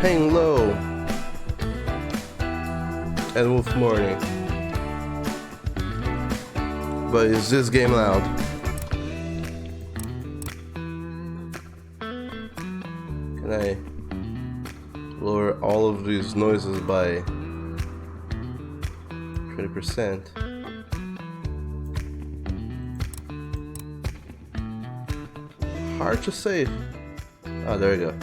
Hang Low, and Wolf Morning. But is this game loud? Can I lower all of these noises by 20%? Hard to say. Oh, there we go.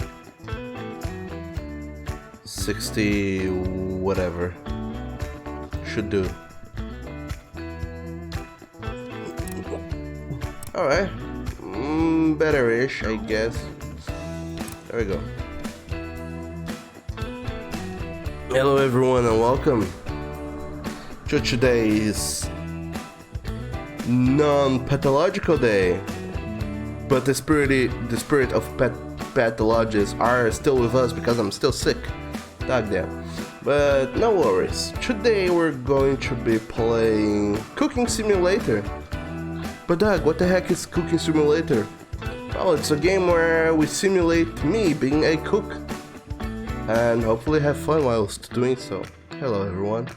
60 whatever. Should do. Alright. Better-ish, I guess. There we go. Hello everyone and welcome to today's non-pathological day. But the spirit of pathologists are still with us because I'm still sick. Dog damn. But no worries. Today we're going to be playing Cooking Simulator. But Doug, what the heck is Cooking Simulator? Well, it's a game where we simulate me being a cook. And hopefully have fun whilst doing so. Hello everyone.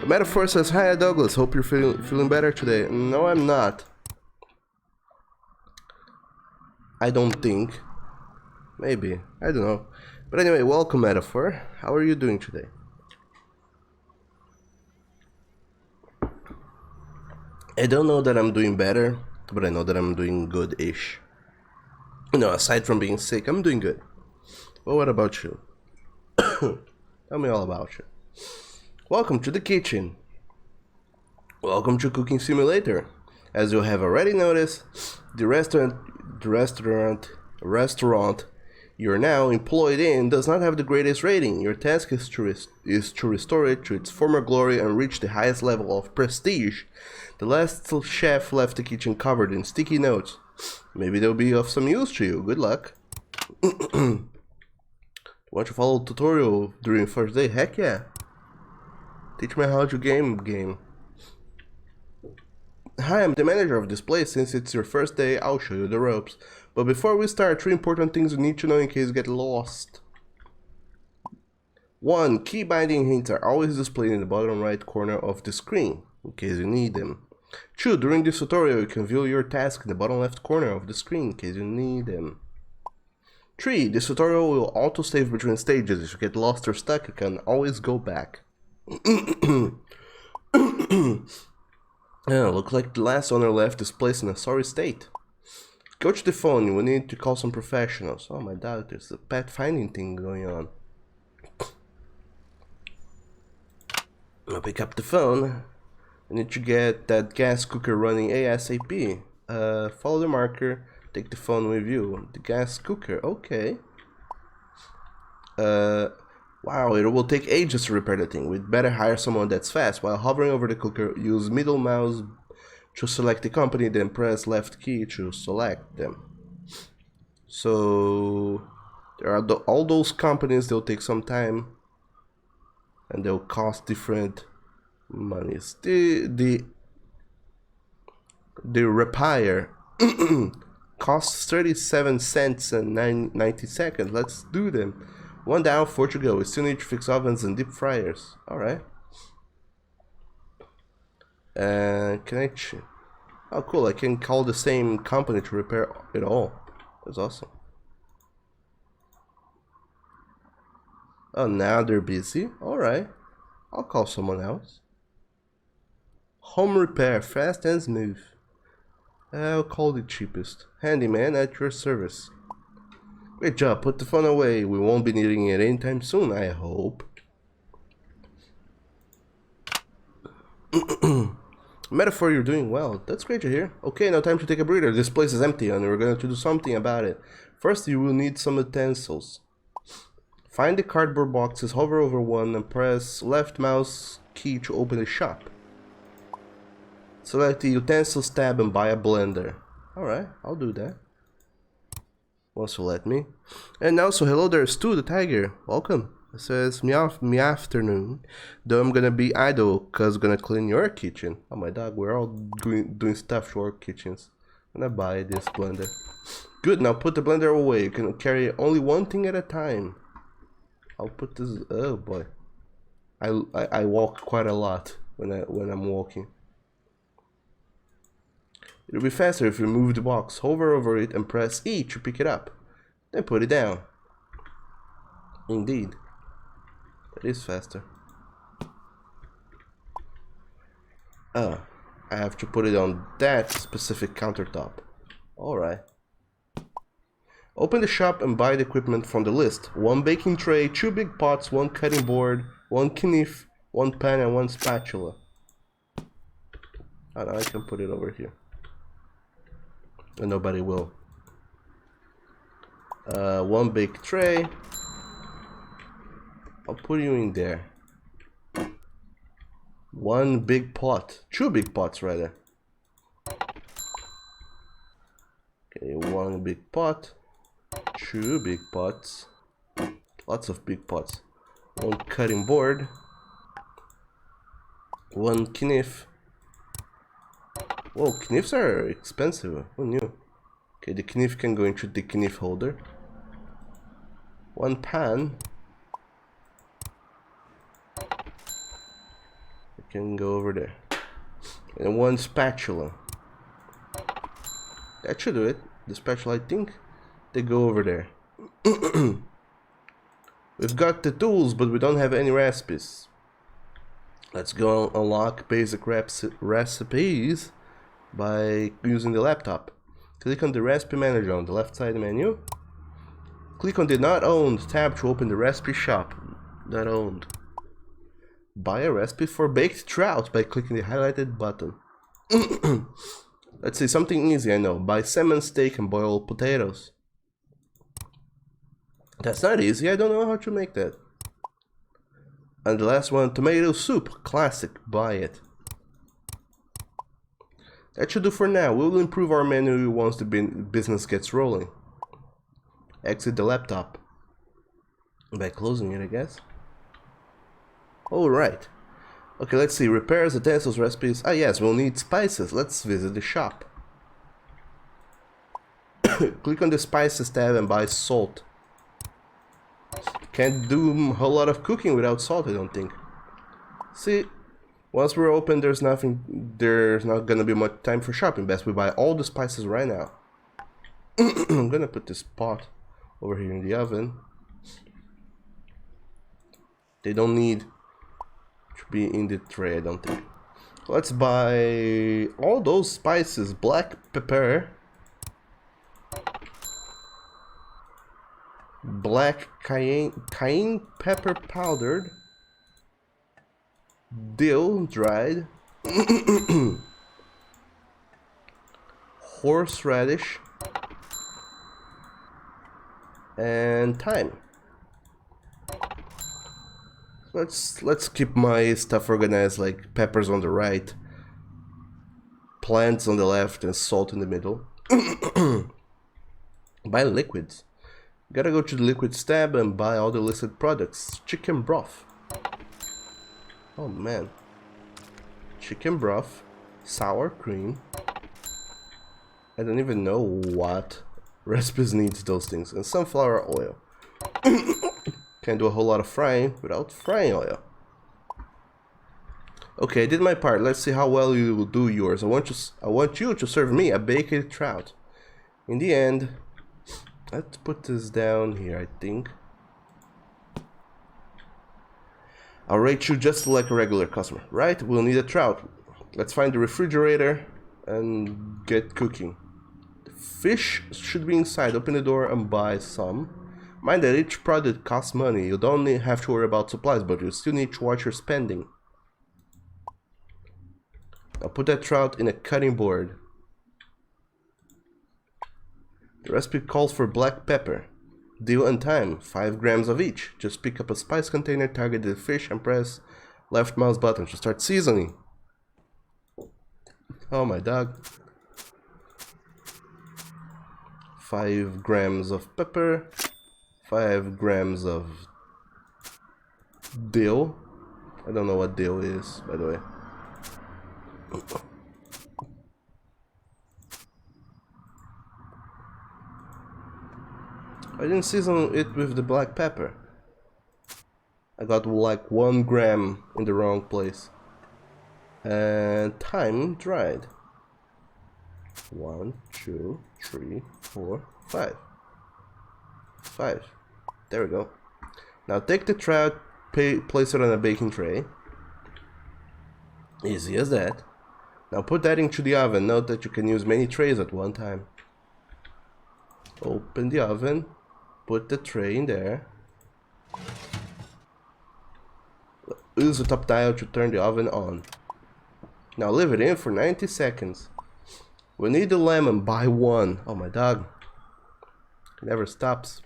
The metaphor says, hi Douglas, hope you're feeling better today. No, I'm not. I don't think. Maybe. I don't know. But anyway, welcome Metaphor. How are you doing today? I don't know that I'm doing better, but I know that I'm doing good-ish. You know, aside from being sick, I'm doing good. Well, what about you? Tell me all about you. Welcome to the kitchen. Welcome to Cooking Simulator. As you have already noticed, the restaurant you're now employed in does not have the greatest rating. Your task is to restore it to its former glory and reach the highest level of prestige. The last chef left the kitchen covered in sticky notes. Maybe they'll be of some use to you. Good luck. Want to follow the tutorial during first day? Heck yeah. Teach me how to game. Hi, I'm the manager of this place. Since it's your first day, I'll show you the ropes. But before we start, 3 important things you need to know in case you get lost. 1. Key binding hints are always displayed in the bottom right corner of the screen, in case you need them. 2. During this tutorial, you can view your task in the bottom left corner of the screen, in case you need them. 3. This tutorial will auto-save between stages. If you get lost or stuck, you can always go back. Yeah, looks like the last owner left this place in a sorry state. Go to the phone, you will need to call some professionals. Oh my god, there's a pet finding thing going on. I'll pick up the phone. I need to get that gas cooker running ASAP. Follow the marker, take the phone with you. The gas cooker, okay. Wow, it will take ages to repair the thing. We'd better hire someone that's fast. While hovering over the cooker, use middle mouse to select the company, then press left key to select them. So there are all those companies. They'll take some time and they'll cost different monies. The repair costs 37 cents and 90 seconds. Let's do them. 1 down, 4 to go. We still need to fix ovens and deep fryers. Alright. Can I... Oh, cool. I can call the same company to repair it all. That's awesome. Oh, now they're busy? Alright. I'll call someone else. Home repair. Fast and smooth. I'll call the cheapest. Handyman at your service. Great job, put the phone away. We won't be needing it anytime soon, I hope. Metaphor, you're doing well. That's great to hear. Okay, now time to take a breather. This place is empty and we're going to do something about it. First, you will need some utensils. Find the cardboard boxes, hover over one and press left mouse key to open the shop. Select the utensils tab and buy a blender. Alright, I'll do that. Once you let me. And also, hello there, Stu the Tiger. Welcome. It says, me afternoon. Though I'm gonna be idle, cause I'm gonna clean your kitchen. Oh my dog, we're all doing stuff to our kitchens. I'm gonna buy this blender. Good, now put the blender away. You can carry only one thing at a time. I'll put this. Oh boy, I walk quite a lot when I'm walking. It'll be faster if you move the box, hover over it, and press E to pick it up. Then put it down. Indeed, that is faster. I have to put it on that specific countertop. Alright. Open the shop and buy the equipment from the list. 1 baking tray, 2 big pots, 1 cutting board, 1 knife, 1 pan, and 1 spatula. And I can put it over here. And nobody will. 1 big tray. I'll put you in there. 1 big pot. 2 big pots rather. Okay, 1 big pot. 2 big pots. Lots of big pots. 1 cutting board. 1 knife. Whoa, knives are expensive. Who knew? Okay, the knife can go into the knife holder. 1 pan. It can go over there. And 1 spatula. That should do it. The spatula, I think they go over there. We've got the tools, but we don't have any recipes. Let's go unlock basic recipes by using the laptop. Click on the recipe manager on the left side menu. Click on the not owned tab to open the recipe shop. Not owned. Buy a recipe for baked trout by clicking the highlighted button. Let's see, something easy I know. Buy salmon steak and boiled potatoes. That's not easy, I don't know how to make that. And the last one, tomato soup. Classic, buy it. That should do for now. We will improve our menu once the business gets rolling. Exit the laptop. By closing it, I guess. Alright. Okay, let's see. Repairs, utensils, recipes. Ah yes, we'll need spices. Let's visit the shop. Click on the spices tab and buy salt. Can't do a whole lot of cooking without salt, I don't think. See, once we're open, there's not gonna be much time for shopping. Best we buy all the spices right now. I'm gonna put this pot over here in the oven. They don't need to be in the tray, I don't think. Let's buy all those spices. Black pepper, black cayenne pepper powdered, dill dried, horseradish, and thyme. Let's keep my stuff organized, like peppers on the right, plants on the left, and salt in the middle. Buy liquids. Gotta go to the liquids tab and buy all the listed products. Chicken broth. Oh man. Chicken broth, sour cream. I don't even know what recipes needs those things. And sunflower oil. Can't do a whole lot of frying without frying oil. Okay, I did my part. Let's see how well you will do yours. I want you to serve me a baked trout. In the end, let's put this down here, I think. I'll rate you just like a regular customer, right? We'll need a trout. Let's find the refrigerator and get cooking. The fish should be inside. Open the door and buy some. Mind that each product costs money. You don't have to worry about supplies, but you still need to watch your spending. I'll put that trout in a cutting board. The recipe calls for black pepper, dill and thyme, 5 grams of each. Just pick up a spice container, target the fish, and press left mouse button to start seasoning. Oh my dog. 5 grams of pepper, 5 grams of dill. I don't know what dill is, by the way. I didn't season it with the black pepper. I got like 1 gram in the wrong place. And time dried. 1, 2, 3, 4, 5. 5. There we go. Now take the trout, place it on a baking tray. Easy as that. Now put that into the oven. Note that you can use many trays at one time. Open the oven. Put the tray in there. Use the top dial to turn the oven on. Now leave it in for 90 seconds. We need the lemon. Buy one. Oh my dog. It never stops.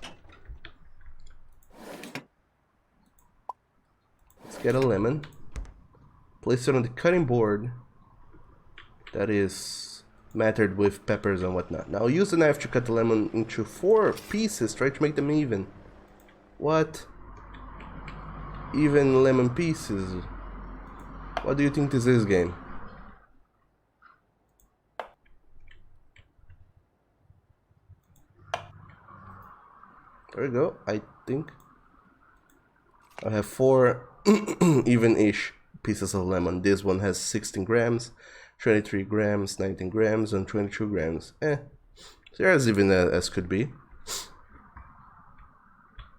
Let's get a lemon. Place it on the cutting board that is matted with peppers and whatnot. Now use the knife to cut the lemon into 4 pieces. Try to make them even. What? Even lemon pieces? What do you think this is, game? There we go. I think I have 4 even-ish pieces of lemon. This one has 16 grams, 23 grams, 19 grams, and 22 grams. So as even as could be.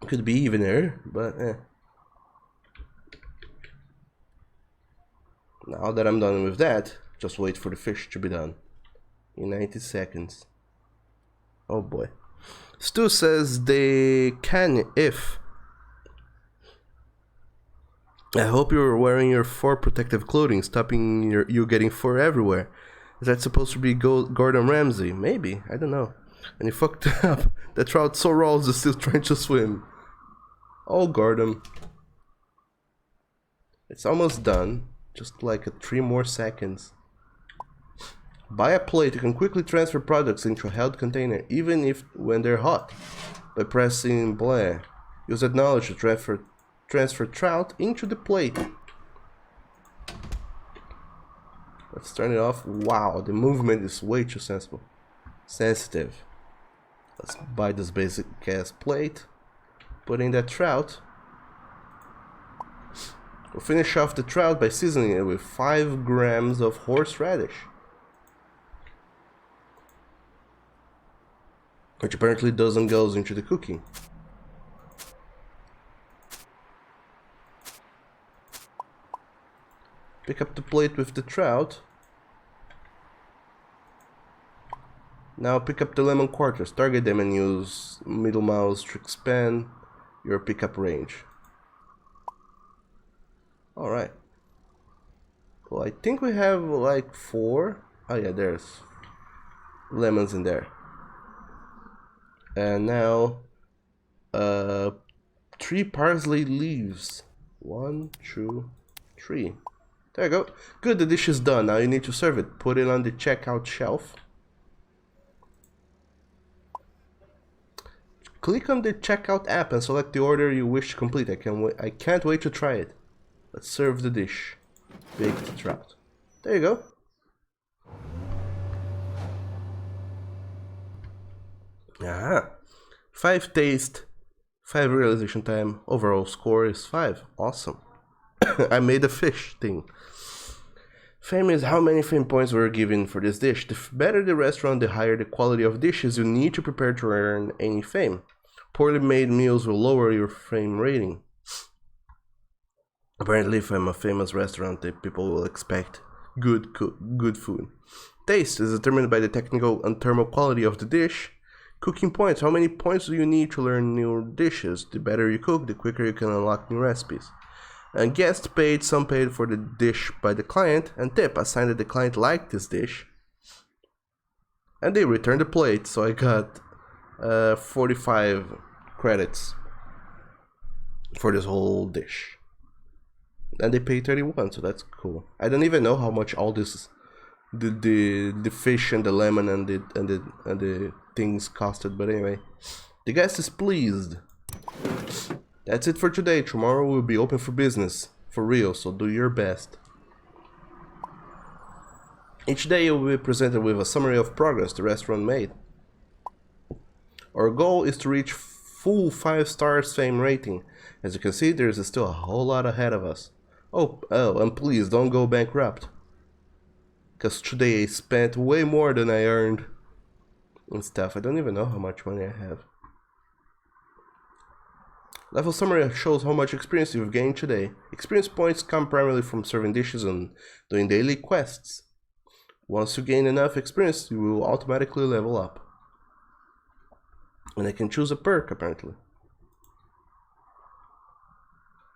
Could be evener, but Now that I'm done with that, just wait for the fish to be done in 90 seconds. Oh boy. Stu says they can if. I hope you're wearing your 4 protective clothing, stopping you getting fur everywhere. Is that supposed to be Gordon Ramsay? Maybe, I don't know. And he fucked up. The trout so rolls is still trying to swim. Oh, Gordon. It's almost done. Just like 3 more seconds. Buy a plate. You can quickly transfer products into a held container, even if when they're hot, by pressing blah. Use acknowledge to transfer trout into the plate. Let's turn it off. Wow, the movement is way too sensitive. Let's buy this basic gas plate. Put in that trout. We'll finish off the trout by seasoning it with 5 grams of horseradish, which apparently doesn't go into the cooking. Pick up the plate with the trout. Now pick up the lemon quarters, target them and use middle mouse to expand your pickup range. Alright. Well, I think we have like 4. Oh yeah, there's lemons in there. And now 3 parsley leaves. 1, 2, 3. There you go. Good, the dish is done. Now you need to serve it. Put it on the checkout shelf. Click on the checkout app and select the order you wish to complete. I can't wait to try it. Let's serve the dish. Baked trout. There you go. Ah, 5 taste, 5 realization time. Overall score is 5. Awesome. I made a fish thing. Fame is how many fame points were given for this dish. The better the restaurant, the higher the quality of dishes you need to prepare to earn any fame. Poorly made meals will lower your fame rating. Apparently, if I'm a famous restaurant, the people will expect good food. Taste is determined by the technical and thermal quality of the dish. Cooking points. How many points do you need to learn new dishes? The better you cook, the quicker you can unlock new recipes. And guest paid, some paid for the dish by the client. And tip, a sign that the client liked this dish. And they returned the plate, so I got 45 credits for this whole dish. And they paid 31, so that's cool. I don't even know how much all this, the fish and the lemon and the things costed, but anyway, the guest is pleased. That's it for today. Tomorrow we'll be open for business, for real, so do your best. Each day you will be presented with a summary of progress the restaurant made. Our goal is to reach full 5 stars fame rating. As you can see, there's still a whole lot ahead of us. Oh, and please don't go bankrupt. Because today I spent way more than I earned and stuff. I don't even know how much money I have. Level summary shows how much experience you've gained today. Experience points come primarily from serving dishes and doing daily quests. Once you gain enough experience, you will automatically level up. And I can choose a perk, apparently.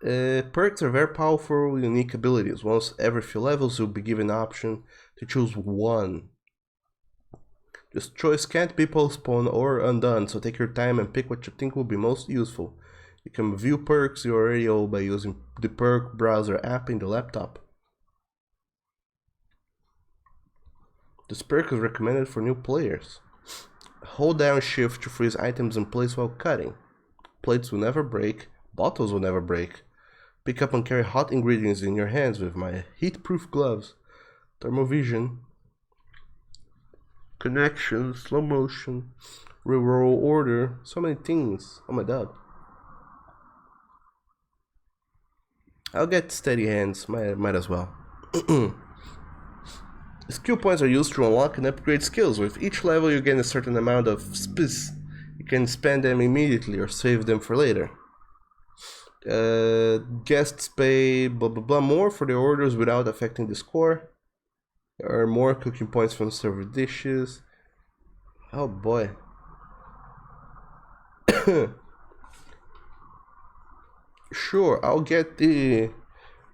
Perks are very powerful, unique abilities. Once every few levels, you'll be given the option to choose one. This choice can't be postponed or undone, so take your time and pick what you think will be most useful. You can view perks you already own by using the perk browser app in the laptop. This perk is recommended for new players. Hold down shift to freeze items in place while cutting. Plates will never break, bottles will never break. Pick up and carry hot ingredients in your hands with my heat-proof gloves. Thermovision. Connection, slow motion, reroll order, so many things. Oh my god. I'll get steady hands, might as well. Skill points are used to unlock and upgrade skills. With each level you gain a certain amount of spice. You can spend them immediately or save them for later. Guests pay blah blah blah more for their orders without affecting the score. There are more cooking points from served dishes. Oh boy. Sure, I'll get the...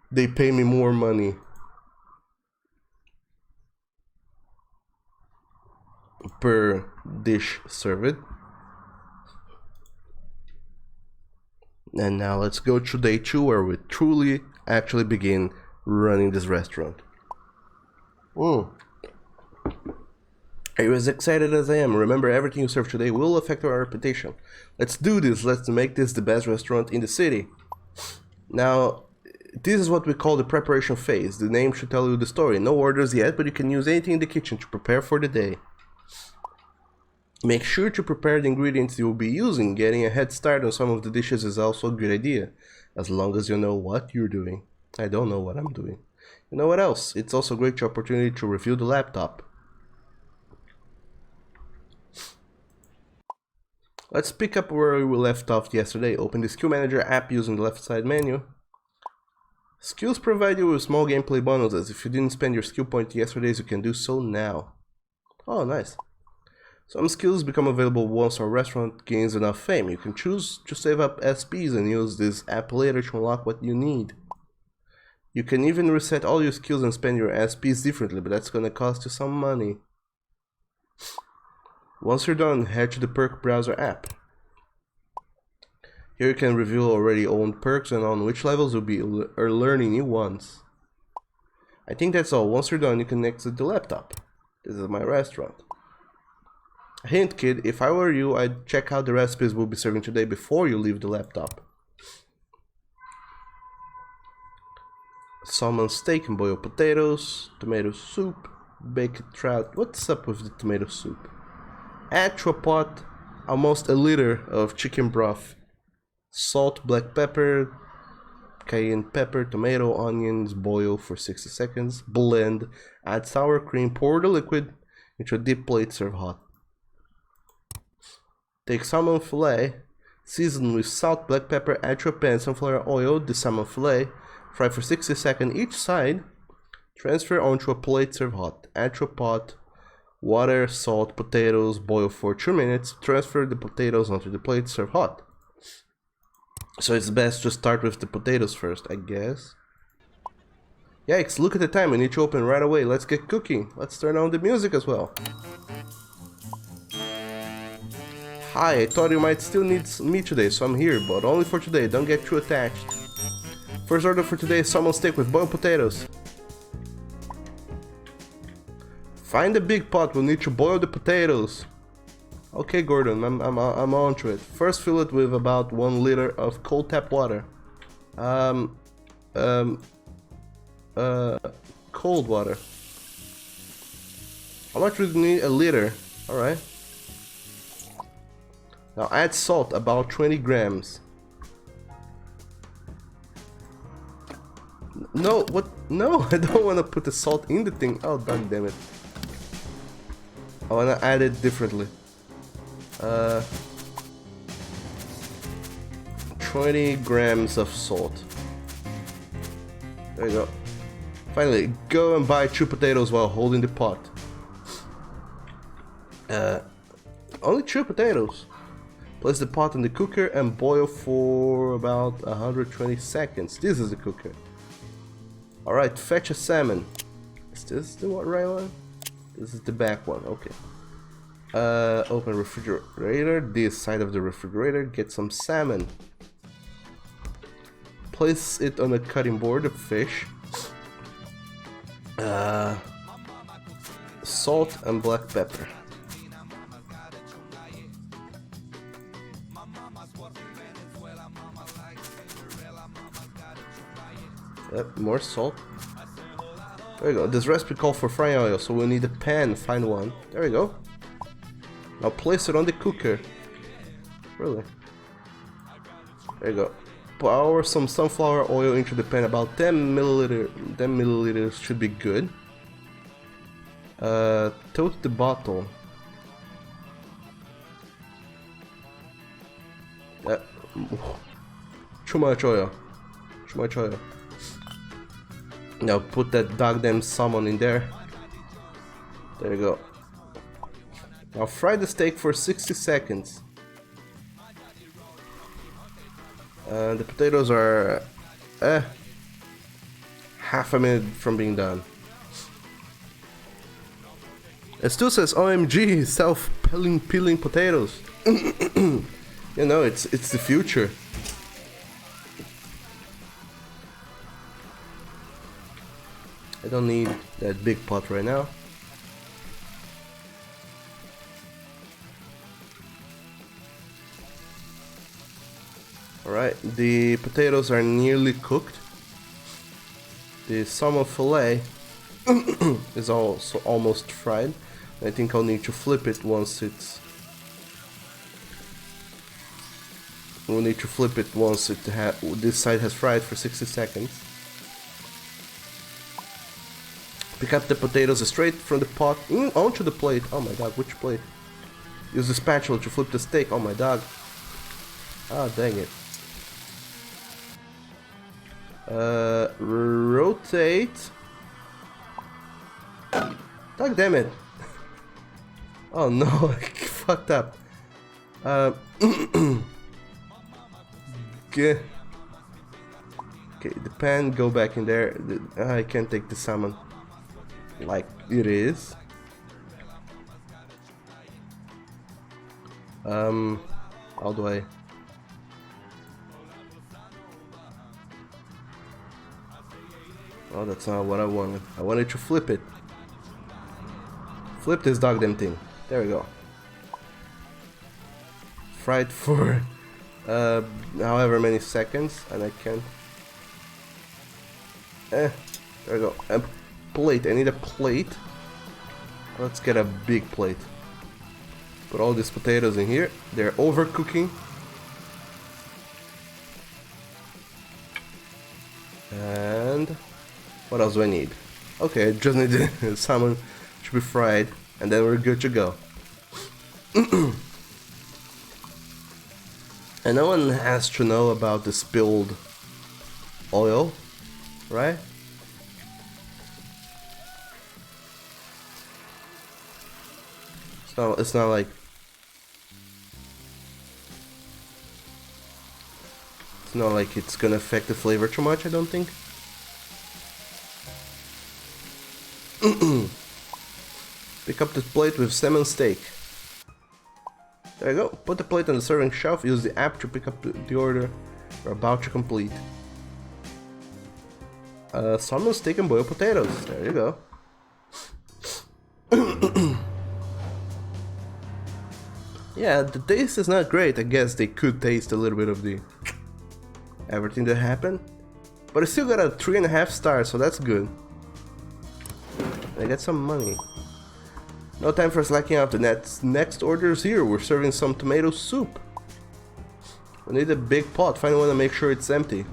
They pay me more money. Per dish served. And now let's go to day 2 where we truly actually begin running this restaurant. Are you as excited as I am? Remember, everything you serve today will affect our reputation. Let's do this. Let's make this the best restaurant in the city. Now, this is what we call the preparation phase. The name should tell you the story. No orders yet, but you can use anything in the kitchen to prepare for the day. Make sure to prepare the ingredients you will be using. Getting a head start on some of the dishes is also a good idea, as long as you know what you're doing. I don't know what I'm doing. You know what else? It's also a great opportunity to review the laptop. Let's pick up where we left off yesterday. Open the Skill Manager app using the left side menu. Skills provide you with small gameplay bonuses. If you didn't spend your skill point yesterday, you can do so now. Oh, nice. Some skills become available once our restaurant gains enough fame. You can choose to save up SPs and use this app later to unlock what you need. You can even reset all your skills and spend your SPs differently, but that's gonna cost you some money. Once you're done, head to the perk browser app. Here you can review already owned perks and on which levels you'll be learning new ones. I think that's all. Once you're done, you can exit the laptop. This is my restaurant. Hint, kid, if I were you, I'd check out the recipes we'll be serving today before you leave the laptop. Salmon steak and boiled potatoes, tomato soup, baked trout. What's up with the tomato soup? Add to a pot almost a liter of chicken broth. Salt, black pepper, cayenne pepper, tomato, onions, boil for 60 seconds. Blend, add sour cream, pour the liquid into a deep plate, serve hot. Take salmon fillet, season with salt, black pepper, add to a pan, sunflower oil, the salmon fillet, fry for 60 seconds each side, transfer onto a plate, serve hot. Add to a pot, water, salt, potatoes, boil for 2 minutes, transfer the potatoes onto the plate, serve hot. So it's best to start with the potatoes first, I guess. Yikes, look at the time, I need to open right away. Let's get cooking. Let's turn on the music as well. Hi, I thought you might still need me today, so I'm here, but only for today, don't get too attached. First order for today is salmon steak with boiled potatoes. Find a big pot, we'll need to boil the potatoes. Okay, Gordon, I'm on to it. First fill it with about 1 liter of cold tap water. Cold water. How much would you need? A liter. Alright. Now add salt, about 20 grams. No, what? No, I don't want to put the salt in the thing. Oh, god damn it. I want to add it differently. 20 grams of salt. There you go. Finally, go and buy 2 potatoes while holding the pot. Only 2 potatoes. Place the pot in the cooker and boil for about 120 seconds. This is the cooker. Alright, fetch a salmon. Is this the right one? This is the back one, okay. Open refrigerator, this side of the refrigerator, get some salmon. Place it on a cutting board of fish. Salt and black pepper. Yep, more salt. There we go. This recipe calls for frying oil, so we'll need a pan. Find one. There we go. Now place it on the cooker. Really? There you go. Pour some sunflower oil into the pan. About 10 milliliters should be good. Tilt the bottle. Too much oil. Too much oil. Now put that goddamn salmon in there. There you go. Now fry the steak for 60 seconds. The potatoes are half a minute from being done. It still says OMG, self-peeling potatoes. You know, it's the future. I don't need that big pot right now. Alright, the potatoes are nearly cooked. The salmon fillet is also almost fried. I think I'll need to flip it once it's... We'll need to flip it once this side has fried for 60 seconds. Pick up the potatoes straight from the pot onto the plate. Oh my god, which plate? Use the spatula to flip the steak. Oh my god. Ah, dang it. Rotate. God damn it. Oh no, I fucked up. Okay, the pan, go back in there. I can't take the salmon like it is. How do I? Oh, that's not what I wanted. I wanted to flip it. Flip this goddamn thing. There we go. Fry it for however many seconds, and I can. There we go. A plate. I need a plate. Let's get a big plate. Put all these potatoes in here. They're overcooking. And what else do I need? Okay, I just need the salmon to be fried, and then we're good to go. And no one has to know about the spilled oil, right? So it's not like it's gonna affect the flavor too much, I don't think. Pick up the plate with salmon steak. There you go. Put the plate on the serving shelf. Use the app to pick up the order we're about to complete. Salmon steak and boiled potatoes. There you go. Yeah, the taste is not great. I guess they could taste a little bit of the everything that happened, but I still got a 3.5 stars, so that's good. I get some money. No time for slacking off. The next order is here. We're serving some tomato soup. We need a big pot. Finally want to make sure it's empty.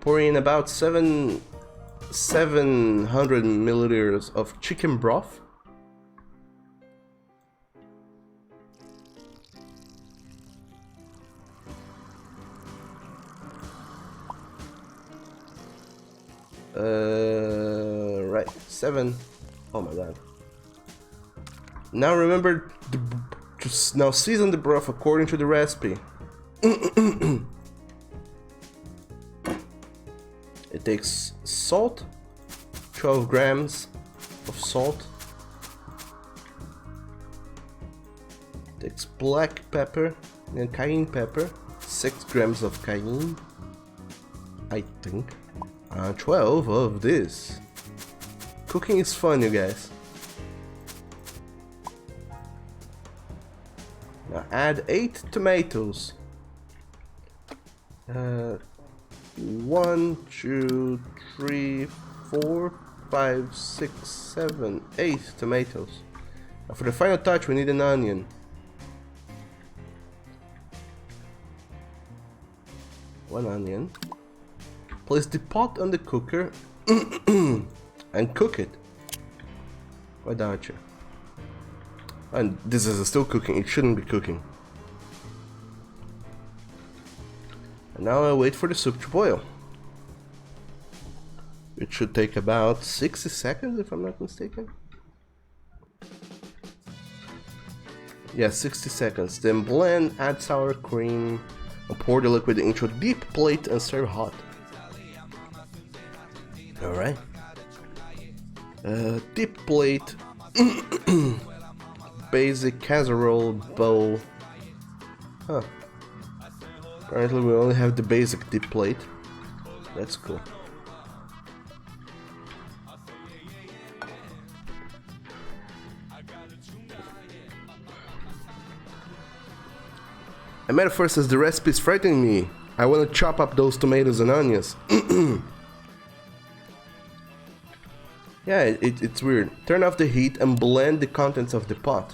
Pour in about 700 milliliters of chicken broth. Right, 7. Oh my god. Now remember to now season the broth according to the recipe. It takes salt, 12 grams of salt. It takes black pepper and cayenne pepper, 6 grams of cayenne, I think. 12 of this. Cooking is fun, you guys. Now add 8 tomatoes. 1, 2, 3, 4, 5, 6, 7, 8 tomatoes. Now for the final touch we need an onion. One onion. Place the pot on the cooker and cook it. Why don't you? And this is still cooking, it shouldn't be cooking. And now I wait for the soup to boil. It should take about 60 seconds if I'm not mistaken. Yeah, 60 seconds. Then blend, add sour cream, and pour the liquid into a deep plate and serve hot. Alright. Deep plate. Basic casserole bowl. Huh. Apparently we only have the basic deep plate. That's cool. A metaphor says the recipe is frightening me. I want to chop up those tomatoes and onions. Yeah, it's weird. Turn off the heat and blend the contents of the pot.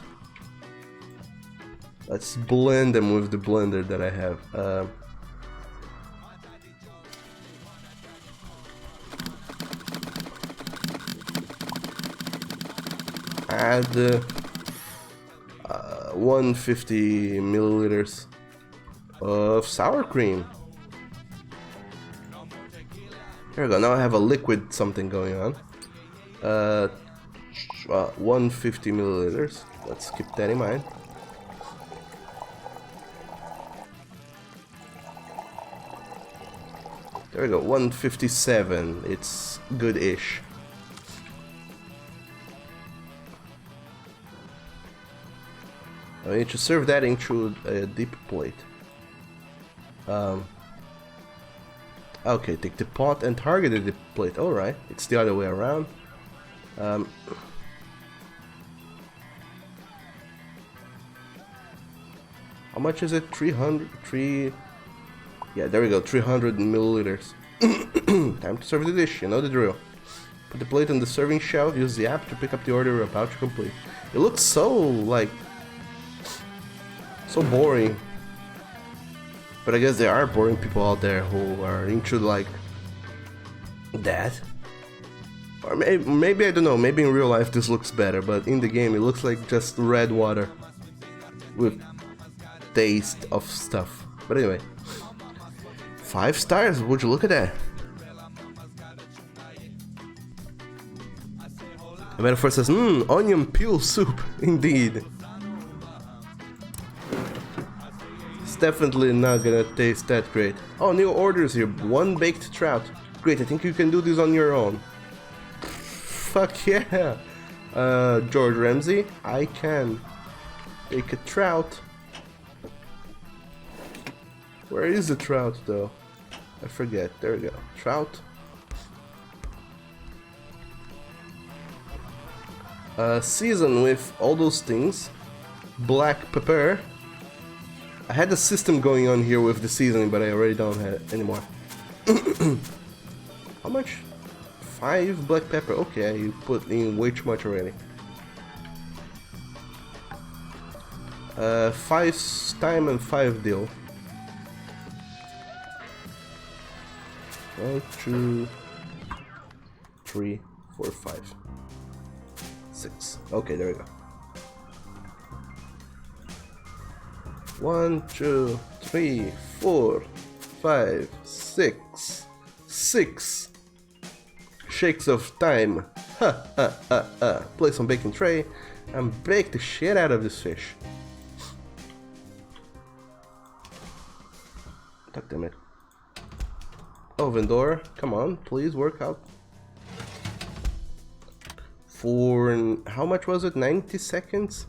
Let's blend them with the blender that I have. Add 150 milliliters of sour cream. There we go. Now I have a liquid something going on. 150 milliliters. Let's keep that in mind. There we go. 157. It's good-ish. I need to serve that into a deep plate. Okay, take the pot and target the plate. Alright, it's the other way around. How much is it? 300? Yeah, there we go, 300 milliliters. Time to serve the dish, you know the drill. Put the plate on the serving shelf, use the app to pick up the order you're about to complete. It looks so, like, so boring. But I guess there are boring people out there who are into, like, that. Or maybe I don't know, maybe in real life this looks better, but in the game it looks like just red water with taste of stuff. But anyway, 5 stars, would you look at that? The metaphor says, onion peel soup, indeed. It's definitely not gonna taste that great. Oh, new orders here, 1 baked trout. Great, I think you can do this on your own. Fuck yeah! George Ramsay, I can bake a trout. Where is the trout though? I forget. There we go. Trout. Season with all those things. Black pepper. I had a system going on here with the seasoning, but I already don't have it anymore. How much? 5 black pepper. Okay, you put in way too much already. 5 thyme and 5 dill. 1, 2, 3, 4, 5, 6. Okay, there we go. 1, 2, 3, 4, 5, 6. 6 shakes of time. Ha ha ha ha. Place on baking tray and bake the shit out of this fish. God damn it. Oven door, come on, please work out. For how much was it? 90 seconds?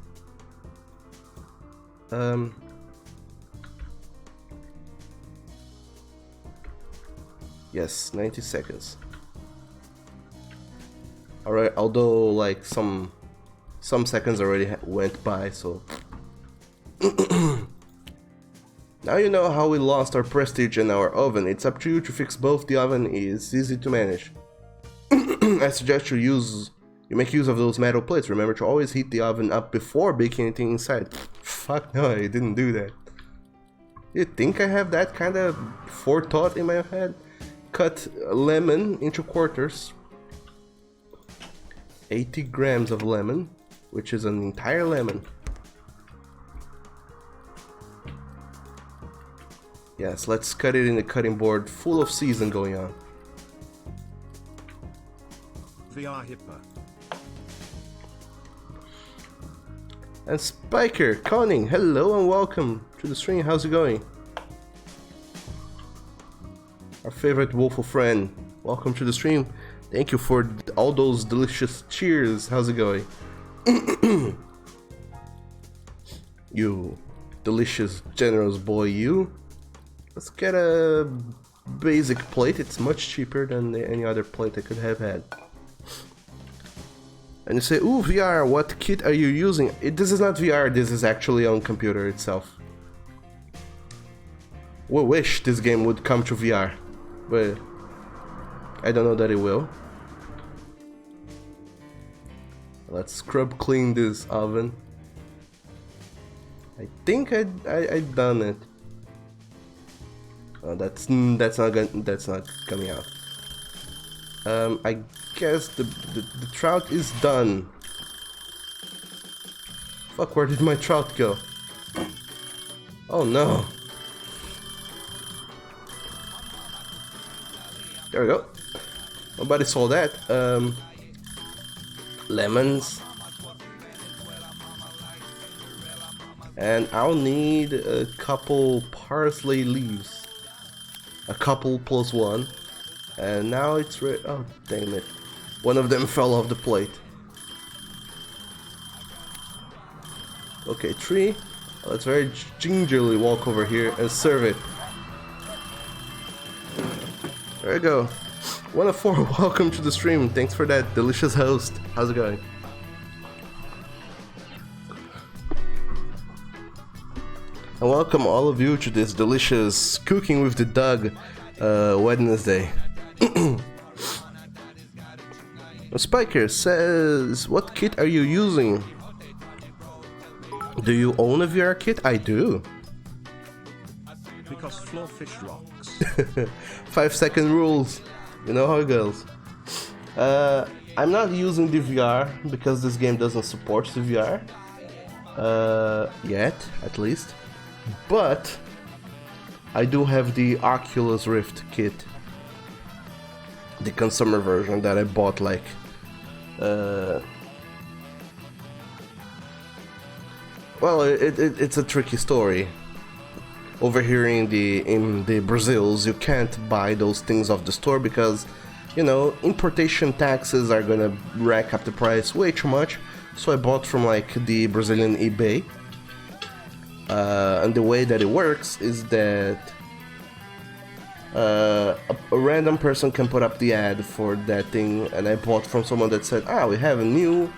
Yes, 90 seconds. Alright, although like some seconds already went by, so now you know how we lost our prestige in our oven. It's up to you to fix both. The oven is easy to manage. I suggest you make use of those metal plates. Remember to always heat the oven up before baking anything inside. Fuck no, I didn't do that. You think I have that kind of forethought in my head? Cut lemon into quarters. 80 grams of lemon, which is an entire lemon. Yes, let's cut it in the cutting board full of season going on. VR Hipper. And Spiker, Conning, hello and welcome to the stream. How's it going? Our favorite Wolful friend, welcome to the stream. Thank you for all those delicious cheers. How's it going? You delicious, generous boy, you. Let's get a basic plate. It's much cheaper than any other plate I could have had. And you say, ooh, VR, what kit are you using? This is not VR, this is actually on computer itself. We wish this game would come to VR, but I don't know that it will. Let's scrub clean this oven. I think I done it. Oh, that's not coming out. I guess the trout is done. Fuck, where did my trout go? Oh no. There we go. Nobody saw that. Lemons. And I'll need a couple parsley leaves. A couple plus one. And now it's ready. Oh, damn it. One of them fell off the plate. Okay, 3. Let's very gingerly walk over here and serve it. There we go. 1 of 4, welcome to the stream. Thanks for that delicious host. How's it going? And welcome all of you to this delicious Cooking with the Doug Wednesday. Spiker says, what kit are you using? Do you own a VR kit? I do. Because floorfish rocks. 5-second rules. You know how it goes. I'm not using the VR because this game doesn't support the VR. Yet, at least. But I do have the Oculus Rift kit. The consumer version that I bought like well, it's a tricky story. Over here in the Brazils, you can't buy those things off the store because, you know, importation taxes are gonna rack up the price way too much. So I bought from like the Brazilian eBay. And the way that it works is that a random person can put up the ad for that thing, and I bought from someone that said, we have a new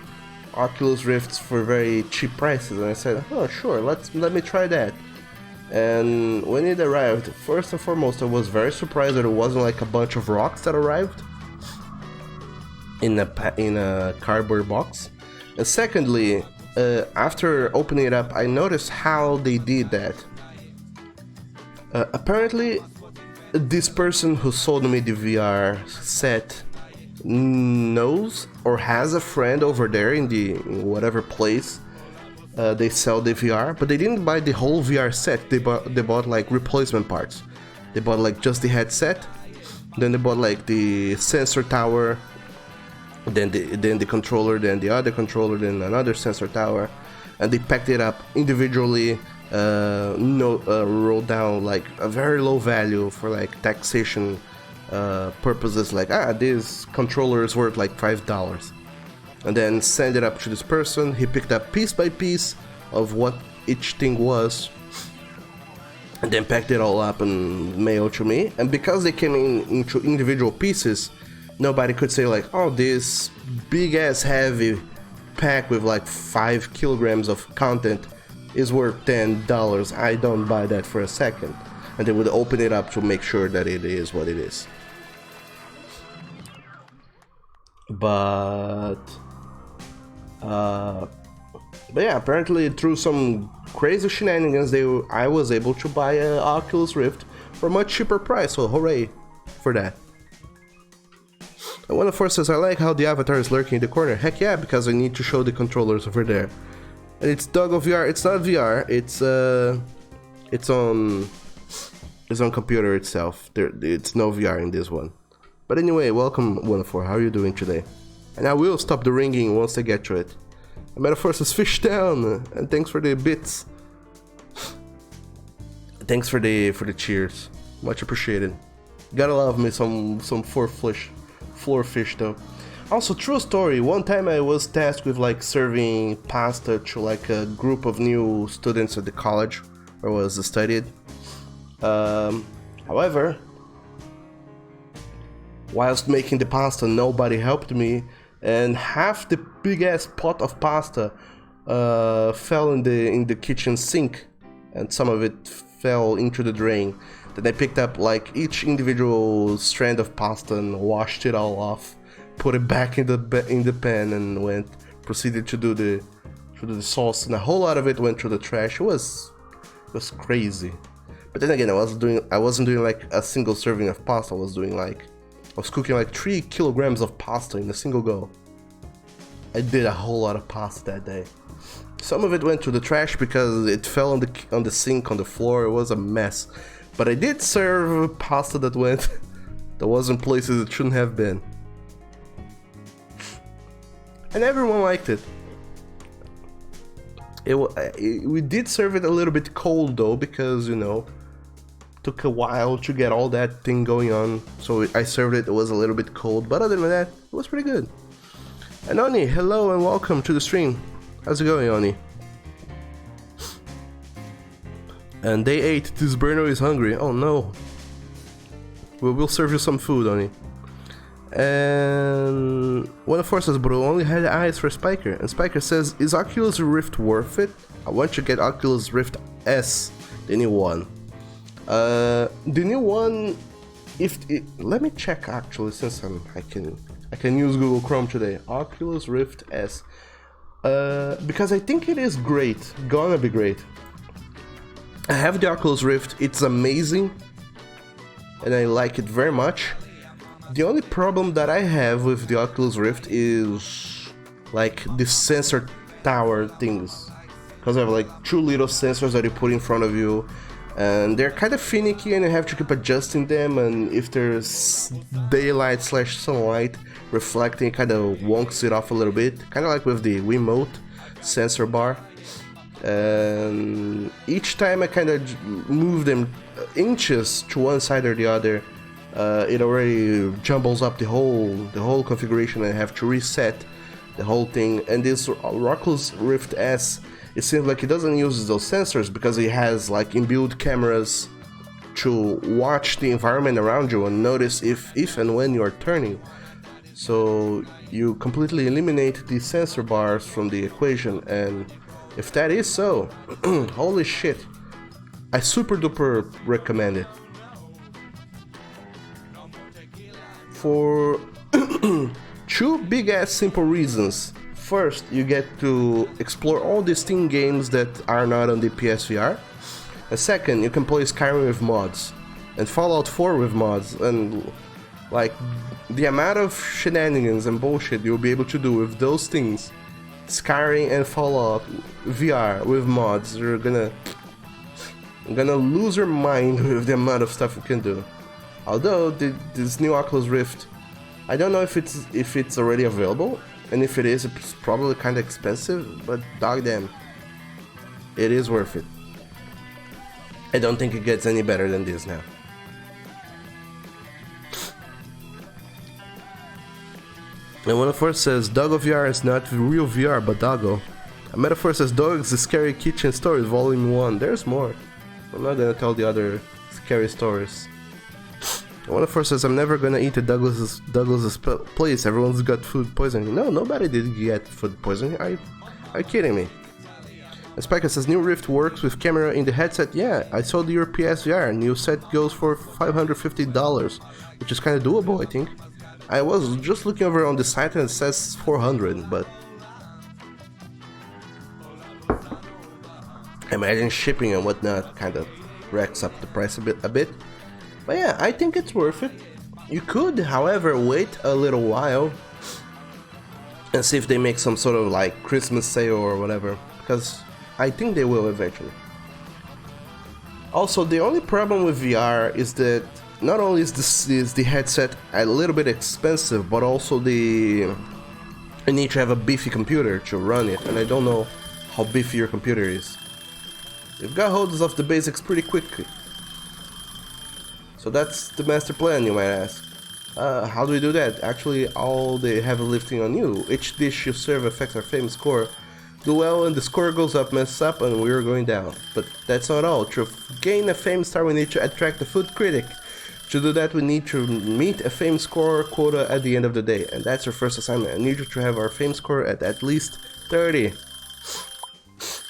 Oculus Rifts for very cheap prices, and I said, oh sure, let me try that. And when it arrived, first and foremost, I was very surprised that it wasn't like a bunch of rocks that arrived in a cardboard box. And secondly, after opening it up, I noticed how they did that. Apparently, this person who sold me the VR set knows or has a friend over there in whatever place they sell the VR, but they didn't buy the whole VR set. They bought like replacement parts. They bought like just the headset, then they bought like the sensor tower, then the controller, then the other controller, then another sensor tower, and they packed it up individually. Wrote down like a very low value for like taxation purposes, like this controller is worth like $5, and then send it up to this person. He picked up piece by piece of what each thing was, and then packed it all up and mailed to me. And because they came into individual pieces, nobody could say like, oh, this big ass heavy pack with like 5 kilograms of content is worth $10. I don't buy that for a second. And they would open it up to make sure that it is what it is. But yeah, apparently through some crazy shenanigans, I was able to buy an Oculus Rift for a much cheaper price. So hooray for that. And one of the says, I like how the avatar is lurking in the corner. Heck yeah, because I need to show the controllers over there. And it's Doggo VR. It's not VR. It's on computer itself. It's no VR in this one. But anyway, welcome 104. How are you doing today? And I will stop the ringing once I get to it. And Metaphor says fish down. And thanks for the bits. Thanks for the cheers. Much appreciated. Gotta love me some floor fish though. Also, true story, one time I was tasked with like serving pasta to like a group of new students at the college where I was studied. However, whilst making the pasta, nobody helped me, and half the big ass pot of pasta fell in the kitchen sink, and some of it fell into the drain. Then I picked up like each individual strand of pasta and washed it all off. Put it back in the pan and proceeded to do the sauce, and a whole lot of it went through the trash. It was crazy. But then again, I wasn't doing like a single serving of pasta. I was cooking like 3 kilograms of pasta in a single go. I did a whole lot of pasta that day. Some of it went to the trash because it fell on the sink, on the floor. It was a mess. But I did serve pasta that was in places it shouldn't have been. And everyone liked it. We did serve it a little bit cold though, because, you know, took a while to get all that thing going on. So I served it was a little bit cold, but other than that, it was pretty good. And Oni, hello and welcome to the stream. How's it going, Oni? And day 8, this Bruno is hungry. Oh no. We'll serve you some food, Oni. And one of says, bro, only had eyes for Spiker. And Spiker says, is Oculus Rift worth it? I want to get Oculus Rift S, the new one. The new one, let me check actually, since I can use Google Chrome today. Oculus Rift S, because I think it is great, gonna be great. I have the Oculus Rift, it's amazing, and I like it very much. The only problem that I have with the Oculus Rift is like the sensor tower things, because I have like 2 little sensors that you put in front of you, and they're kind of finicky and you have to keep adjusting them, and if there's daylight / sunlight reflecting, it kind of wonks it off a little bit, kind of like with the Wiimote sensor bar. And each time I kind of move them inches to one side or the other, it already jumbles up the whole configuration, and I have to reset the whole thing. And this Oculus Rift S, it seems like it doesn't use those sensors because it has like inbuilt cameras to watch the environment around you and notice if and when you are turning. So you completely eliminate the sensor bars from the equation, and if that is so, holy shit, I super duper recommend it. For 2 big ass simple reasons. First, you get to explore all the Steam games that are not on the PSVR. And second, you can play Skyrim with mods. and Fallout 4 with mods, and like the amount of shenanigans and bullshit you'll be able to do with those things, Skyrim and Fallout VR with mods, you're gonna lose your mind with the amount of stuff you can do. Although this new Oculus Rift, I don't know if it's already available, and if it is, it's probably kind of expensive, but dog damn, it is worth it. I don't think it gets any better than this now. And one of us says, Doggo VR is not real VR, but Doggo. A metaphor says, Dog's the Scary Kitchen Stories, Volume 1. There's more. I'm not gonna tell the other scary stories. And one of us says, I'm never gonna eat at Douglas's place. Everyone's got food poisoning. No, nobody did get food poisoning. Are you kidding me? And Spiker says, new Rift works with camera in the headset. Yeah, I saw your PSVR. New set goes for $550, which is kind of doable, I think. I was just looking over on the site and it says 400, but I imagine shipping and whatnot kind of racks up the price a bit. But yeah, I think it's worth it. You could, however, wait a little while and see if they make some sort of like Christmas sale or whatever, because I think they will eventually. Also, the only problem with VR is that not only is the headset a little bit expensive, but also you need to have a beefy computer to run it, and I don't know how beefy your computer is. You've got hold of the basics pretty quickly. So that's the master plan, you might ask. How do we do that? Actually, all the heavy lifting on you. Each dish you serve affects our fame score. Do well and the score goes up, mess up and we're going down. But that's not all. To gain a fame star we need to attract a food critic. To do that we need to meet a fame score quota at the end of the day. And that's our first assignment. I need you to have our fame score at least 30.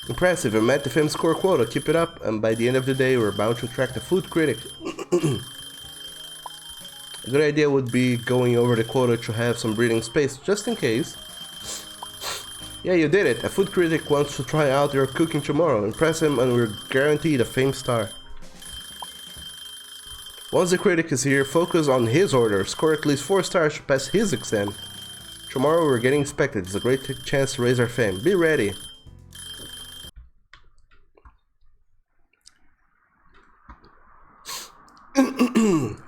Impressive, we met the fame score quota, keep it up, and by the end of the day we're bound to attract a food critic. A good idea would be going over the quota to have some breathing space, just in case. Yeah, you did it, a food critic wants to try out your cooking tomorrow. Impress him and we're guaranteed a fame star. Once the critic is here, focus on his order, score at least 4 stars to pass his exam. Tomorrow we're getting inspected, it's a great chance to raise our fame, be ready.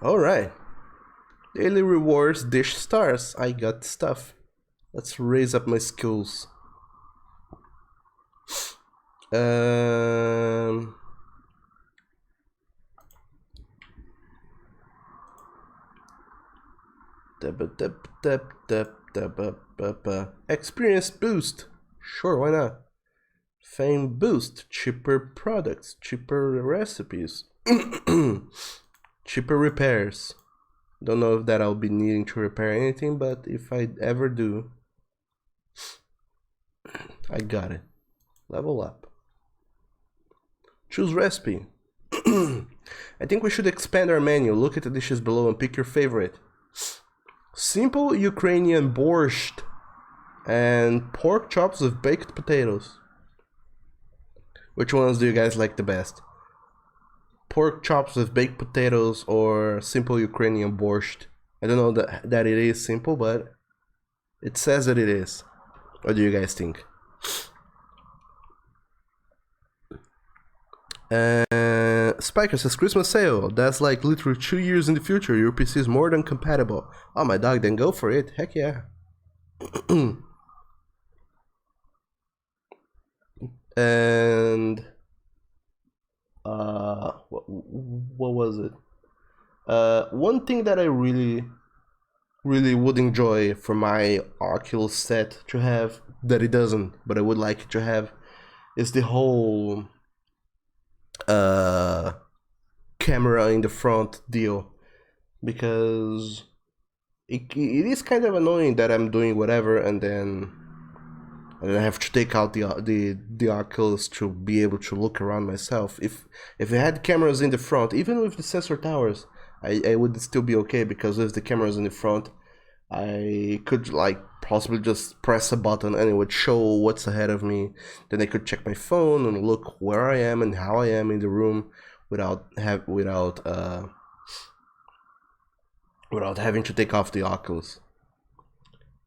Alright. Daily rewards, dish stars. I got stuff. Let's raise up my skills. Experience boost. Sure, why not? Fame boost. Cheaper products. Cheaper recipes. Cheaper repairs. Don't know if that I'll be needing to repair anything, but if I ever do, I got it. Level up. Choose recipe. I think we should expand our menu. Look at the dishes below and pick your favorite. Simple Ukrainian borscht and pork chops with baked potatoes. Which ones do you guys like the best? Pork chops with baked potatoes or simple Ukrainian borscht? I don't know that it is simple, but it says that it is. What do you guys think? Spiker says Christmas sale. That's like literally 2 years in the future. Your PC is more than compatible. Oh my dog, then go for it. Heck yeah. And what was it? One thing that I really would enjoy for my Oculus set to have, that it doesn't, but I would like it to have, is the whole camera in the front deal, because it is kind of annoying that I'm doing whatever and then I have to take out the Oculus to be able to look around myself. If it had cameras in the front, even with the sensor towers, I would still be okay, because with the cameras in the front, I could like possibly just press a button and it would show what's ahead of me. Then I could check my phone and look where I am and how I am in the room without without having to take off the Oculus.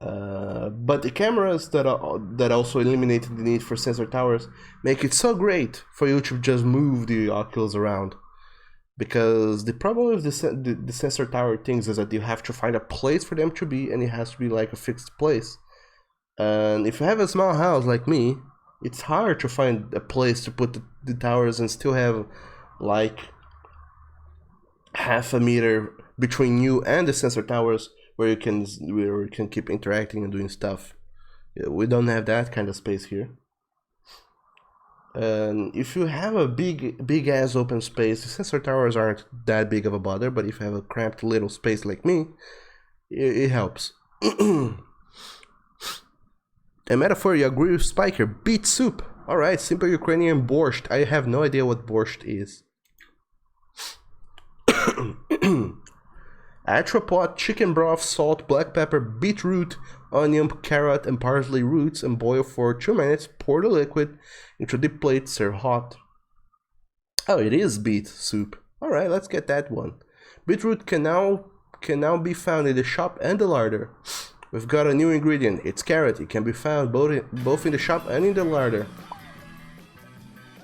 But the cameras that also eliminated the need for sensor towers make it so great for you to just move the Oculus around. Because the problem with the sensor tower things is that you have to find a place for them to be, and it has to be like a fixed place. And if you have a small house like me, it's hard to find a place to put the towers and still have like half a meter between you and the sensor towers where you can keep interacting and doing stuff. We don't have that kind of space here. And if you have a big ass open space, the sensor towers aren't that big of a bother, but if you have a cramped little space like me, it helps. A metaphor, you agree with Spiker. Beet soup. Alright, simple Ukrainian borscht. I have no idea what borscht is. Atropot, chicken broth, salt, black pepper, beetroot, onion, carrot, and parsley roots, and boil for 2 minutes. Pour the liquid into the plate, serve hot. Oh, it is beet soup. Alright, let's get that one. Beetroot can now be found in the shop and the larder. We've got a new ingredient. It's carrot. It can be found both in the shop and in the larder.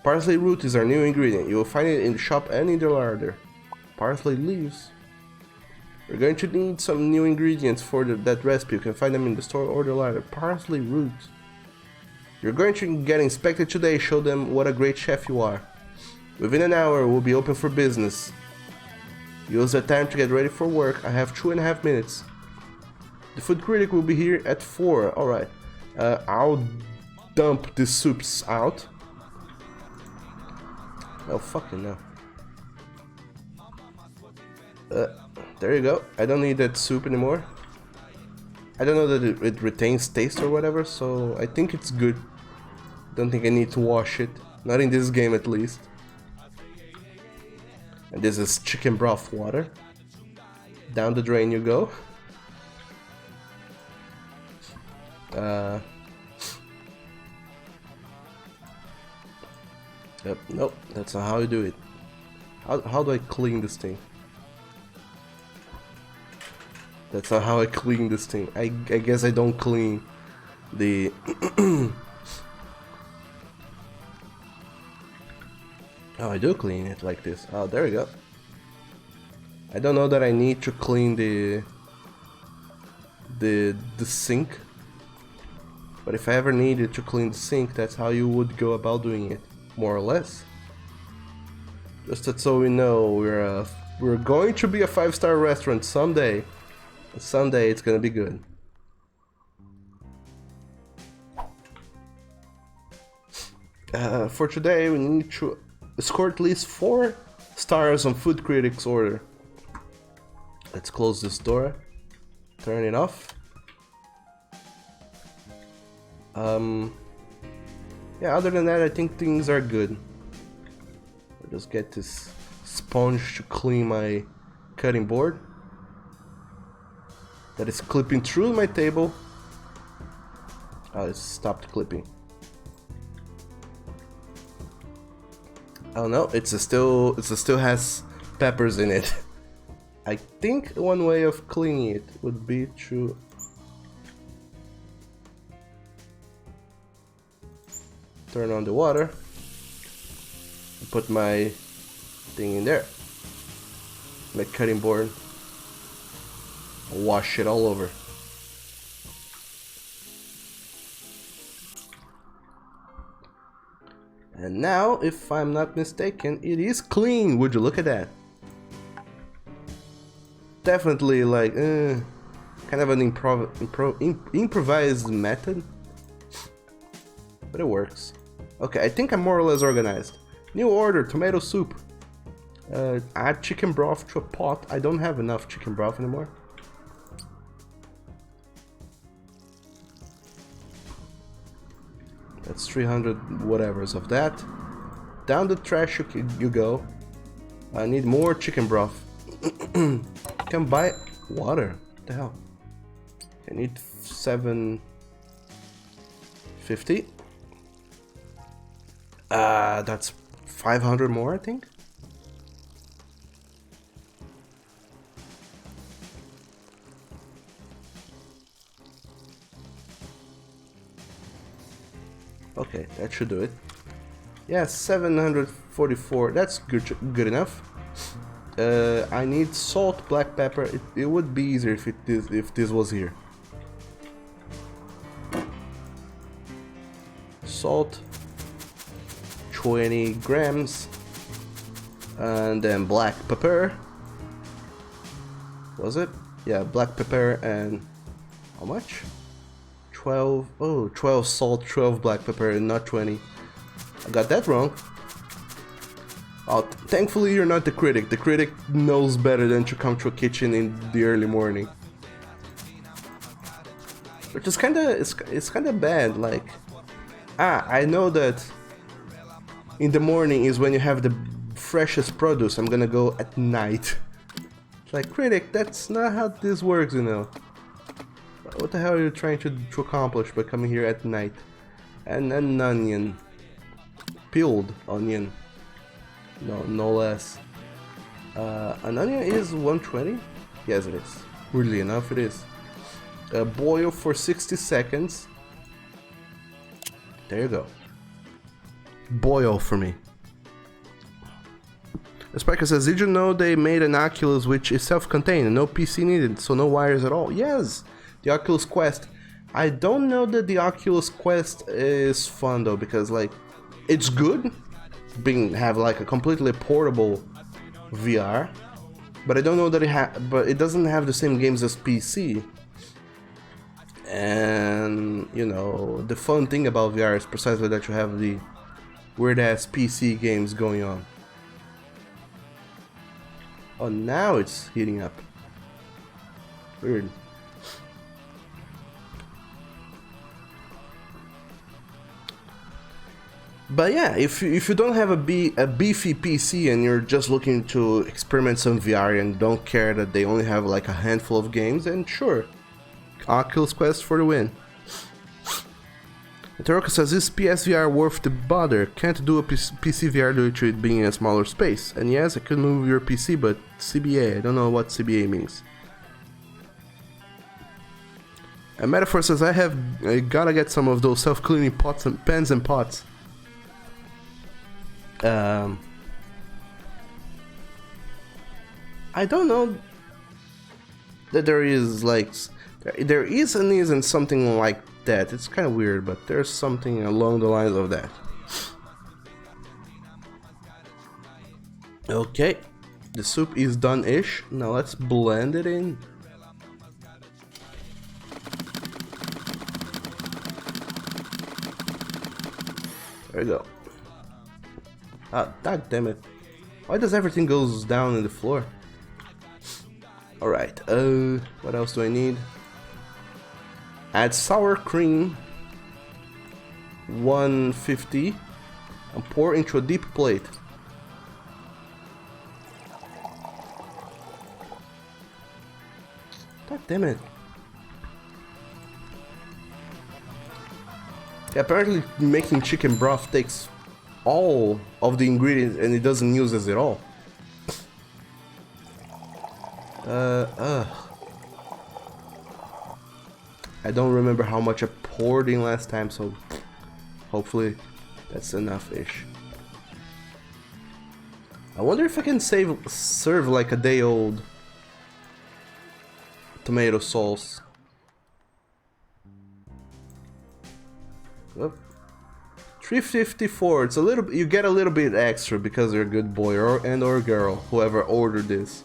Parsley root is our new ingredient. You will find it in the shop and in the larder. Parsley leaves. We're going to need some new ingredients for that recipe. You can find them in the store or the larder. Parsley root. You're going to get inspected today. Show them what a great chef you are. Within an hour, we'll be open for business. Use that time to get ready for work. I have 2.5 minutes. The food critic will be here at 4. Alright. I'll dump the soups out. Oh, fucking no. There you go. I don't need that soup anymore. I don't know that it retains taste or whatever, so I think it's good. Don't think I need to wash it. Not in this game, at least. And this is chicken broth water. Down the drain you go. Yep, nope, that's not how you do it. How do I clean this thing? That's not how I clean this thing. I guess I don't clean the... Oh, I do clean it like this. Oh, there we go. I don't know that I need to clean the sink. But if I ever needed to clean the sink, that's how you would go about doing it. More or less. Just so we know, we're going to be a 5-star restaurant someday. And someday it's gonna be good. For today, we need to score at least 4 stars on Food Critics' order. Let's close this door. Turn it off. Yeah, other than that, I think things are good. I'll just get this sponge to clean my cutting board. That is clipping through my table. Oh, it stopped clipping. Oh no, it still has peppers in it. I think one way of cleaning it would be to turn on the water and put my thing in there, my cutting board, wash it all over. And now, if I'm not mistaken, it is clean. Would you look at that? Definitely like kind of an improvised method, but it works. Okay, I think I'm more or less organized. New order, tomato soup. Add chicken broth to a pot. I don't have enough chicken broth anymore. That's 300 whatevers of that. Down the trash you go. I need more chicken broth. Can buy water. What the hell? I need 750. That's 500 more, I think. Okay, that should do it. Yeah, 744. That's good enough. I need salt, black pepper. It would be easier if this was here. Salt, 20 grams, and then black pepper. Was it? Yeah, black pepper and how much? 12. Oh, 12 salt, 12 black pepper, and not 20. I got that wrong. Oh, thankfully you're not the critic. The critic knows better than to come to a kitchen in the early morning. Which is it's kinda bad. Like, I know that in the morning is when you have the freshest produce. I'm gonna go at night. It's like, critic, that's not how this works, you know. What the hell are you trying to accomplish by coming here at night? And an onion. Peeled onion. No less. An onion is 120? Yes, it is. Weirdly enough, it is. Boil for 60 seconds. There you go. Boil for me. Spiker says, did you know they made an Oculus which is self-contained, no PC needed, so no wires at all? Yes, the Oculus Quest. I don't know that the Oculus Quest is fun though, because like, it's good, have like a completely portable VR, but I don't know that it doesn't have the same games as PC. And you know, the fun thing about VR is precisely that you have the weird ass PC games going on. Oh, now it's heating up. Weird. But yeah, if you don't have a beefy PC and you're just looking to experiment some VR and don't care that they only have like a handful of games, then sure, Oculus Quest for the win. Taroka says, is PSVR worth the bother? Can't do a PC VR due to it being in a smaller space. And yes, I could move your PC, but CBA, I don't know what CBA means. And Metaphor says, I gotta get some of those self-cleaning pots and pans and pots. I don't know that there is like, there is and isn't something like that. It's kind of weird, but there's something along the lines of that. Okay, the soup is done-ish. Now let's blend it in. There we go. Ah, god damn it. Why does everything goes down in the floor? Alright, what else do I need? Add sour cream, 150, and pour into a deep plate. God damn it. Yeah, apparently making chicken broth takes all of the ingredients and it doesn't use it at all. I don't remember how much I poured in last time, so hopefully that's enough-ish. I wonder if I can serve like a day-old tomato sauce. Oh. 354. It's a little. You get a little bit extra because you're a good boy or girl, whoever ordered this.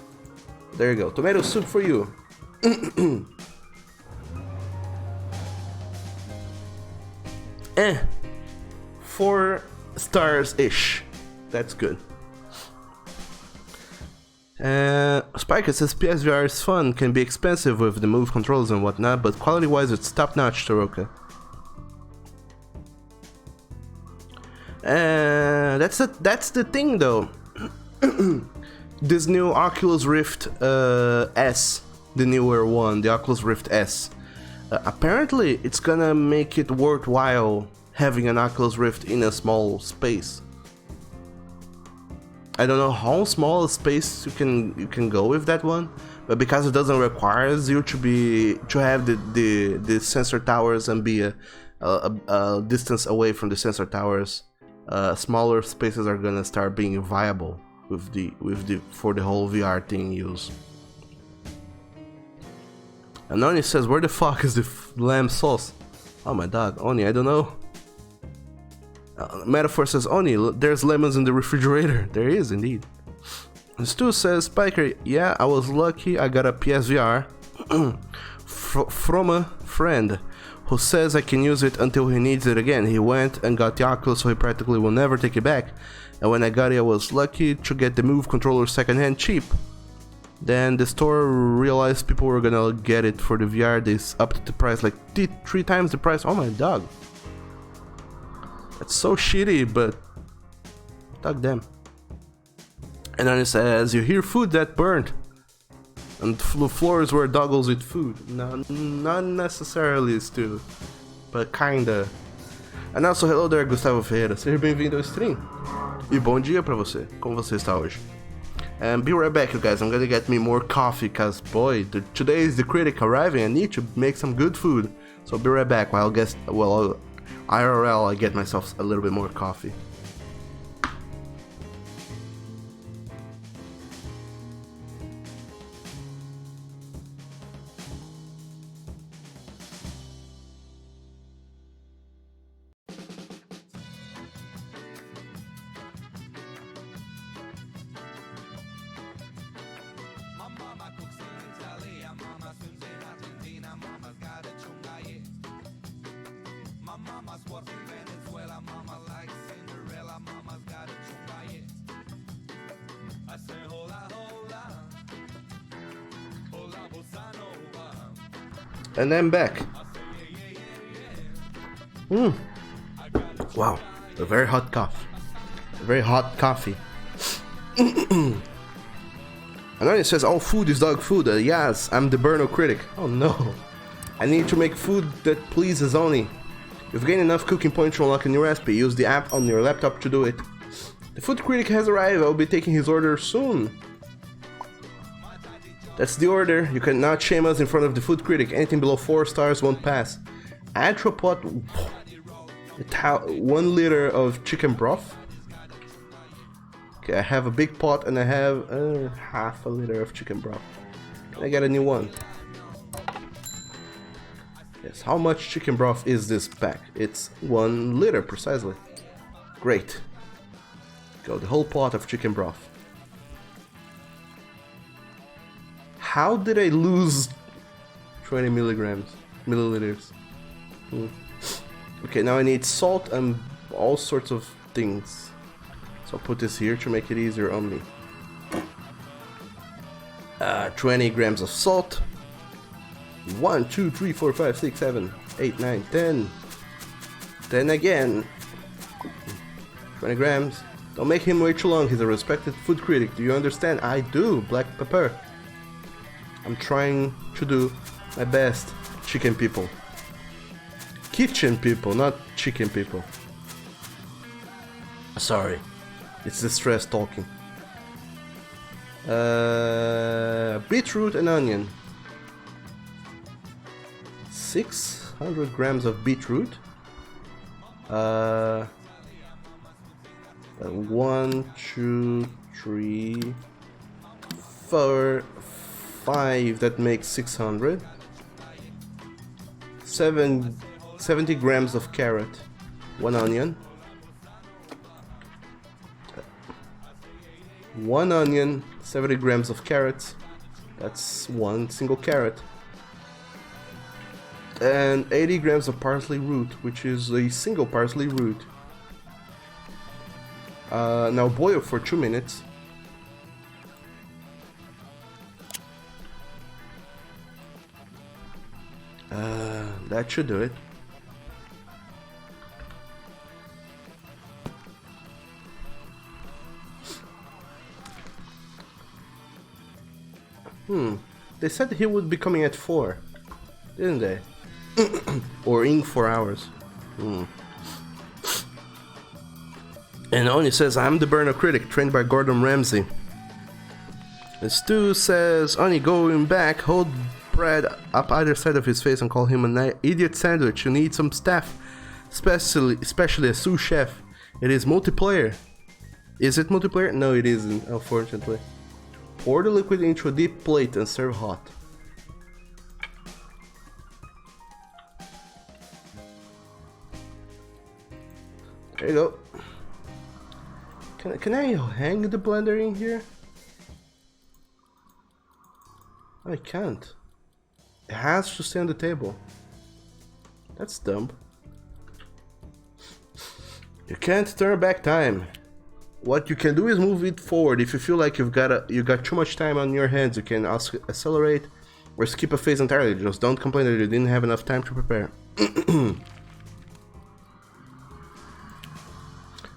There you go. Tomato soup for you. 4 stars-ish. That's good. Spiker says PSVR is fun, can be expensive with the move controls and whatnot, but quality-wise it's top-notch, Taroka. That's the thing though. This new Oculus Rift S, the newer one, the Oculus Rift S, apparently it's gonna make it worthwhile having an Oculus Rift in a small space. I don't know how small a space you can go with that one, but because it doesn't require you to have the sensor towers and be a a distance away from the sensor towers, smaller spaces are gonna start being viable for the whole VR thing use. And Oni says, where the fuck is the lamb sauce? Oh my dog, Oni, I don't know. Metaphor says, Oni, there's lemons in the refrigerator. There is indeed. And Stu says, Spiker, yeah, I was lucky I got a PSVR from a friend who says I can use it until he needs it again. He went and got the Oculus, so he practically will never take it back. And when I got it, I was lucky to get the Move controller secondhand cheap. Then the store realized people were gonna get it for the VR. They upped the price like 3 times the price. Oh my dog. That's so shitty, but dog damn. And then it says, you hear food that burned. And the floors were doggles with food. No, not necessarily, Stu, but kinda. And also, hello there, Gustavo Ferreira. Seja bem-vindo ao stream. E bom dia pra você. Como você está hoje? And be right back, you guys. I'm gonna get me more coffee, cause boy, today is the critic arriving. I need to make some good food. So be right back while IRL I get myself a little bit more coffee. And I'm back. Wow, a very hot coffee. A very hot coffee. And then it says, all food is dog food. Yes, I'm the Burno critic. Oh no. I need to make food that pleases Oni. You've gained enough cooking points to unlock a new recipe. Use the app on your laptop to do it. The food critic has arrived. I will be taking his order soon. That's the order. You cannot shame us in front of the food critic. Anything below 4 stars won't pass. Atropot. 1 liter of chicken broth. Okay, I have a big pot and I have half a liter of chicken broth. Can I get a new one? Yes, how much chicken broth is this pack? It's 1 liter precisely. Great. Go, the whole pot of chicken broth. How did I lose 20 milliliters? Okay, now I need salt and all sorts of things. So I'll put this here to make it easier on me. 20 grams of salt. 1, 2, 3, 4, 5, 6, 7, 8, 9, 10. 10 again. 20 grams. Don't make him wait too long. He's a respected food critic. Do you understand? I do. Black pepper. I'm trying to do my best, chicken people. Kitchen people, not chicken people. Sorry, it's the stress talking. Beetroot and onion. 600 grams of beetroot. 1, 2, 3, 4, 5, that makes 600. 70 grams of carrot. 1 onion. 1 onion, 70 grams of carrots. That's 1 single carrot. And 80 grams of parsley root, which is a single parsley root. Now boil for 2 minutes. That should do it. They said he would be coming at 4, didn't they? Or in 4 hours. And Oni says, I'm the Burno critic, trained by Gordon Ramsay. And Stu says, Oni, going back, hold Brad up either side of his face and call him an idiot sandwich. You need some staff especially a sous chef. It is multiplayer. Is it multiplayer? No, it isn't, unfortunately. Pour the liquid into a deep plate and serve hot. There you go. Can I hang the blender in here? I can't. It has to stay on the table. That's dumb. You can't turn back time. What you can do is move it forward. If you feel like you got too much time on your hands, you can accelerate or skip a phase entirely. Just don't complain that you didn't have enough time to prepare.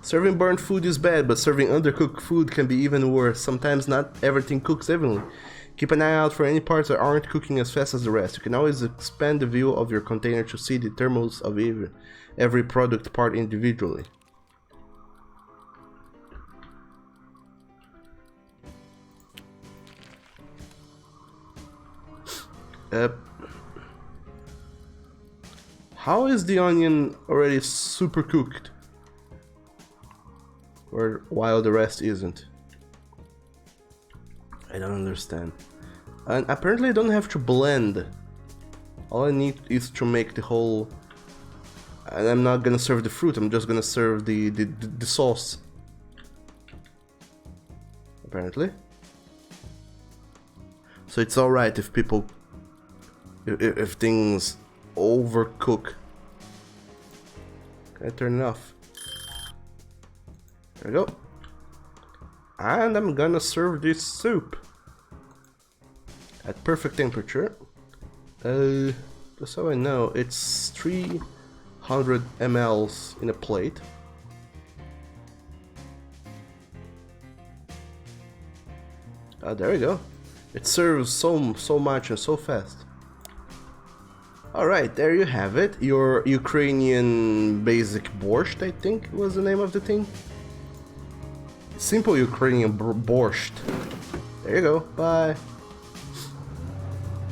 Serving burnt food is bad, but serving undercooked food can be even worse. Sometimes not everything cooks evenly. Keep an eye out for any parts that aren't cooking as fast as the rest. You can always expand the view of your container to see the thermals of every product part individually. How is the onion already super cooked? Or while the rest isn't? I don't understand. And apparently I don't have to blend. All I need is to make the whole... And I'm not gonna serve the fruit, I'm just gonna serve the sauce. Apparently. So it's alright if people... If things overcook. Can I turn it off? There we go. And I'm gonna serve this soup at perfect temperature. Just so I know, it's 300 ml in a plate. There we go. It serves so much and so fast. Alright, there you have it. Your Ukrainian basic borscht, I think was the name of the thing. Simple Ukrainian borscht. There you go. Bye.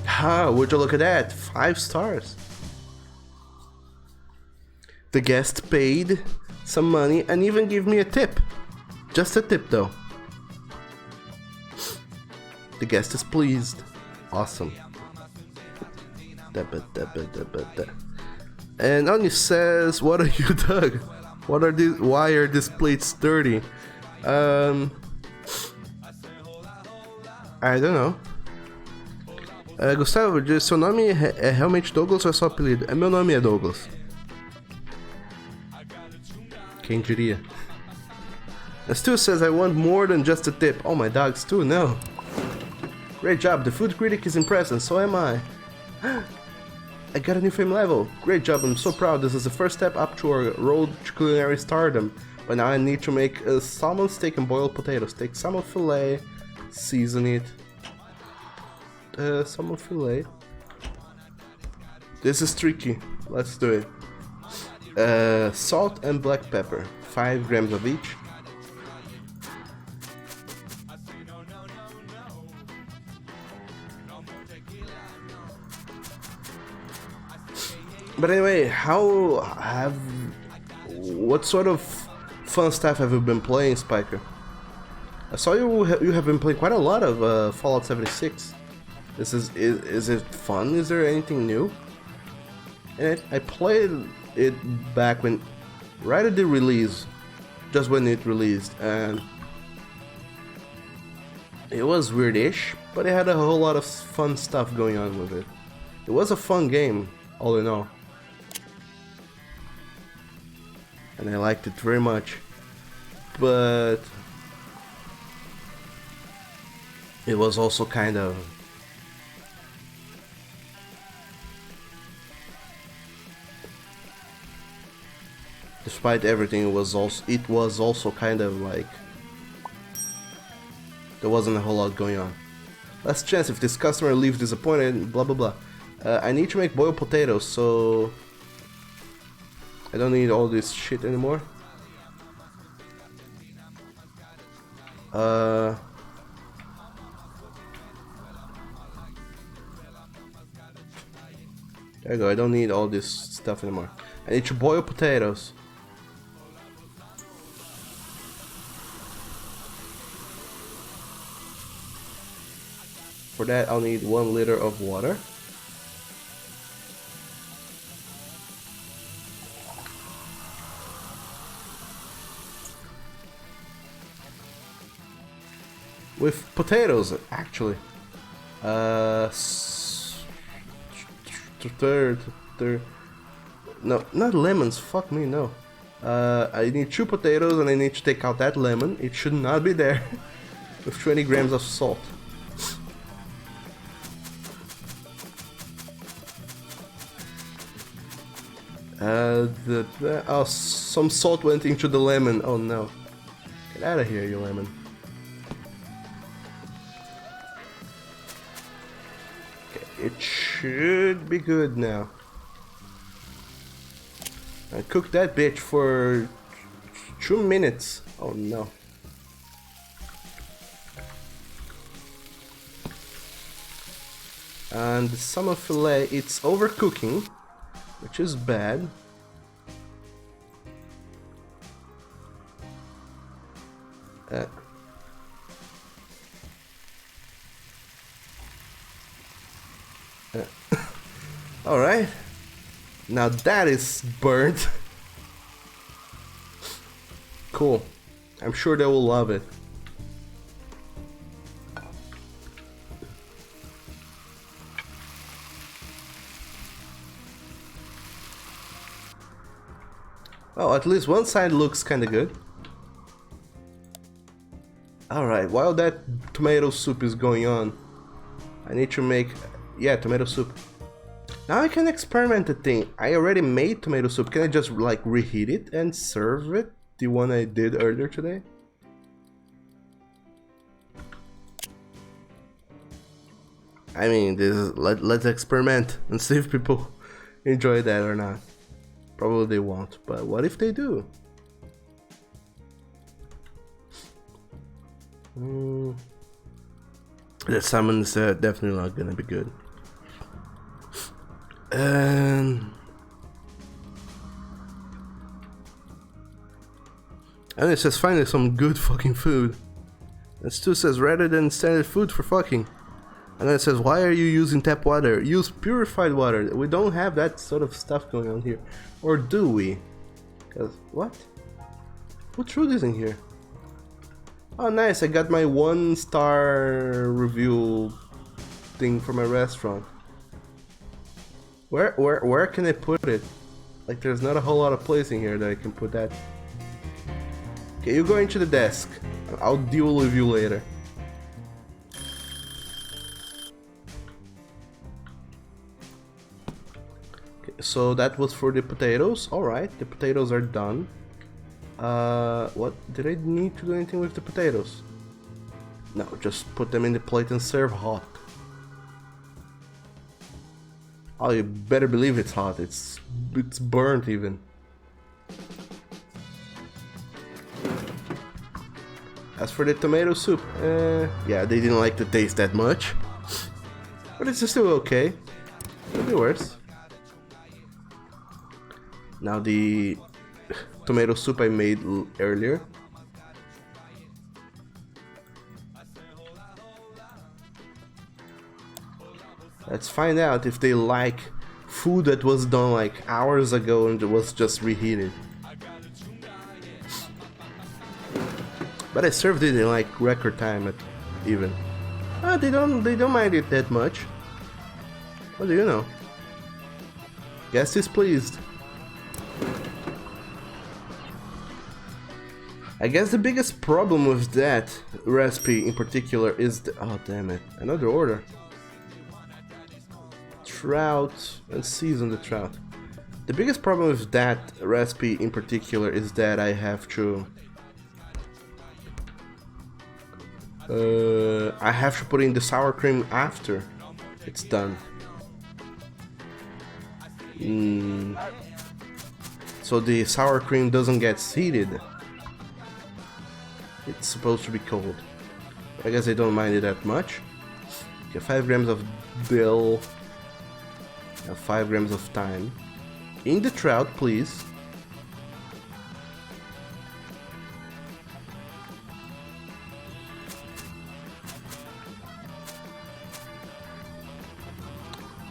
Ah, would you look at that? 5 stars. The guest paid some money and even gave me a tip. Just a tip though. The guest is pleased. Awesome. And Anya says, "What are you, Doug? What are these? Why are these plates dirty?" I don't know. Gustavo, seu nome é realmente Douglas ou é só apelido? Meu nome é Douglas. Quem diria? Stu says, "I want more than just a tip." Oh my dog, Stu, no. Great job, the food critic is impressed and so am I. I got a new fame level. Great job, I'm so proud. This is the first step up to our road to culinary stardom. But now I need to make a salmon steak and boiled potatoes. Take salmon fillet, season it. Salmon fillet. This is tricky. Let's do it. Salt and black pepper. 5 grams of each. But anyway, what sort of fun stuff have you been playing, Spiker? I saw you have been playing quite a lot of Fallout 76. Is it fun? Is there anything new? And I played it back right at the release, just when it released, and it was weirdish, but it had a whole lot of fun stuff going on with it. It was a fun game, all in all. And I liked it very much, but it was also kind of despite everything, it was also kind of like there wasn't a whole lot going on. Last chance, if this customer leaves disappointed, blah blah blah. I need to make boiled potatoes, so I don't need all this shit anymore. There you go, I don't need all this stuff anymore. I need to boil potatoes. For that, I'll need 1 liter of water. With potatoes, actually. No, not lemons, fuck me, no. I need 2 potatoes and I need to take out that lemon. It should not be there. With 20 grams of salt. Oh, some salt went into the lemon. Oh no. Get out of here, you lemon. Okay, it should be good now. I cooked that bitch for 2 minutes. Oh no. And the salmon fillet, it's overcooking, which is bad. Alright. Now that is burnt. Cool. I'm sure they will love it. Oh, at least one side looks kinda good. Alright, while that tomato soup is going on, I need to make... yeah, tomato soup. Now I can experiment the thing. I already made tomato soup. Can I just like reheat it and serve it? The one I did earlier today? I mean, this is, let's experiment and see if people enjoy that or not. Probably they won't, but what if they do? The salmon's definitely not gonna be good. And it says finally some good fucking food. And Stu says rather than standard food for fucking. And then it says why are you using tap water? Use purified water. We don't have that sort of stuff going on here. Or do we? Cause what? Who threw this in here? Oh nice, I got my 1-star review thing for my restaurant. Where can I put it? Like there's not a whole lot of place in here that I can put that. Okay, you go into the desk. I'll deal with you later. Okay, so that was for the potatoes. Alright, the potatoes are done. What? Did I need to do anything with the potatoes? No, just put them in the plate and serve hot. Oh, you better believe it's hot. It's burnt even. As for the tomato soup, yeah, they didn't like the taste that much. But it's still okay. Could be worse. Now the tomato soup I made earlier. Let's find out if they like food that was done like hours ago and was just reheated. But I served it in like record time even. They don't mind it that much. What do you know? Guest is pleased. I guess the biggest problem with that recipe in particular is the... oh damn it, another order. Trout and season the trout. The biggest problem with that recipe in particular is that I have to put in the sour cream after it's done. So the sour cream doesn't get heated. It's supposed to be cold. I guess I don't mind it that much. Okay, 5 grams of dill. 5 grams of thyme. In the trout, please.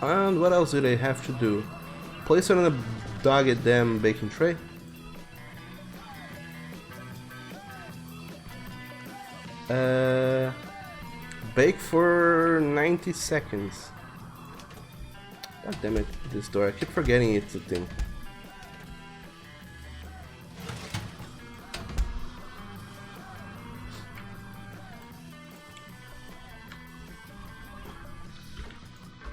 And what else do they have to do? Place it on a dogged damn baking tray. Bake for 90 seconds. God damn it, this door. I keep forgetting it's a thing.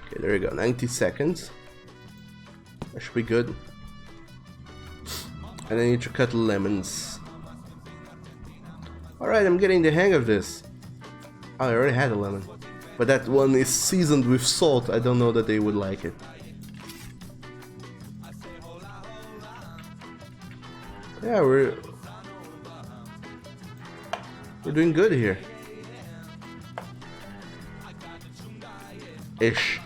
Okay, there we go. 90 seconds. That should be good. And I need to cut lemons. Alright, I'm getting the hang of this. Oh, I already had a lemon. But that one is seasoned with salt. I don't know that they would like it. Yeah, we're doing good here. Ish.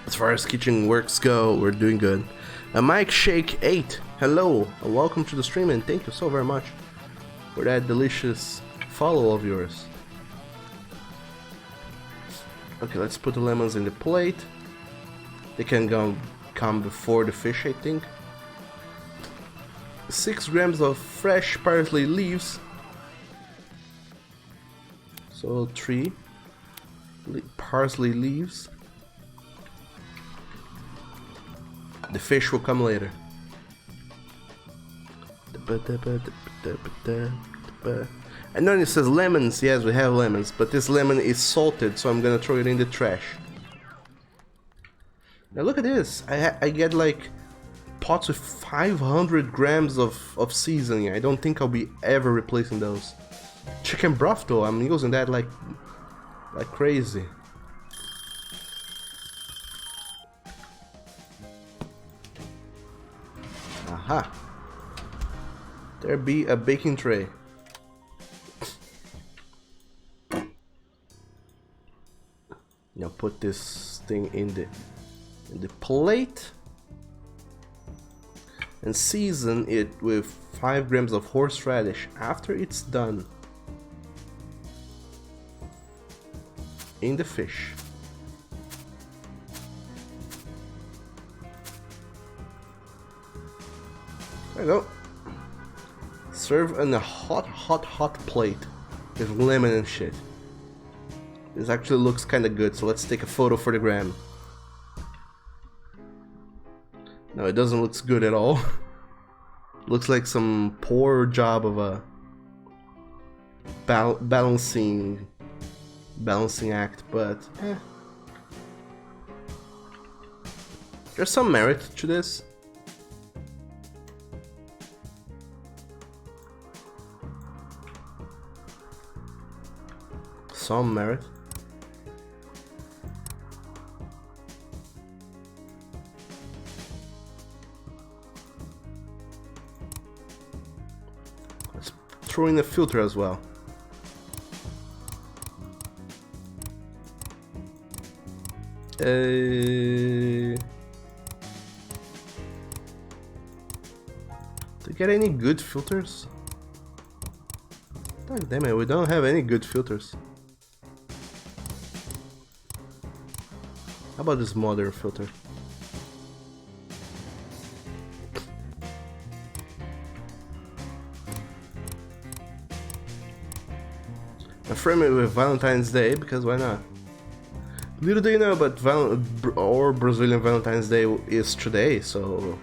As far as kitchen works go, we're doing good. Mike Shake 8, hello and welcome to the stream, and thank you so very much for that delicious follow of yours. Okay, let's put the lemons in the plate. They can come before the fish, I think. 6 grams of fresh parsley leaves. So 3 parsley leaves. The fish will come later. And then it says lemons. Yes, we have lemons, but this lemon is salted, so I'm gonna throw it in the trash. Now look at this. I get like pots with 500 grams of seasoning. I don't think I'll be ever replacing those. Chicken broth though, I'm using that like crazy. Aha. There be a baking tray. Now put this thing in the plate and season it with 5 grams of horseradish after it's done in the fish. There you go. Serve on a hot plate with lemon and shit. This actually looks kinda good, so let's take a photo for the gram. No, it doesn't look good at all. Looks like some poor job of a balancing act, but eh. There's some merit to this. Some merit. Let's throw in a filter as well. To get any good filters? God damn it, we don't have any good filters. How about this modern filter? I frame it with Valentine's Day because why not? Little do you know, but our Brazilian Valentine's Day is today, so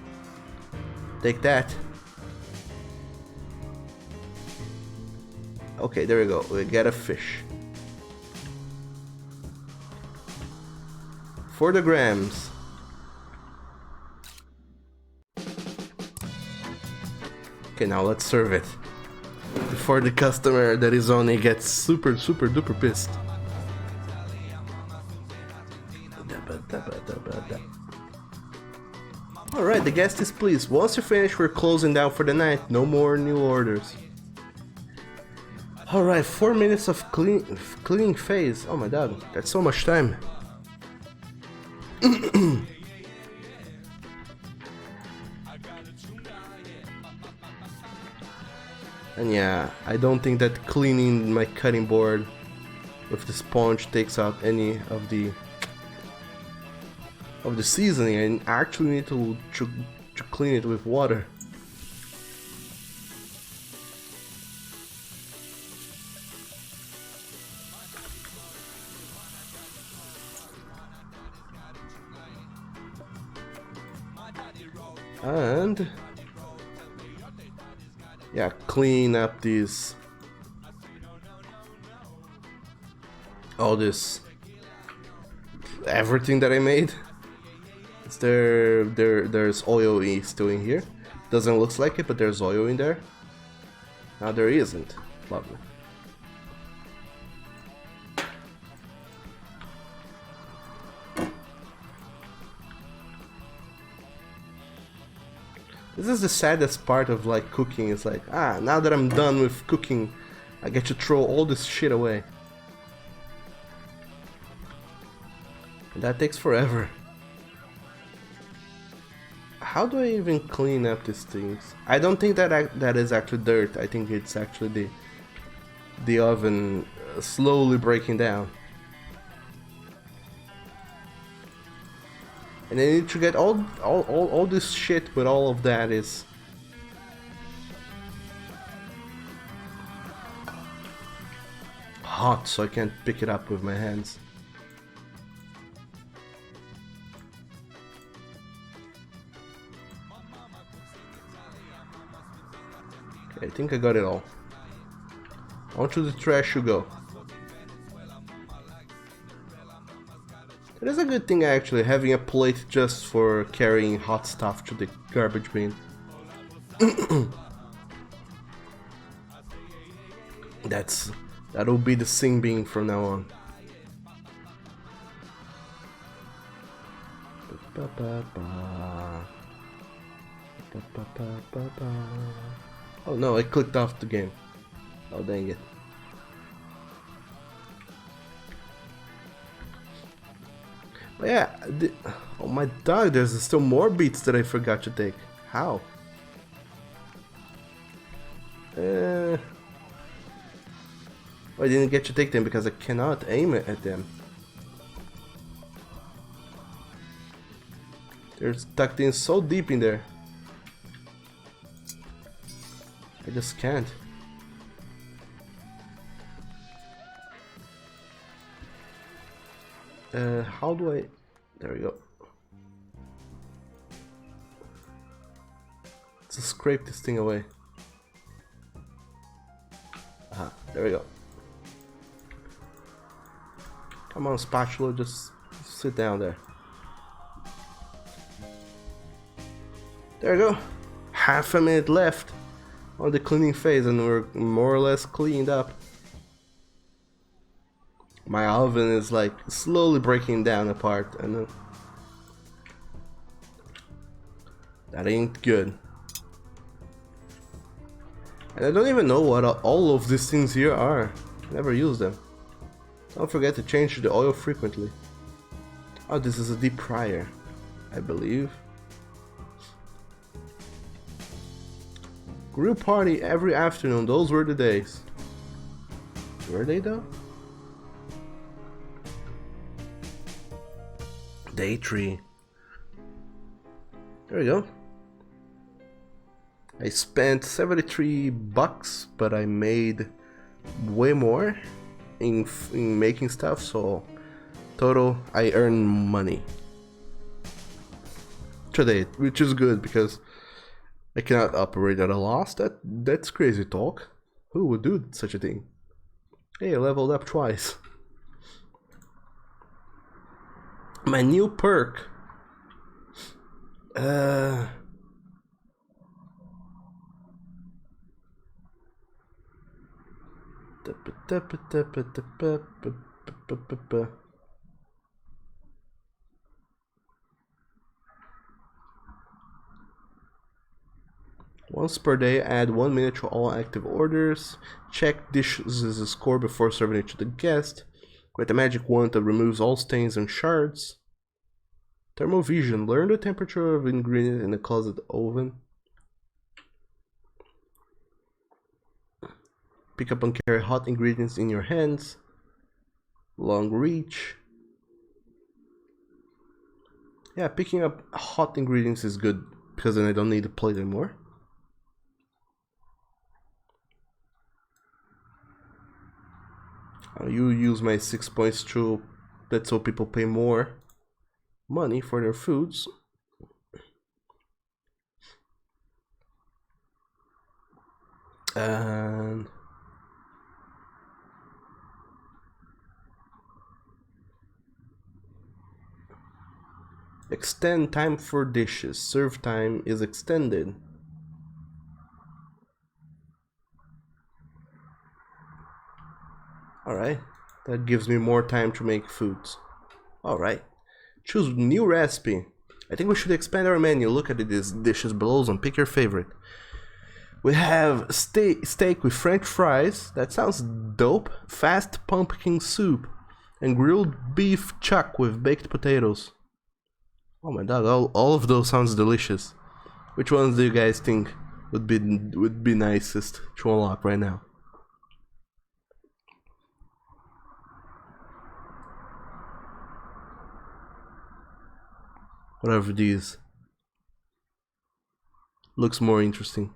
take that. Okay, there we go. We get a fish. For the grams. Okay, now let's serve it. Before the customer that is on it gets super duper pissed. Alright, the guest is pleased. Once you finish, we're closing down for the night. No more new orders. Alright, 4 minutes of cleaning phase. Oh my god, that's so much time. And yeah, I don't think that cleaning my cutting board with the sponge takes out any of the seasoning. I actually need to clean it with water. And yeah, clean up these, all this, everything that I made. There's oil still in here. Doesn't look like it, but there's oil in there. Now there isn't. Lovely. This is the saddest part of like cooking. It's like, now that I'm done with cooking, I get to throw all this shit away. And that takes forever. How do I even clean up these things? I don't think that is actually dirt. I think it's actually the oven slowly breaking down. And I need to get all this shit, but all of that is hot, so I can't pick it up with my hands. Okay, I think I got it all. Onto the trash you go. It is a good thing actually, having a plate just for carrying hot stuff to the garbage bin. That'll be the sing bean from now on. Oh no, I clicked off the game. Oh dang it. But yeah, oh my dog, there's still more beats that I forgot to take. How? I didn't get to take them because I cannot aim it at them. They're tucked in so deep in there. I just can't. How do I... There we go. Let's scrape this thing away. Aha, there we go. Come on, spatula, just sit down there. There we go. Half a minute left on the cleaning phase and we're more or less cleaned up. My oven is like slowly breaking down apart and that ain't good. And I don't even know what all of these things here are. Never use them. Don't forget to change the oil frequently. Oh, this is a deep fryer, I believe. Grill party every afternoon, those were the days. Were they though? Day 3. There we go. I spent 73 bucks, but I made way more in making stuff, so total I earned money today, which is good because I cannot operate at a loss. That's crazy talk. Who would do such a thing? Hey, I leveled up twice. My new perk. Once per day, add 1 minute to all active orders. Check dishes' score before serving it to the guest. Create a magic wand that removes all stains and shards. Thermovision. Learn the temperature of ingredients in a closet oven. Pick up and carry hot ingredients in your hands. Long reach. Yeah, picking up hot ingredients is good because then I don't need to plate anymore. You use my 6 points to let so people pay more money for their foods. And extend time for dishes. Serve time is extended. Alright, that gives me more time to make foods. Alright, choose new recipe. I think we should expand our menu. Look at these dishes below and pick your favorite. We have steak with French fries. That sounds dope. Fast pumpkin soup. And grilled beef chuck with baked potatoes. Oh my god, all of those sounds delicious. Which ones do you guys think would be nicest to unlock right now? Whatever these looks more interesting.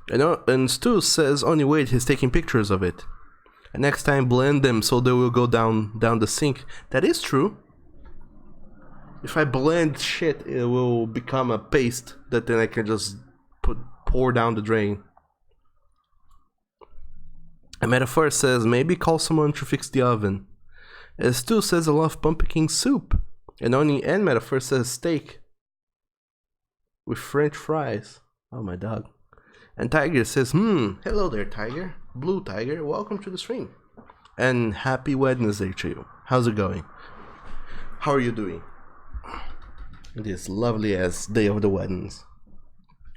And Stu says only wait, he's taking pictures of it. And next time blend them so they will go down the sink. That is true. If I blend shit, it will become a paste that then I can just pour down the drain. A metaphor says maybe call someone to fix the oven. And Stu says I love pumpkin soup. And only N metaphor says steak with French fries. Oh my dog. And Tiger says, hello there, Tiger. Blue Tiger, welcome to the stream. And happy Wednesday to you. How's it going? How are you doing? This lovely ass day of the weddings.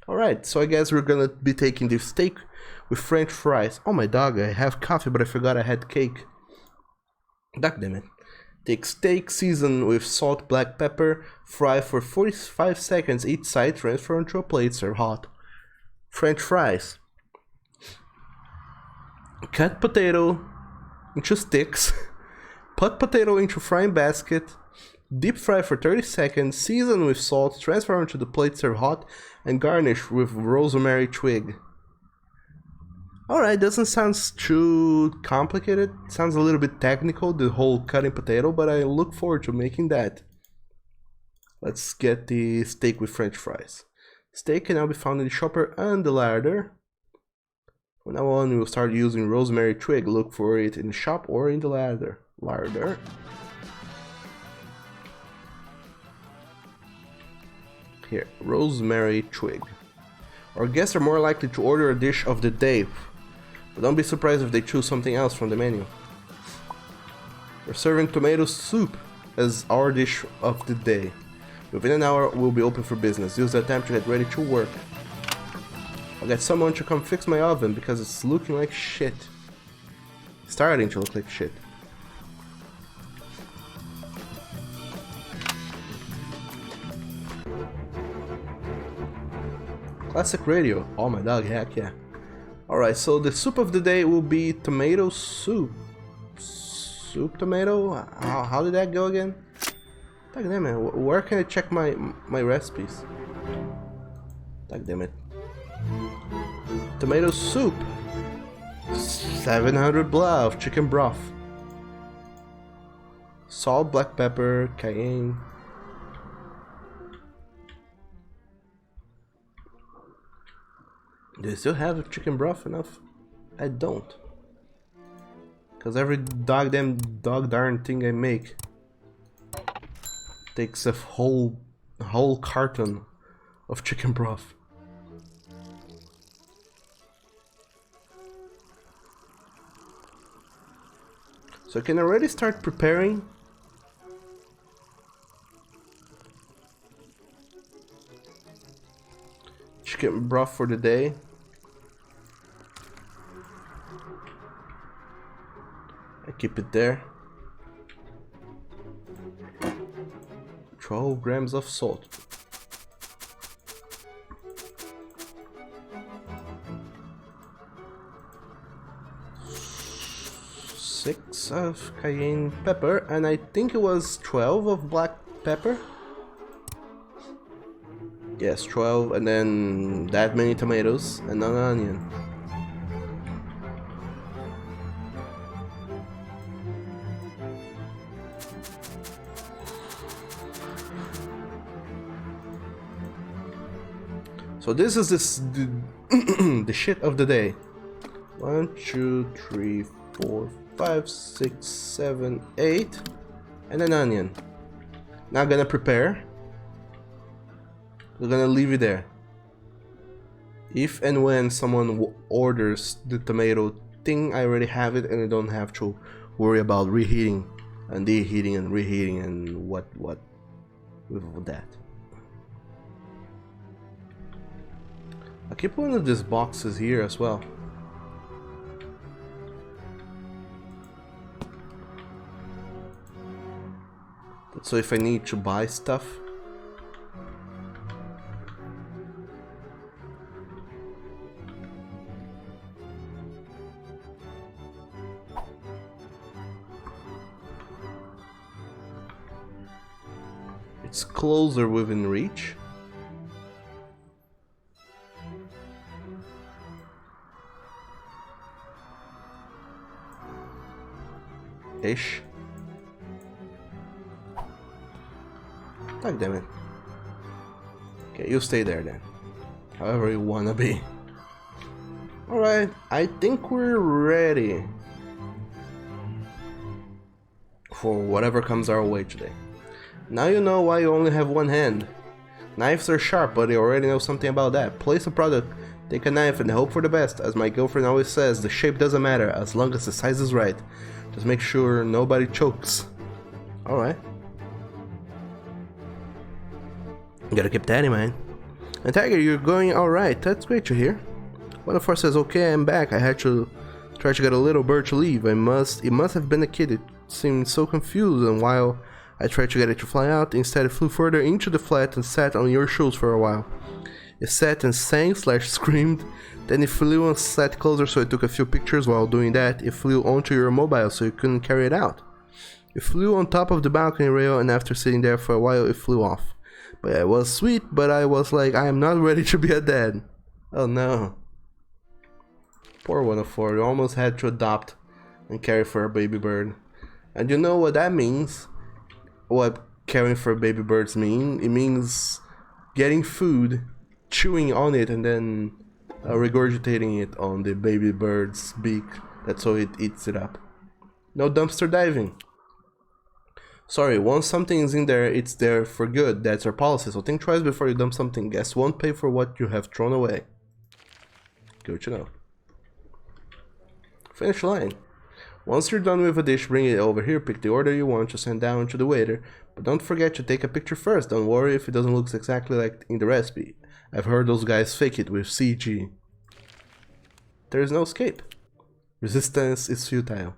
Alright, so I guess we're gonna be taking this steak with French fries. Oh my dog, I have coffee, but I forgot I had cake. Duck damn it. Take steak, season with salt, black pepper, fry for 45 seconds each side, transfer onto a plate, serve hot. French fries. Cut potato into sticks, put potato into frying basket, deep fry for 30 seconds, season with salt, transfer onto the plate, serve hot, and garnish with rosemary twig. Alright, doesn't sound too complicated. Sounds a little bit technical, the whole cutting potato, but I look forward to making that. Let's get the steak with French fries. Steak can now be found in the chopper and the larder. From now on, we will start using rosemary twig. Look for it in the shop or in the larder. Here, rosemary twig. Our guests are more likely to order a dish of the day. But don't be surprised if they choose something else from the menu. We're serving tomato soup as our dish of the day. Within an hour, we'll be open for business. Use that time to get ready to work. I'll get someone to come fix my oven because it's looking like shit. Starting to look like shit. Classic radio. Oh my dog, heck yeah. Alright, so the soup of the day will be tomato soup. Soup tomato? How did that go again? Dang damn it, where can I check my recipes? Dang damn it. Tomato soup. 700 blah of chicken broth. Salt, black pepper, cayenne. Do you still have chicken broth enough? I don't. Cause every dog darn thing I make takes a whole carton of chicken broth. So I can already start preparing. Chicken broth for the day. I keep it there. 12 grams of salt. Six of cayenne pepper, and I think it was 12 of black pepper. Yes, 12, and then that many tomatoes and an onion. So this is the shit of the day. 1, 2, 3, 4, 5, 6, 7, 8, and an onion. Now gonna prepare. We're gonna leave it there. If and when someone orders the tomato thing, I already have it and I don't have to worry about reheating and deheating and reheating and what with that. I'll keep one of these boxes here as well. So if I need to buy stuff. It's closer within reach. Ish. God damn it. Okay, you stay there then. However you wanna be. Alright, I think we're ready for whatever comes our way today. Now you know why you only have one hand. Knives are sharp, but you already know something about that. Place a product, take a knife and hope for the best. As my girlfriend always says, the shape doesn't matter as long as the size is right. Just make sure nobody chokes. Alright. You gotta keep that in mind. And Tiger, you're going alright. That's great to hear. One of us says, okay, I'm back. I had to try to get a little bird to leave. It must have been a kid. It seemed so confused, and while I tried to get it to fly out, instead it flew further into the flat and sat on your shoes for a while. It sat and sang / screamed. Then it flew and sat closer, so I took a few pictures. While doing that, it flew onto your mobile, so you couldn't carry it out. It flew on top of the balcony rail, and after sitting there for a while, it flew off. But it was sweet, but I was like, I am not ready to be a dad. Oh no. Poor 104, you almost had to adopt and care for a baby bird. And you know what that means? What caring for baby birds mean? It means getting food, chewing on it, and then regurgitating it on the baby bird's beak. That's how it eats it up. No dumpster diving. Sorry, once something is in there, it's there for good. That's our policy, so think twice before you dump something. Guests won't pay for what you have thrown away. Good to know. Finish line. Once you're done with a dish, bring it over here, pick the order you want to send down to the waiter, but don't forget to take a picture first. Don't worry if it doesn't look exactly like in the recipe. I've heard those guys fake it with CG. There is no escape. Resistance is futile.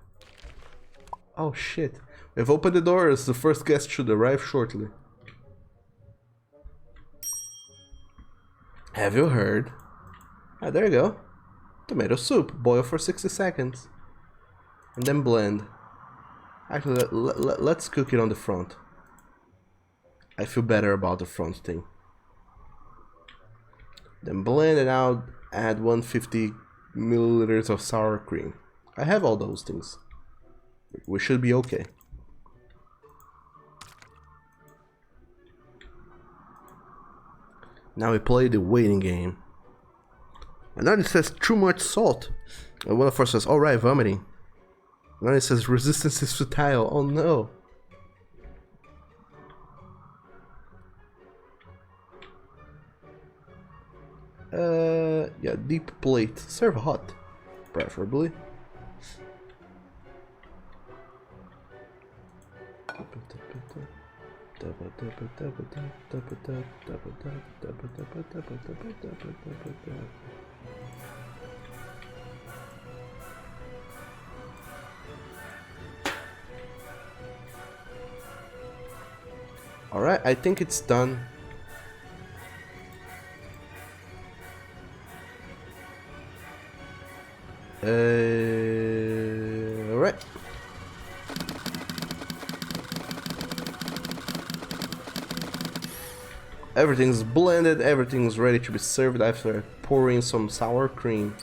Oh shit. We've opened the doors. The first guest should arrive shortly. Have you heard? Ah, there you go. Tomato soup. Boil for 60 seconds. And then blend. Actually, let's cook it on the front. I feel better about the front thing. Then blend it out. Add 150 milliliters of sour cream. I have all those things. We should be okay. Now we play the waiting game. And now it says too much salt. And one of us says, alright, vomiting. And then it says resistance is futile. Oh no. Yeah, deep plate. Serve hot, preferably. Alright, I think it's done. Alright. Everything's blended, everything's ready to be served after pouring some sour cream.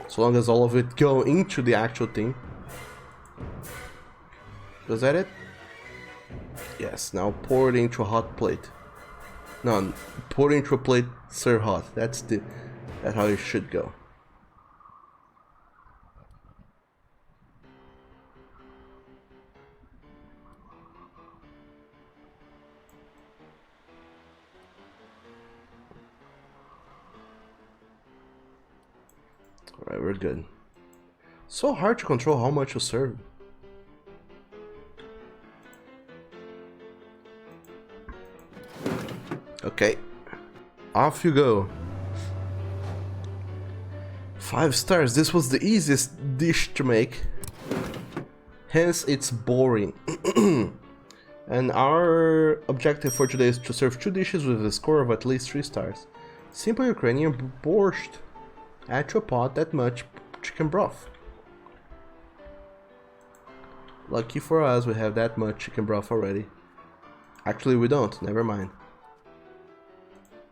As long as all of it go into the actual thing. Was that it? Yes, now pour it into a hot plate. No, pour it into a plate, serve hot. That's how it should go. Alright, we're good. So hard to control how much you serve. Okay, off you go. 5 stars. This was the easiest dish to make. Hence, it's boring. And our objective for today is to serve 2 dishes with a score of at least 3 stars. Simple Ukrainian borscht. Add to a pot that much chicken broth. Lucky for us, we have that much chicken broth already. Actually, we don't. Never mind.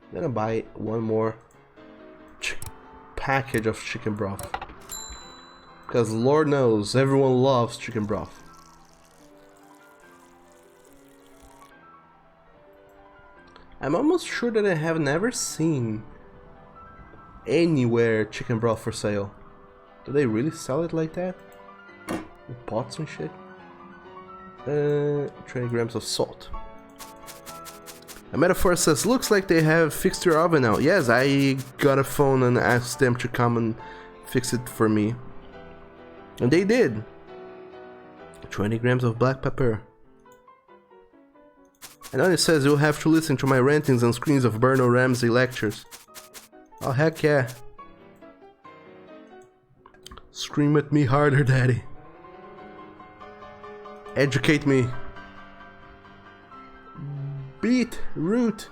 I'm gonna buy one more package of chicken broth. Because Lord knows, everyone loves chicken broth. I'm almost sure that I have never seen anywhere chicken broth for sale. Do they really sell it like that? With pots and shit? 20 grams of salt. A metaphor says, looks like they have fixed your oven now. Yes, I got a phone and asked them to come and fix it for me. And they did. 20 grams of black pepper. And then it says you'll have to listen to my rantings and screens of Bernard Ramsey lectures. Oh heck yeah. Scream at me harder, daddy. Educate me. Beet root.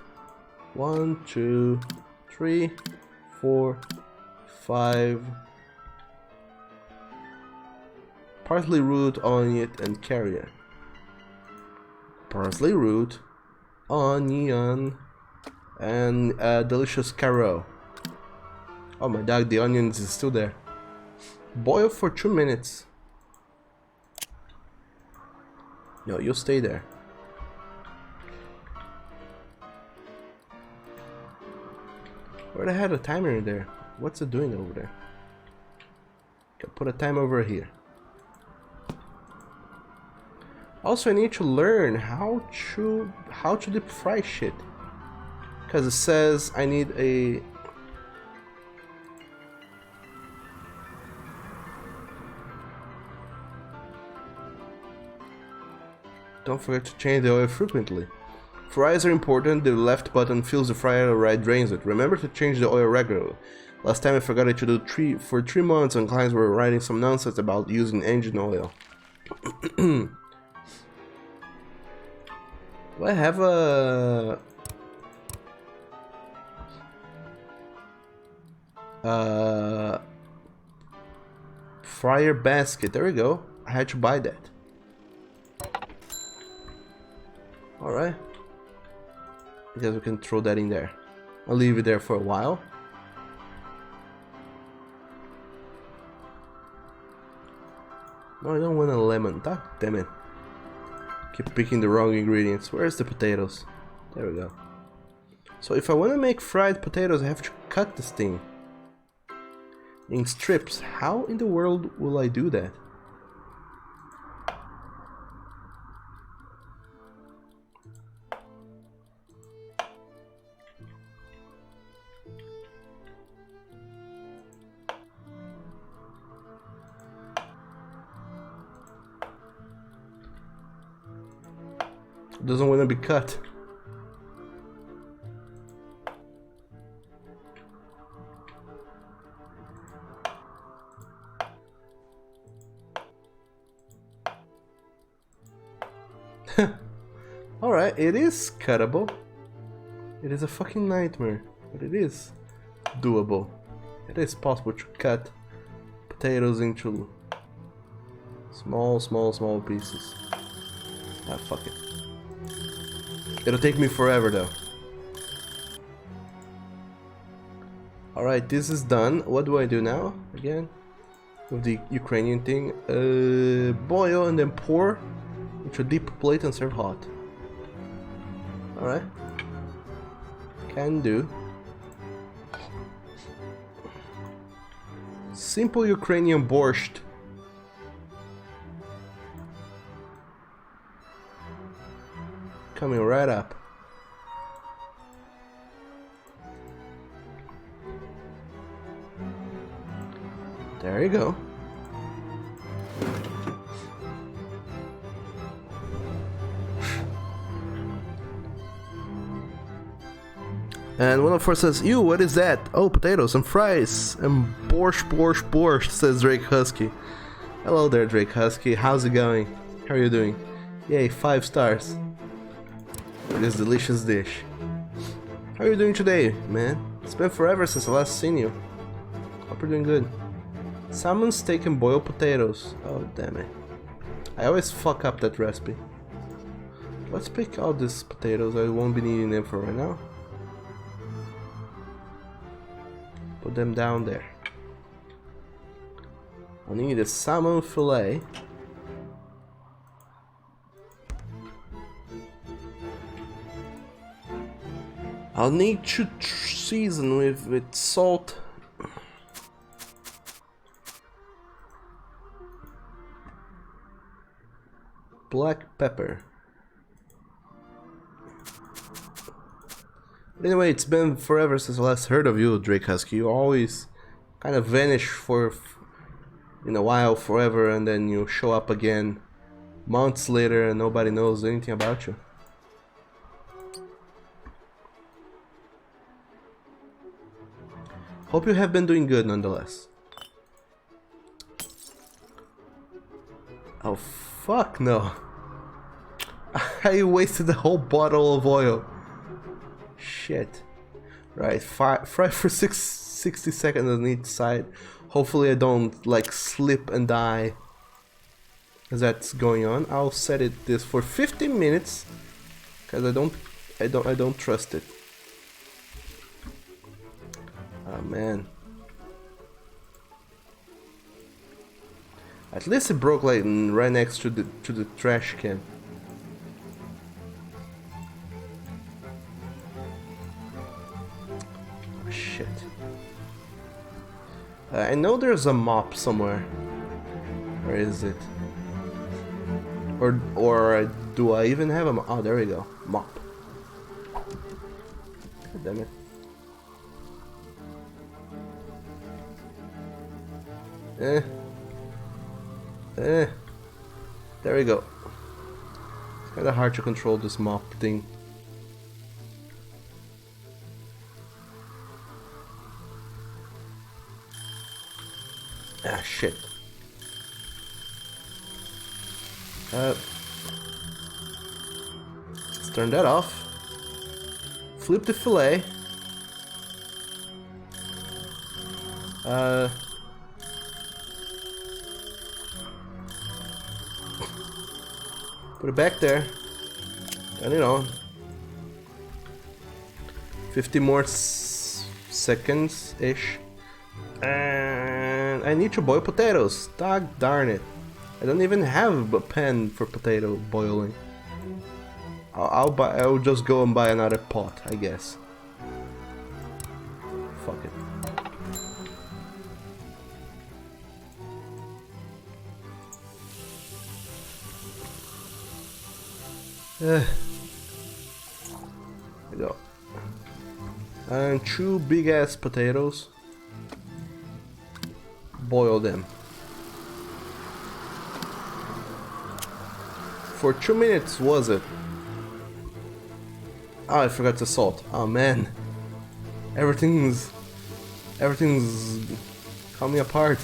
1, 2, 3, 4, 5. Parsley root, onion, and carrot. Parsley root, onion, and delicious carrot. Oh my dog, the onions is still there. Boil for 2 minutes. No, you stay there. Where the hell had a timer in there? What's it doing over there? Okay, put a time over here. Also, I need to learn how to deep fry shit. Because it says I need a... Don't forget to change the oil frequently. Fries are important, the left button fills the fryer, the right drains it. Remember to change the oil regularly. Last time I forgot it to do for 3 months and clients were writing some nonsense about using engine oil. Do I have a... fryer basket? There we go. I had to buy that. Alright. I guess we can throw that in there. I'll leave it there for a while. No, I don't want a lemon. Damn it. Keep picking the wrong ingredients. Where's the potatoes? There we go. So if I want to make fried potatoes, I have to cut this thing in strips. How in the world will I do that? Doesn't want to be cut. Alright, it is cuttable. It is a fucking nightmare, but it is doable. It is possible to cut potatoes into small pieces. Ah, fuck it. It'll take me forever though. Alright, this is done. What do I do now? Again? With the Ukrainian thing. Boil and then pour into a deep plate and serve hot. Alright. Can do. Simple Ukrainian borscht. Coming right up. There you go. And one of us says, "Ew, what is that? Oh, potatoes and fries and borscht," says Drake Husky. Hello there, Drake Husky. How's it going? How are you doing? Yay, 5 stars for this delicious dish. How are you doing today, man? It's been forever since I last seen you. Hope you're doing good. Salmon steak and boiled potatoes. Oh, damn it. I always fuck up that recipe. Let's pick out these potatoes. I won't be needing them for right now. Put them down there. I need a salmon fillet. I'll need to season with salt. Black pepper. Anyway, it's been forever since I last heard of you, Drake Husky. You always kind of vanish for in a while, forever, and then you show up again months later and nobody knows anything about you. Hope you have been doing good nonetheless. Oh fuck no. I wasted the whole bottle of oil. Shit. Right, fry for 60 seconds on each side. Hopefully I don't like slip and die as that's going on. I'll set this for 15 minutes because I don't trust it. Oh man. At least it broke like right next to the trash can. Oh, shit. I know there's a mop somewhere. Where is it? Or do I even have a mop? Oh, there we go. Mop. God damn it. There we go. It's kinda hard to control this mop thing. Ah, shit. Let's turn that off. Flip the fillet. Put it back there. And you know, 50 more seconds-ish. And I need to boil potatoes. Dog darn it. I don't even have a pan for potato boiling. I'll just go and buy another pot, I guess. Fuck it. There we go. And 2 big ass potatoes. Boil them. For 2 minutes, was it? Oh, I forgot the salt. Oh man. Everything's coming apart.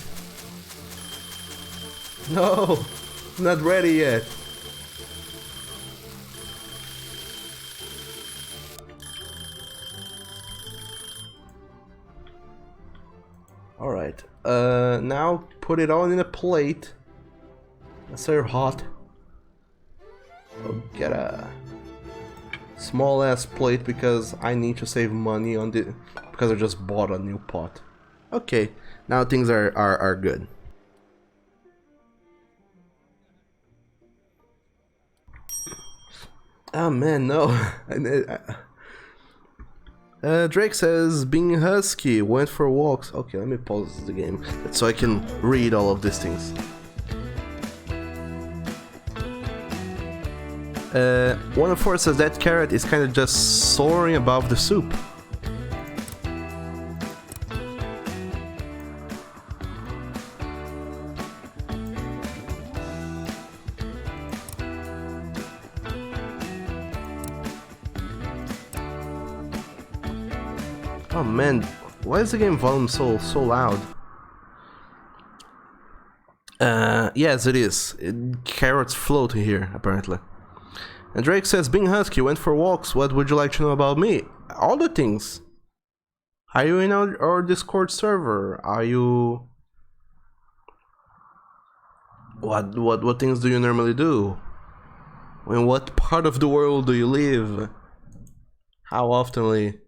No! Not ready yet. Alright. Now put it all in a plate. Serve hot. I'll get a small ass plate because I need to save money on the because I just bought a new pot. Okay, now things are good. Oh man, no. Drake says, being husky, went for walks. Okay, let me pause the game so I can read all of these things. 104 says that carrot is kind of just soaring above the soup. Oh man, why is the game volume so loud? Yes it is. Carrots float here, apparently. And Drake says, being husky, went for walks, what would you like to know about me? All the things. Are you in our Discord server? Are you... What things do you normally do? In what part of the world do you live? How oftenly?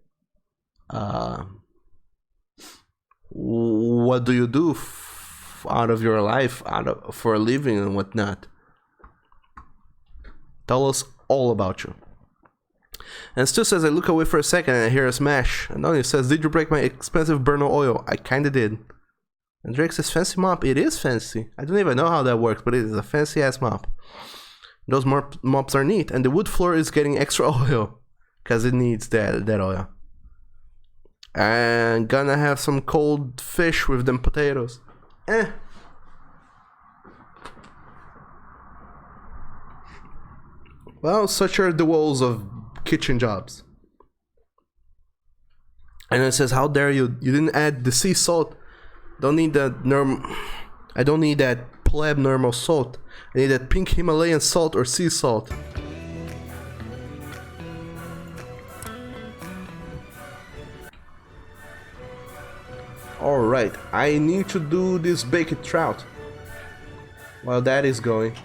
What do you do out of your life, for a living and whatnot? Tell us all about you. And Stu says, I look away for a second and I hear a smash. And Donnie says, did you break my expensive burner oil? I kinda did. And Drake says, fancy mop. It is fancy. I don't even know how that works, but it is a fancy ass mop. Those mops are neat, and the wood floor is getting extra oil because it needs that oil. And gonna have some cold fish with them potatoes. Well, such are the woes of kitchen jobs. And it says, how dare you? You didn't add the sea salt. Don't need that I don't need that pleb normal salt. I need that pink Himalayan salt or sea salt. Alright, I need to do this baked trout while that is going.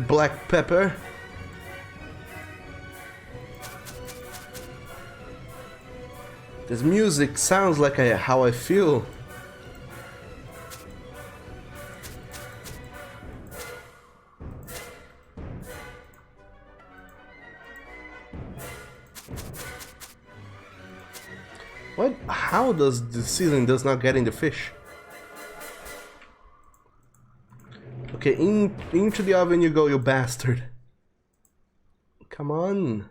Black pepper. This music sounds like how I feel. What? How does the seasoning does not get in the fish? Okay, into the oven you go, you bastard. Come on.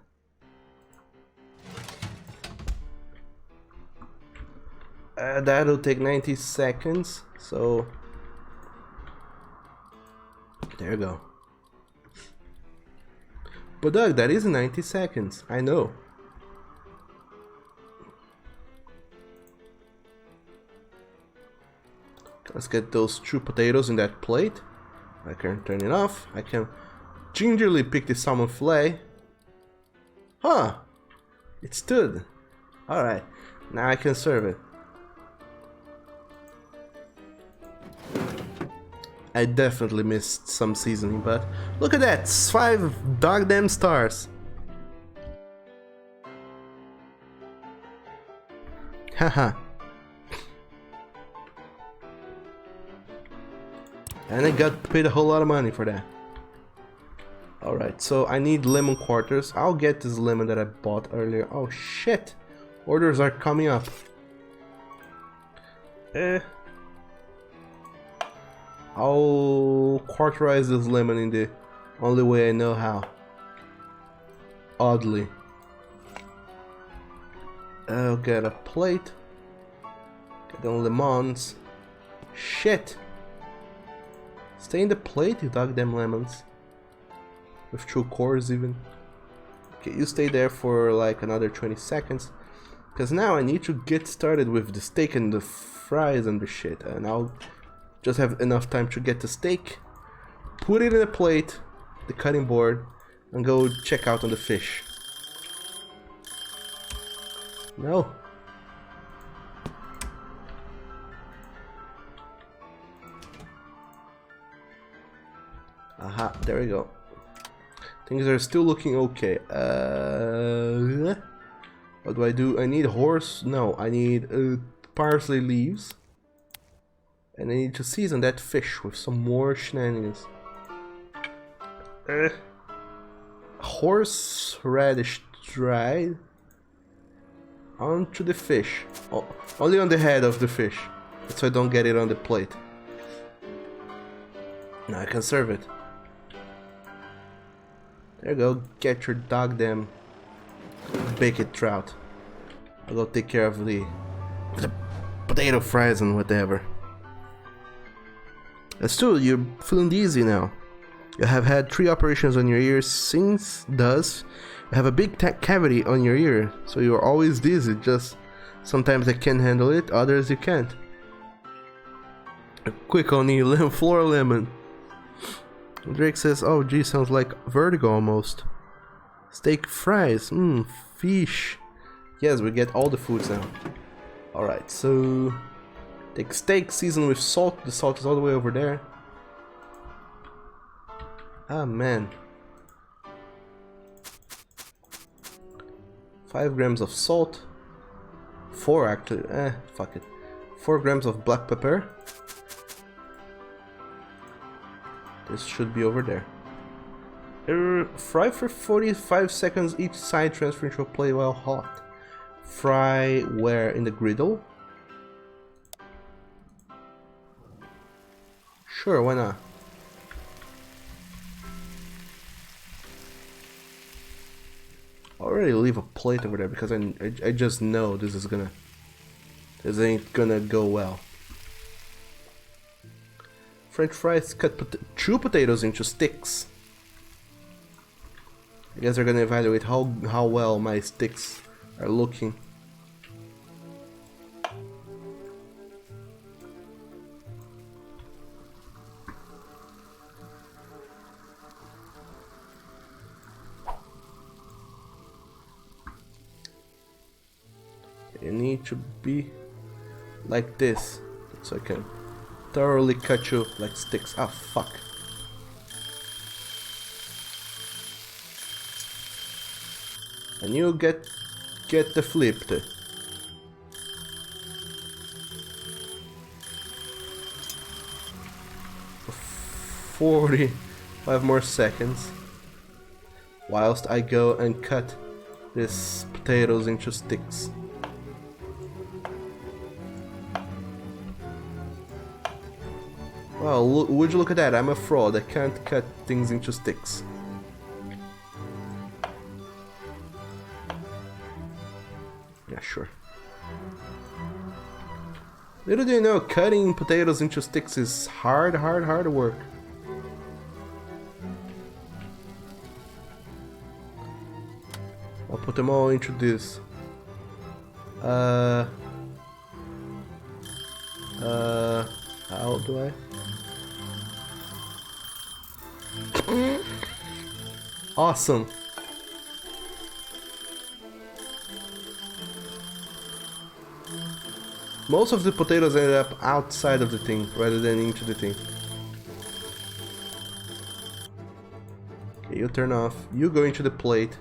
That'll take 90 seconds, so... There you go. But Doug, that is 90 seconds, I know. Let's get those 2 potatoes in that plate. I can turn it off. I can gingerly pick the salmon fillet. Huh! It stood. Alright, now I can serve it. I definitely missed some seasoning, but look at that! 5 goddamn stars! Haha. And I got paid a whole lot of money for that. Alright, so I need lemon quarters. I'll get this lemon that I bought earlier. Oh shit! Orders are coming up. I'll quarterize this lemon in the only way I know how. Oddly. I'll get a plate. Get the lemons. Shit! Stay in the plate, you goddamn lemons. With 2 cores even. Okay, you stay there for like another 20 seconds. Because now I need to get started with the steak and the fries and the shit. And I'll just have enough time to get the steak, put it in a plate, the cutting board, and go check out on the fish. No. Aha, there we go. Things are still looking okay. What do I do? I need horse? No, I need parsley leaves. And I need to season that fish with some more shenanigans. Horseradish dried onto the fish. Oh, only on the head of the fish. So I don't get it on the plate. Now I can serve it. There you go. Get your dog damn baked trout. I'll go take care of the potato fries and whatever. Still, you're feeling dizzy now. You have had 3 operations on your ears since thus. You have a big cavity on your ear, so you're always dizzy. Just sometimes I can handle it, others you can't. Quick on the floor lemon. Drake says, oh gee, sounds like vertigo almost. Steak fries, fish. Yes, we get all the foods now. Alright, so take steak, season with salt. The salt is all the way over there. Ah man. 5 grams of salt. 4 actually, fuck it. 4 grams of black pepper. This should be over there. Fry for 45 seconds each side, transferring to a plate while hot. Fry where? In the griddle? Sure, why not? I'll already leave a plate over there because I just know this ain't gonna go well. French fries, cut 2 potatoes into sticks. I guess they're gonna evaluate how well my sticks are looking. You need to be like this so I can thoroughly cut you like sticks. Ah, fuck. And you get the flipped. 45 more seconds whilst I go and cut these potatoes into sticks. Well, would you look at that? I'm a fraud. I can't cut things into sticks. Yeah, sure. Little do you know, cutting potatoes into sticks is hard work. I'll put them all into this. How do I? Awesome. Most of the potatoes ended up outside of the thing rather than into the thing. Okay, you turn off. You go into the plate.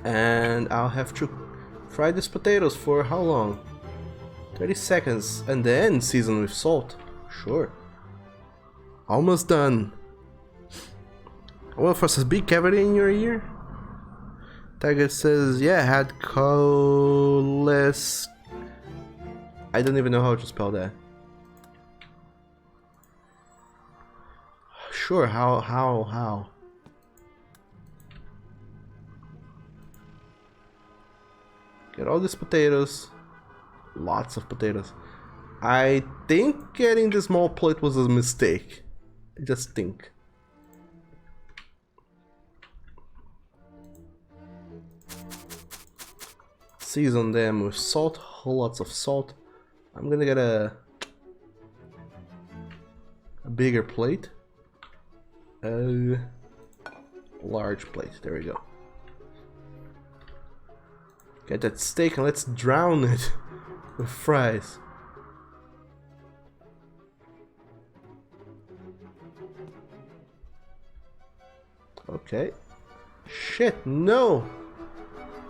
And I'll have to fry these potatoes for how long? 30 seconds. And then season with salt. Sure. Almost done. Well, for a big cavity in your ear? Tiger says, yeah, had choles... I don't even know how to spell that. Sure, how? Get all these potatoes. Lots of potatoes. I think getting the small plate was a mistake. I just think. Season them with salt, whole lots of salt. I'm gonna get a bigger plate. A large plate, there we go. Get that steak and let's drown it with fries. Okay. Shit, no!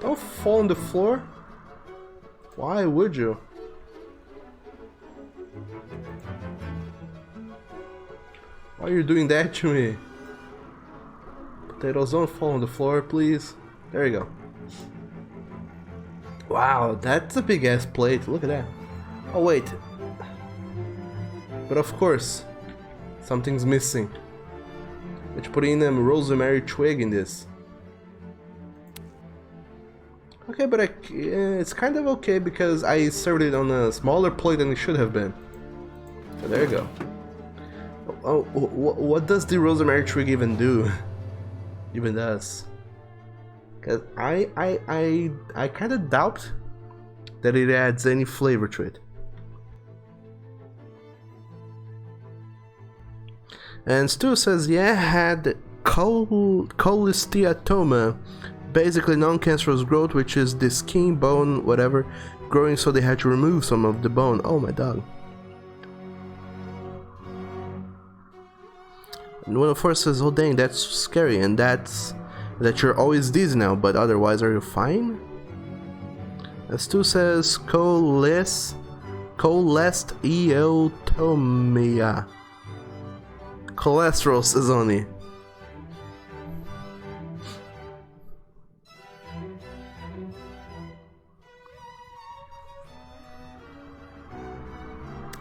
Don't fall on the floor. Why would you? Why are you doing that to me? Potatoes, don't fall on the floor, please. There you go. Wow, that's a big ass plate. Look at that. Oh, wait. But of course, something's missing. Let's put in a rosemary twig in this. Okay, but it's kind of okay because I served it on a smaller plate than it should have been. So there you go. Oh, what does the rosemary twig even do? Even does. Cause I kind of doubt that it adds any flavor to it. And Stu says, yeah, had cholesteatoma, basically non-cancerous growth, which is the skin, bone, whatever, growing, so they had to remove some of the bone. Oh my dog. And one of us says, oh dang, that's scary, and that you're always dizzy now, but otherwise are you fine? And Stu says, cholesteatomia. Cholesterol, says Oni.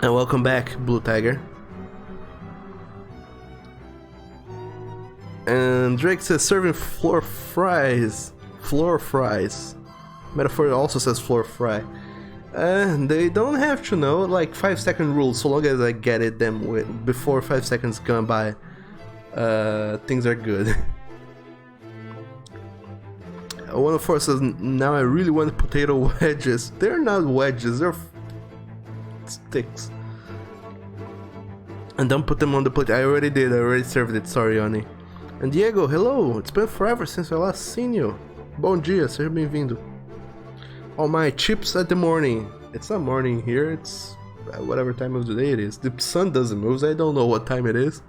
And welcome back, Blue Tiger. And Drake says serving floor fries. Floor fries. Metaphor also says floor fry. They don't have to know, like 5-second rule, so long as I get it them with, before 5 seconds gone by, things are good. 104 says, now I really want potato wedges. They're not wedges, they're sticks. And don't put them on the plate. I already did, I already served it, sorry Oni. And Diego, hello, it's been forever since I last seen you. Bom dia, seja bem-vindo. Oh my, chips at the morning. It's not morning here, it's whatever time of the day it is. The sun doesn't move, so I don't know what time it is.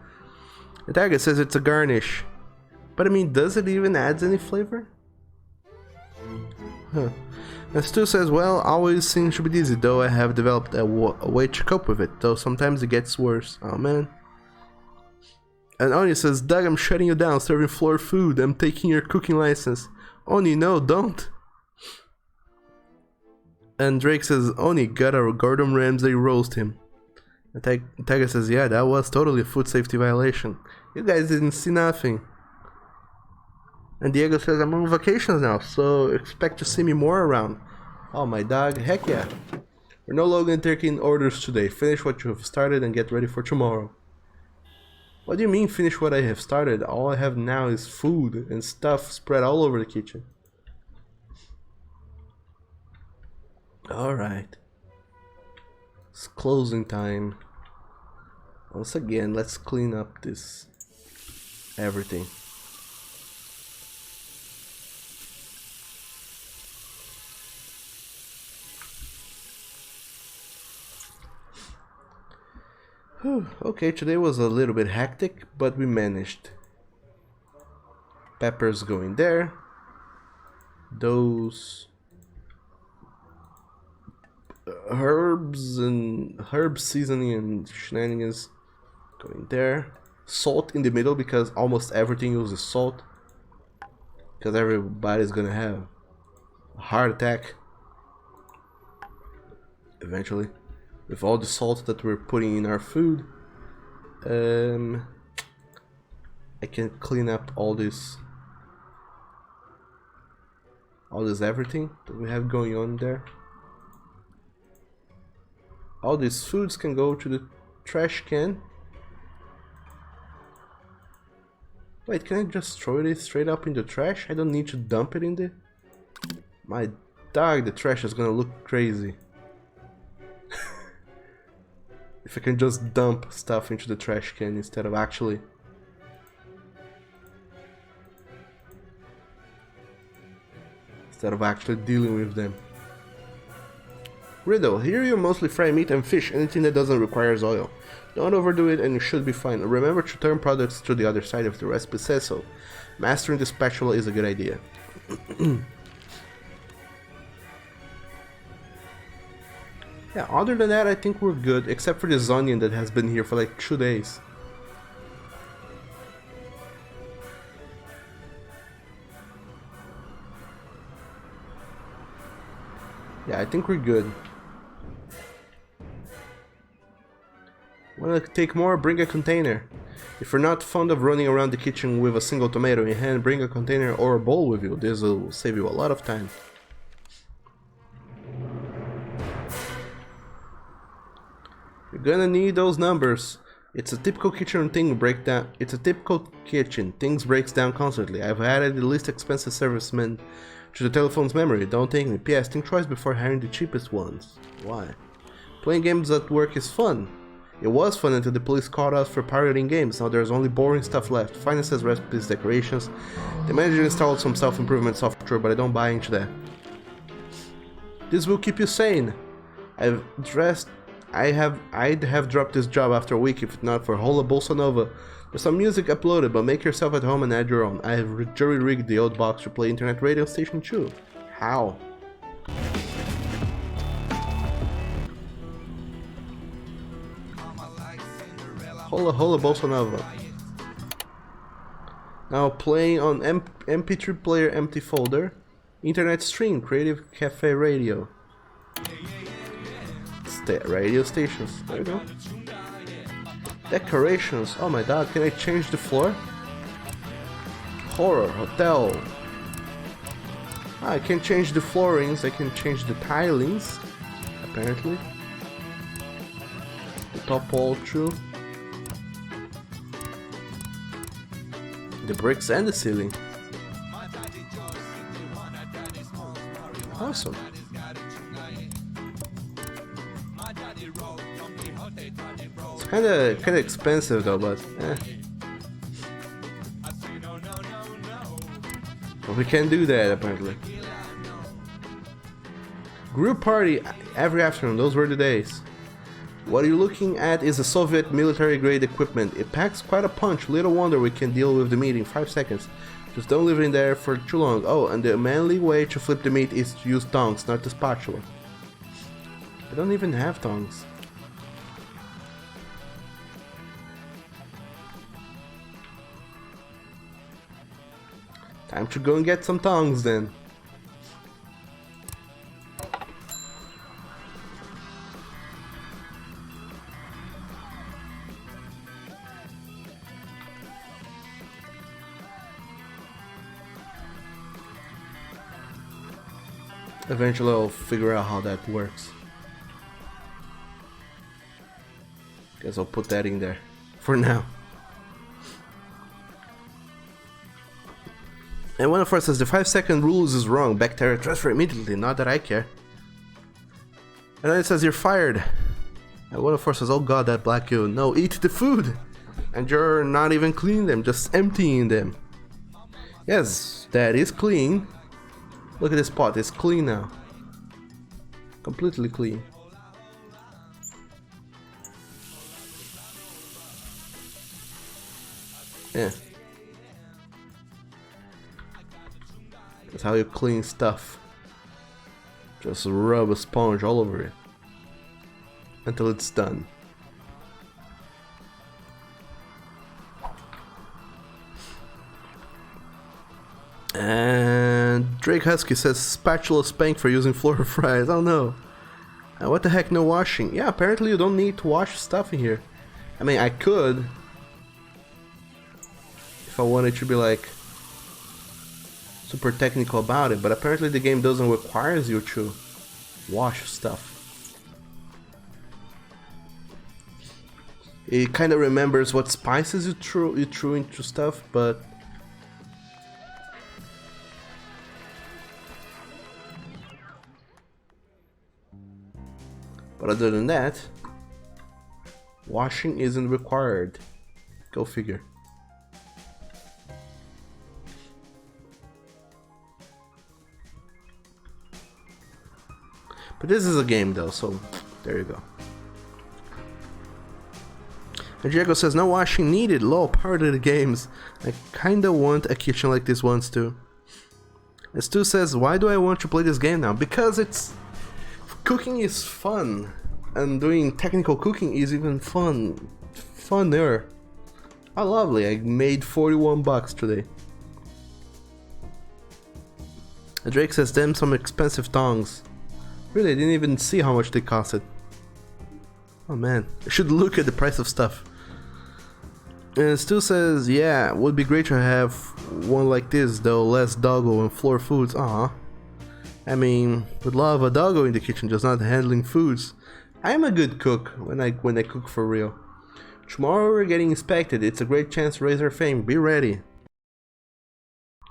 And Tiger says it's a garnish. But I mean, does it even add any flavor? Huh. And Stu says, well, always seems to be dizzy, though I have developed a way to cope with it, though sometimes it gets worse. Oh man. And Oni says, Doug, I'm shutting you down, serving floor food, I'm taking your cooking license. Oni, no, don't. And Drake says, Oni, gotta Gordon Ramsay roast him. And Tiger says, yeah, that was totally a food safety violation. You guys didn't see nothing. And Diego says, I'm on vacations now, so expect to see me more around. Oh my dog, heck yeah. We're no longer taking orders today. Finish what you have started and get ready for tomorrow. What do you mean finish what I have started? All I have now is food and stuff spread all over the kitchen. Alright. It's closing time. Once again, let's clean up this everything. Okay, today was a little bit hectic, but we managed. Peppers going there. Those herbs and herb seasoning and shenanigans going there. Salt in the middle because almost everything uses salt. Because everybody's gonna have a heart attack eventually. With all the salt that we're putting in our food, I can clean up all this everything that we have going on there. All these foods can go to the trash can. Wait, can I just throw it straight up in the trash? I don't need to dump it in there. My dog, the trash is gonna look crazy. If I can just dump stuff into the trash can instead of actually instead of actually dealing with them. Riddle, here you mostly fry meat and fish, anything that doesn't require oil. Don't overdo it and you should be fine. Remember to turn products to the other side if the recipe says so. Mastering the spatula is a good idea. Yeah, other than that I think we're good, except for this onion that has been here for like 2 days. Yeah, I think we're good. Wanna take more? Bring a container. If you're not fond of running around the kitchen with a single tomato in hand, bring a container or a bowl with you. This will save you a lot of time. You're gonna need those numbers. It's a typical kitchen thing breakdown. It's a typical kitchen. Things breaks down constantly. I've added the least expensive serviceman to the telephone's memory. Don't take me. P.S. Think twice before hiring the cheapest ones. Why? Playing games at work is fun. It was fun until the police caught us for pirating games. Now there's only boring stuff left. Finances, recipes, decorations. The manager installed some self-improvement software, but I don't buy into that. This will keep you sane. I'd have dropped this job after a week if not for Hola Bolsa Nova. There's some music uploaded, but make yourself at home and add your own. I have jury-rigged the old box to play internet radio station too. How? Hola Bolsa Nova. Now playing on MP3 player empty folder. Internet stream, Creative Cafe Radio. Radio stations. There we go. Decorations. Oh my god, can I change the floor? Horror, hotel. I can change the floorings, I can change the tilings. Apparently. The top wall too. The bricks and the ceiling. Awesome. It's kinda expensive though, but But we can do that apparently. Group party every afternoon, those were the days. What you're looking at is a Soviet military grade equipment. It packs quite a punch, little wonder we can deal with the meat in 5 seconds. Just don't leave it in there for too long. Oh, and the manly way to flip the meat is to use tongs, not the spatula. I don't even have tongs. Time to go and get some tongs then. Eventually I'll figure out how that works. Guess I'll put that in there for now. And one of us says the 5-second rules is wrong. Bacteria transfer immediately, not that I care. And then it says you're fired. And one of us says, oh god, that black goo. No, eat the food. And you're not even cleaning them, just emptying them. Yes, that is clean. Look at this pot, it's clean now. Completely clean. Yeah. That's how you clean stuff. Just rub a sponge all over it. Until it's done. And Drake Husky says spatula spank for using floor fries. Oh no. What the heck, no washing? Yeah, apparently you don't need to wash stuff in here. I mean, I could. If I wanted to be like super technical about it, but apparently the game doesn't require you to wash stuff. It kind of remembers what spices you threw into stuff, but other than that, washing isn't required. Go figure. This is a game though, so there you go. And Diego says, no washing needed, lol, part of the games. I kinda want a kitchen like this once too. And Stu says, why do I want to play this game now? Because it's... cooking is fun. And doing technical cooking is even funner. Oh, lovely, I made 41 bucks today. And Drake says, damn, some expensive tongs. Really, I didn't even see how much they costed. Oh man, I should look at the price of stuff. And Stu says, yeah, would be great to have one like this, though less doggo and floor foods. Aw. I mean, would love a doggo in the kitchen, just not handling foods. I am a good cook when I cook for real. Tomorrow we're getting inspected. It's a great chance to raise our fame. Be ready.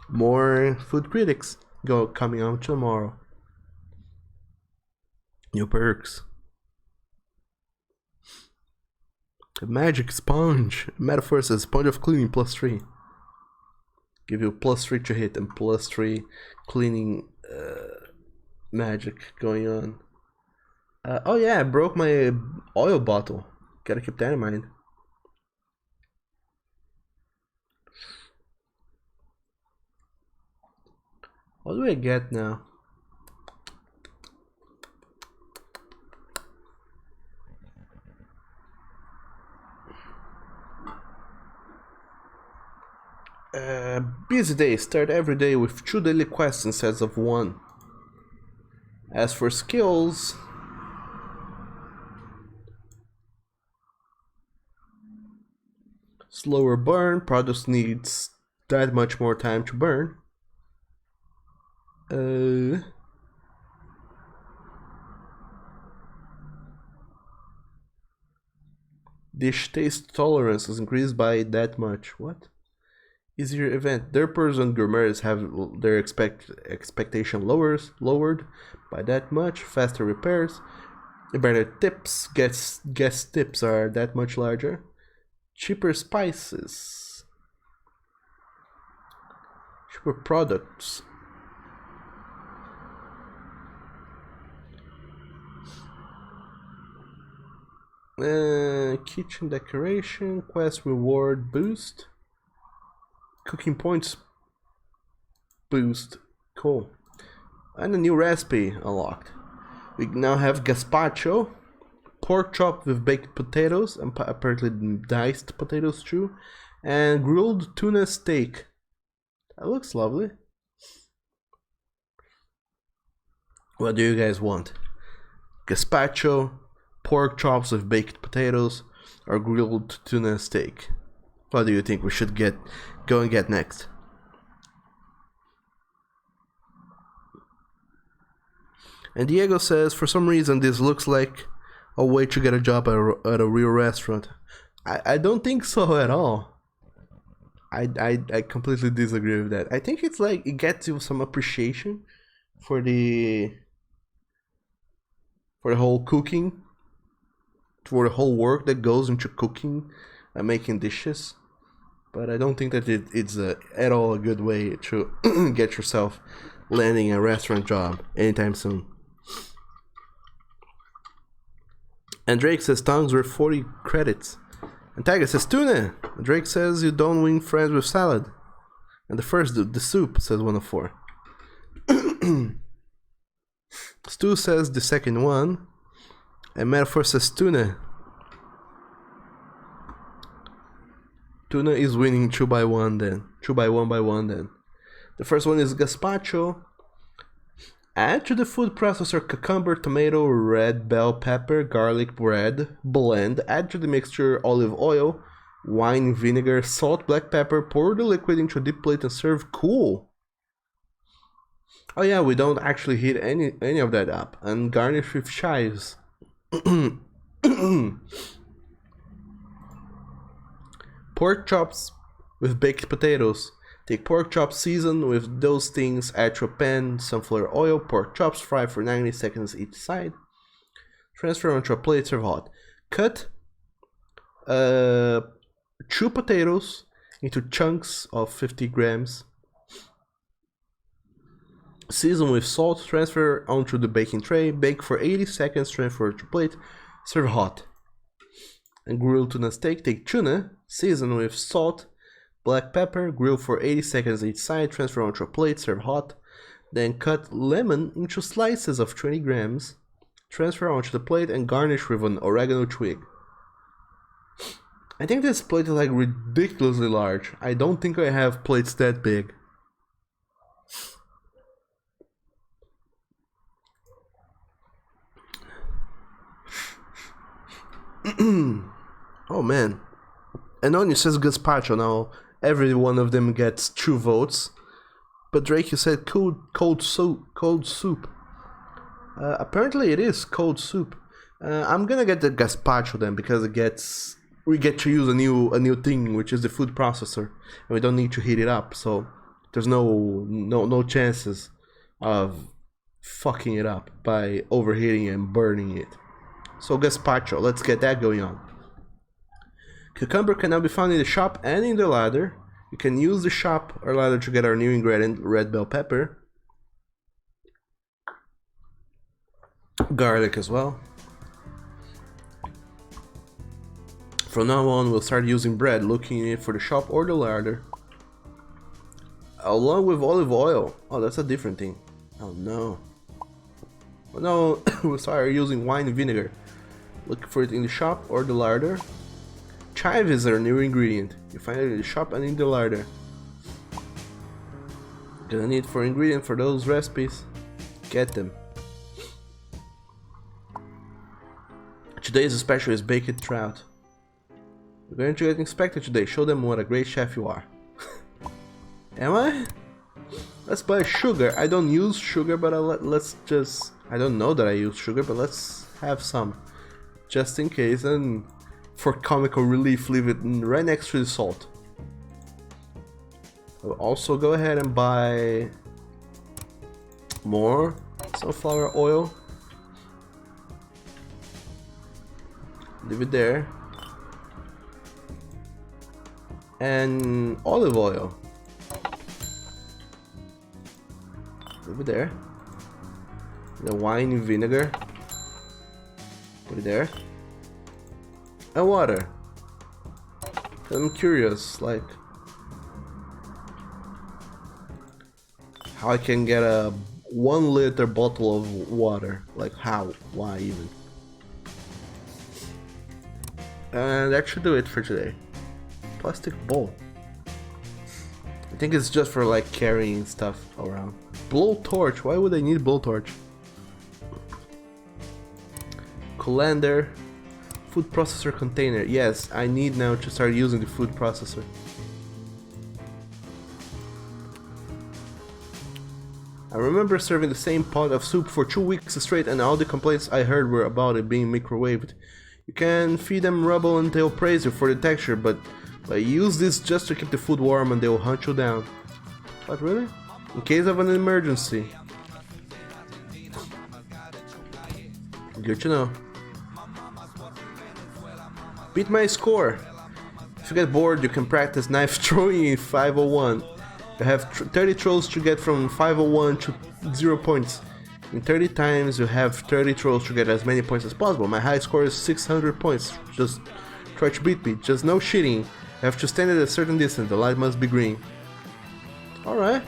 More food critics coming out tomorrow. New perks. A magic sponge. Metaphor says sponge of cleaning +3. Give you +3 to hit and +3 cleaning magic going on. Oh yeah, I broke my oil bottle. Gotta keep that in mind. What do I get now? Busy day. Start every day with 2 daily quests instead of 1. As for skills, slower burn. Products needs that much more time to burn. Dish taste tolerance is increased by that much. What? Easier event. Derpers and gourmets have their expectation lowered by that much. Faster repairs. Better tips. Guest tips are that much larger. Cheaper spices. Cheaper products. Kitchen decoration. Quest reward boost. Cooking points boost. Cool. And a new recipe unlocked. We now have gazpacho, pork chop with baked potatoes, and apparently diced potatoes too, and grilled tuna steak. That looks lovely. What do you guys want? Gazpacho, pork chops with baked potatoes, or grilled tuna steak? What do you think we should go and get next? And Diego says, for some reason this looks like a way to get a job at a real restaurant. I don't think so at all. I completely disagree with that. I think it's like it gets you some appreciation for the whole cooking, for the whole work that goes into cooking and making dishes. But I don't think that it's at all a good way to get yourself landing a restaurant job anytime soon. And Drake says tongs were 40 credits. And Tiger says tuna. And Drake says you don't win friends with salad. And the first dude, the soup, says 1 of 4. Stu says the second one. And Metaphor says tuna. Tuna is winning 2 by 1 then. 2 by 1 by 1 then. The first one is gazpacho. Add to the food processor cucumber, tomato, red bell pepper, garlic bread, blend. Add to the mixture olive oil, wine, vinegar, salt, black pepper. Pour the liquid into a deep plate and serve cool. Oh yeah, we don't actually heat any of that up. And garnish with chives. Pork chops with baked potatoes. Take pork chops, season with those things, add to a pan, sunflower oil, pork chops, fry for 90 seconds each side. Transfer onto a plate, serve hot. Cut 2 potatoes into chunks of 50 grams. Season with salt, transfer onto the baking tray, bake for 80 seconds, transfer to plate, serve hot. And grilled tuna steak, take tuna, season with salt, black pepper, grill for 80 seconds each side, transfer onto a plate, serve hot. Then cut lemon into slices of 20 grams, transfer onto the plate and garnish with an oregano twig. I think this plate is like ridiculously large. I don't think I have plates that big. Oh man. Anonio says gazpacho. Now every one of them gets 2 votes. But Drake, you said cold soup. Apparently it is cold soup. I'm gonna get the gazpacho then, because we get to use a new thing, which is the food processor, and we don't need to heat it up, so there's no chances of fucking it up by overheating and burning it. So gazpacho, let's get that going on. Cucumber can now be found in the shop and in the larder. You can use the shop or larder to get our new ingredient, red bell pepper. Garlic as well. From now on, we'll start using bread, looking in it for the shop or the larder. Along with olive oil. Oh, that's a different thing. Oh no. Oh no, we'll start using wine and vinegar. Look for it in the shop or the larder. Chive is our new ingredient. You find it in the shop and in the larder. Gonna need for ingredient for those recipes. Get them. Today's special is baked trout. We're going to get inspected today. Show them what a great chef you are. Am I? Let's buy sugar. I don't use sugar, but let's just... I don't know that I use sugar, but let's have some. Just in case, and for comical relief, leave it right next to the salt. I'll also go ahead and buy more sunflower oil. Leave it there. And olive oil. Leave it there. The wine and vinegar. Put it there. And water. I'm curious, like, how I can get a 1 liter bottle of water. Like how? Why even? And that should do it for today. Plastic bowl. I think it's just for like carrying stuff around. Blowtorch. Why would I need blowtorch? Colander. Food processor container. Yes, I need now to start using the food processor. I remember serving the same pot of soup for 2 weeks straight, and all the complaints I heard were about it being microwaved. You can feed them rubble and they'll praise you for the texture, but use this just to keep the food warm and they'll hunt you down. What, really? In case of an emergency. Good to know. Beat my score. If you get bored, you can practice knife throwing in 501. You have 30 throws to get from 501 to 0 points. In 30 times, you have 30 throws to get as many points as possible. My high score is 600 points. Just try to beat me. Just no cheating. You have to stand at a certain distance. The light must be green. Alright.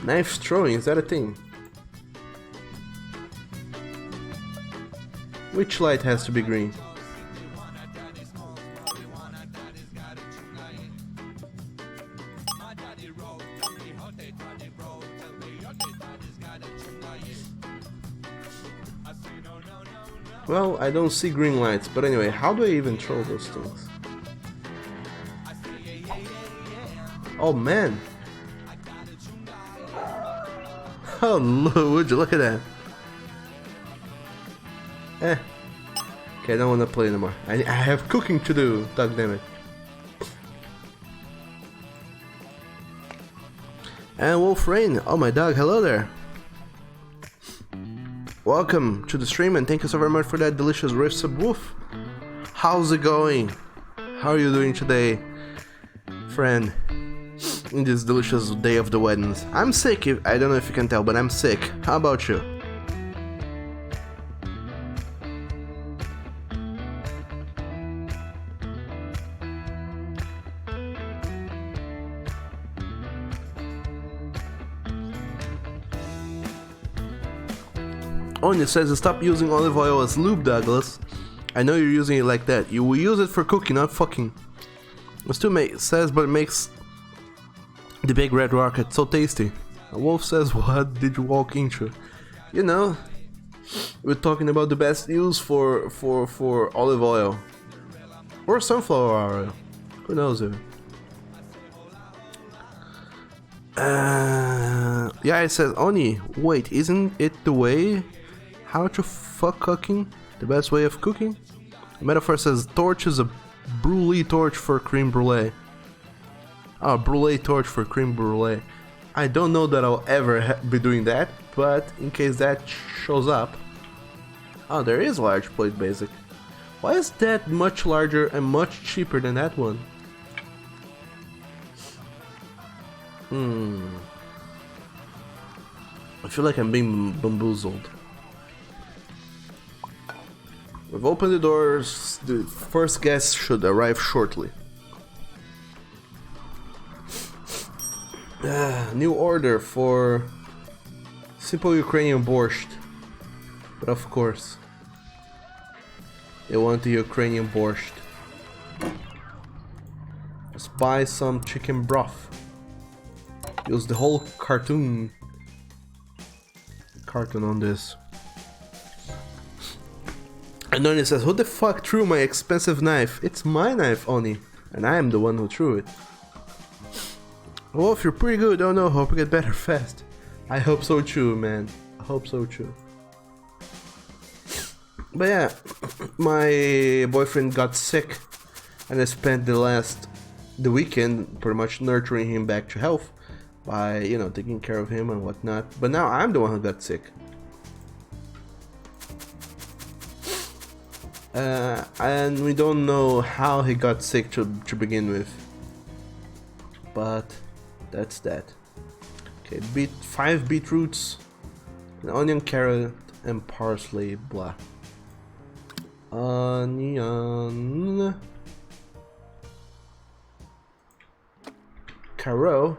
Knife throwing, is that a thing? Which light has to be green? Well, I don't see green lights, but anyway, how do I even throw those things? Oh man! Oh, would you look at that? Okay, I don't want to play anymore. I have cooking to do, god damn it. And Wolf Rain, oh my dog, hello there. Welcome to the stream and thank you so very much for that delicious riff sub, Wolf. How's it going? How are you doing today, friend? In this delicious day of the weddings. I'm sick, I don't know if you can tell, but I'm sick. How about you? Onya says stop using olive oil as lube, Douglas. I know you're using it like that. You will use it for cooking, not fucking. It still says, but it makes the big red rocket so tasty. A wolf says, what did you walk into? You know, we're talking about the best use for olive oil. Or sunflower oil. Who knows it? Yeah, it says, Oni, wait, isn't it the way? How to fuck cooking? The best way of cooking? The metaphor says torch is a brulee torch for creme brulee. Oh, brulee torch for creme brulee. I don't know that I'll ever be doing that, but in case that shows up. Oh, there is large plate basic. Why is that much larger and much cheaper than that one? I feel like I'm being bamboozled. We've opened the doors. The first guest should arrive shortly. New order for simple Ukrainian borscht. But of course, they want the Ukrainian borscht. Let's buy some chicken broth. Use the whole carton on this. And Oni says, who the fuck threw my expensive knife? It's my knife, Oni. And I am the one who threw it. Wolf, you're pretty good. Oh no, hope you get better fast. I hope so too, man. I hope so too. But yeah, my boyfriend got sick. And I spent the weekend pretty much nurturing him back to health. By, you know, taking care of him and whatnot. But now I'm the one who got sick. And we don't know how he got sick to begin with. But that's that. Okay, 5 beetroots, an onion, carrot, and parsley, blah. Onion, carrot,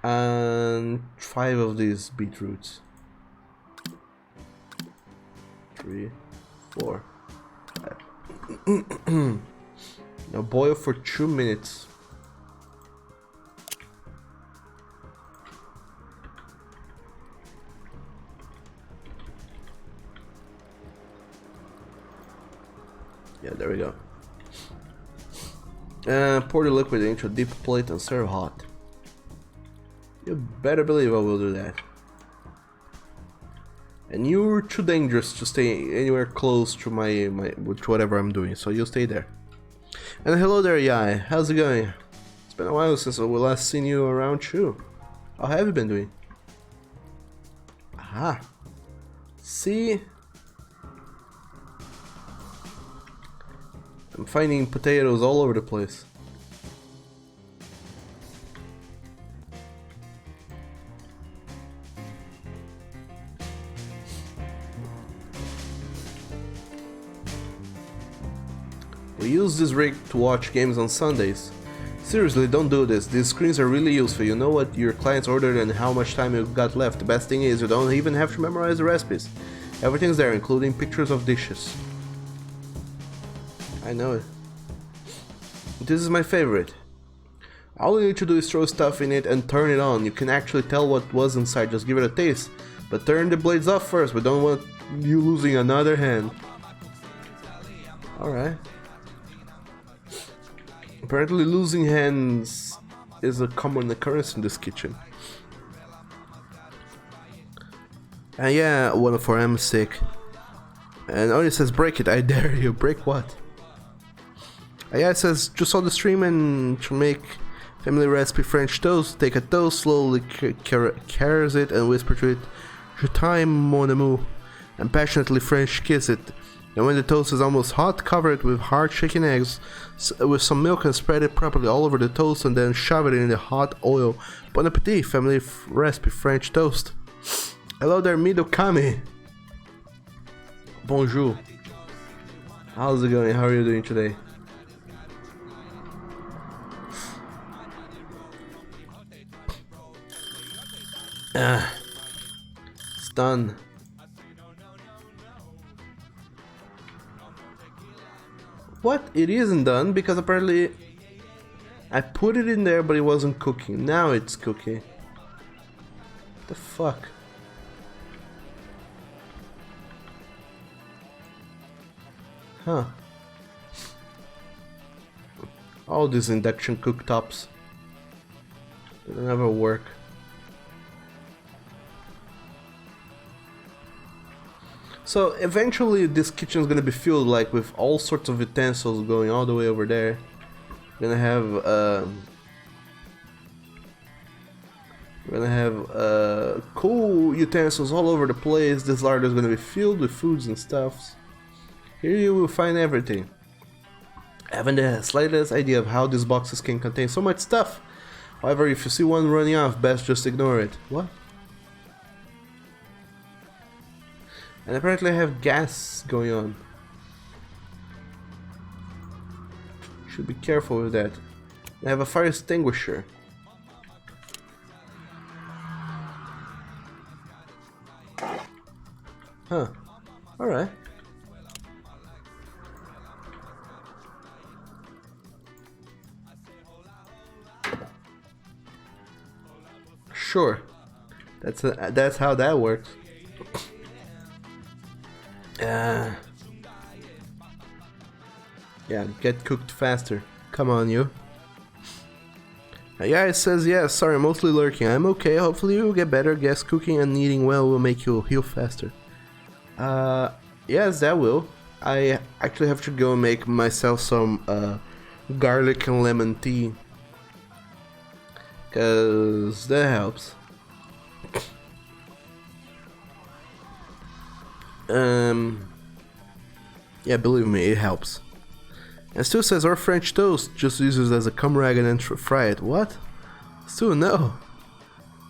and 5 of these beetroots. 3, 4, 5. Now boil for 2 minutes. Yeah, there we go. Pour the liquid into a deep plate and serve hot. You better believe I will do that. And you're too dangerous to stay anywhere close to to whatever I'm doing, so you stay there. And hello there, Yai. How's it going? It's been a while since we last seen you around too. How have you been doing? Aha. See? I'm finding potatoes all over the place. We use this rig to watch games on Sundays. Seriously, don't do this. These screens are really useful. You know what your clients ordered and how much time you've got left. The best thing is you don't even have to memorize the recipes. Everything's there, including pictures of dishes. I know it. This is my favorite. All you need to do is throw stuff in it and turn it on. You can actually tell what was inside, just give it a taste. But turn the blades off first, we don't want you losing another hand. Alright. Apparently losing hands is a common occurrence in this kitchen. And yeah, 104M is sick. And Oni says break it, I dare you. Break what? Yeah, it says just saw the stream and to make family recipe French toast. Take a toast, slowly caress it and whisper to it, "Je t'aime mon amour," and passionately French kiss it. Then when the toast is almost hot, cover it with hard shaken eggs with some milk and spread it properly all over the toast and then shove it in the hot oil. Bon appetit, family recipe French toast. Hello there, Midokami. Bonjour. How's it going? How are you doing today? It's done. What? It isn't done because apparently I put it in there but it wasn't cooking. Now it's cooking. What the fuck? Huh. All these induction cooktops. They never work. So eventually this kitchen is gonna be filled like with all sorts of utensils going all the way over there. We're gonna have cool utensils all over the place. This larder is gonna be filled with foods and stuffs. Here you will find everything. I haven't the slightest idea of how these boxes can contain so much stuff. However, if you see one running off, best just ignore it. What? And apparently I have gas going on. Should be careful with that. I have a fire extinguisher. Huh. Alright. Sure. That's how that works. Yeah, get cooked faster. Come on, you. Yeah, it says yes. Sorry, mostly lurking. I'm okay. Hopefully you'll get better. Guess cooking and eating well will make you heal faster. Yes, that will. I actually have to go make myself some garlic and lemon tea. Cause that helps. Yeah, believe me, it helps. And Stu says our French toast just uses as a cum rag and then fry it. What? Stu, no.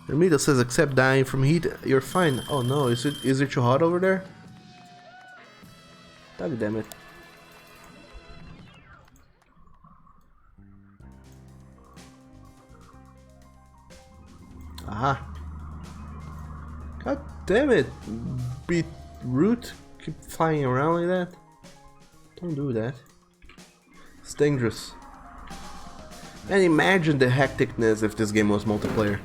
Ermita says except dying from heat, you're fine. Oh no, is it too hot over there? God damn it. Aha. God damn it. Beetroot. Keep flying around like that. Don't do that. It's dangerous. And imagine the hecticness if this game was multiplayer.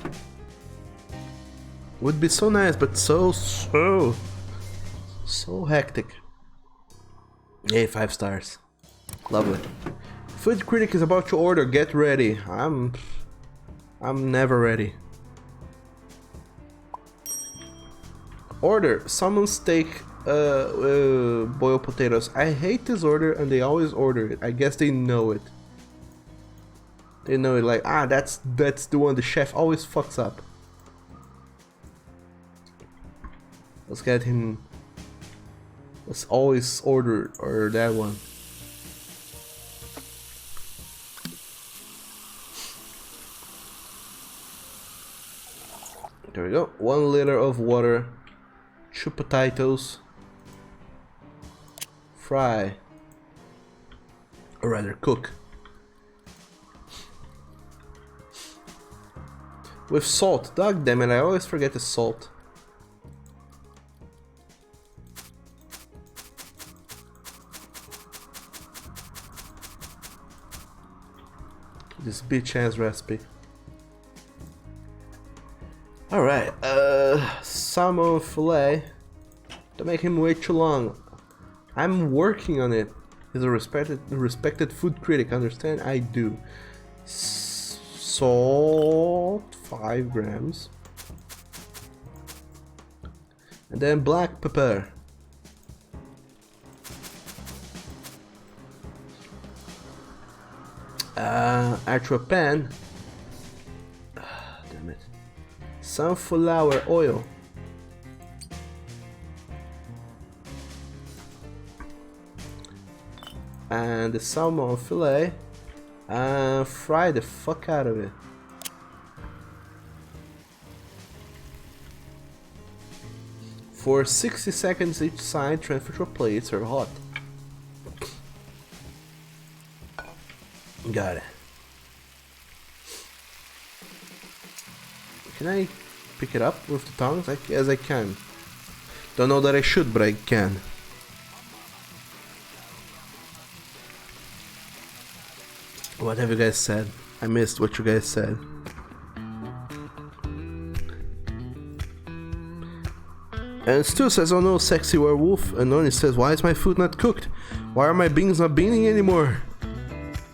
Would be so nice, but so hectic. Yay, 5 stars. Lovely. Food critic is about to order. Get ready. I'm never ready. Order salmon steak, boiled potatoes. I hate this order, and they always order it. I guess they know it. They know it, like, that's the one the chef always fucks up. Let's get him. Let's always order that one. There we go. 1 liter of water. 2 potatoes. Fry. Or rather, cook. With salt. Dog damn it, I always forget the salt. This bitch ass recipe. Alright, salmon fillet. Don't make him wait too long. I'm working on it. He's a respected food critic, understand? I do. Salt, 5 grams. And then black pepper. Actual pan. Damn it. Sunflower oil. and the salmon fillet and fry the fuck out of it. For 60 seconds each side, transfer to a plate, serve hot. Got it. Can I pick it up with the tongs? Yes, I can. Don't know that I should, but I can. What have you guys said? I missed what you guys said. And Stu says, oh no, sexy werewolf. And Noni says, why is my food not cooked? Why are my beans not beaning anymore?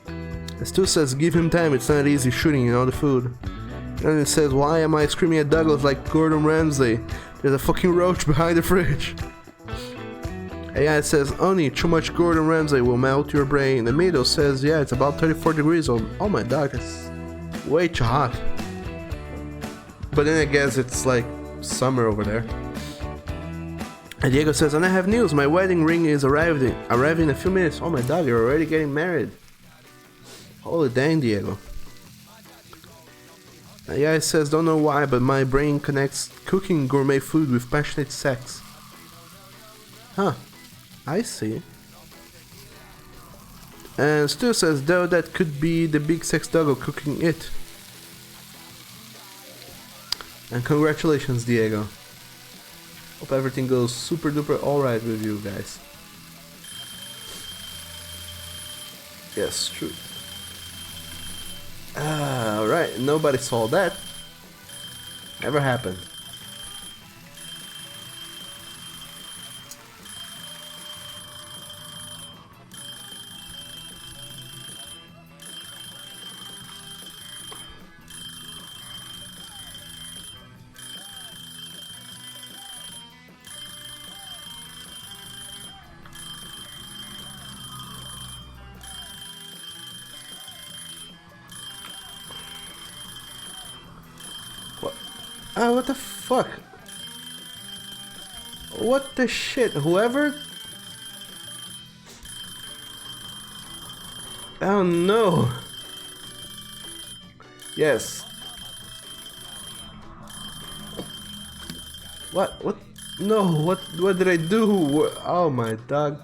And Stu says, give him time, it's not easy shooting all the food. And it says, why am I screaming at Douglas like Gordon Ramsay? There's a fucking roach behind the fridge. And yeah, it says, Oni, too much Gordon Ramsay will melt your brain. The middle says, yeah, it's about 34 degrees. Oh my god, that's way too hot. But then I guess it's like summer over there. And Diego says, and I have news, my wedding ring is arriving in a few minutes. Oh my dog, you're already getting married. Holy dang, Diego. Yeah, it says, don't know why, but my brain connects cooking gourmet food with passionate sex. Huh, I see. And Stu says, though that could be the big sex doggo cooking it. And congratulations, Diego. Hope everything goes super duper alright with you guys. Yes, true. Alright, nobody saw that. Never happened. What the fuck? What the shit? Whoever... Oh no! Yes. What? What? No, what did I do? Oh my dog.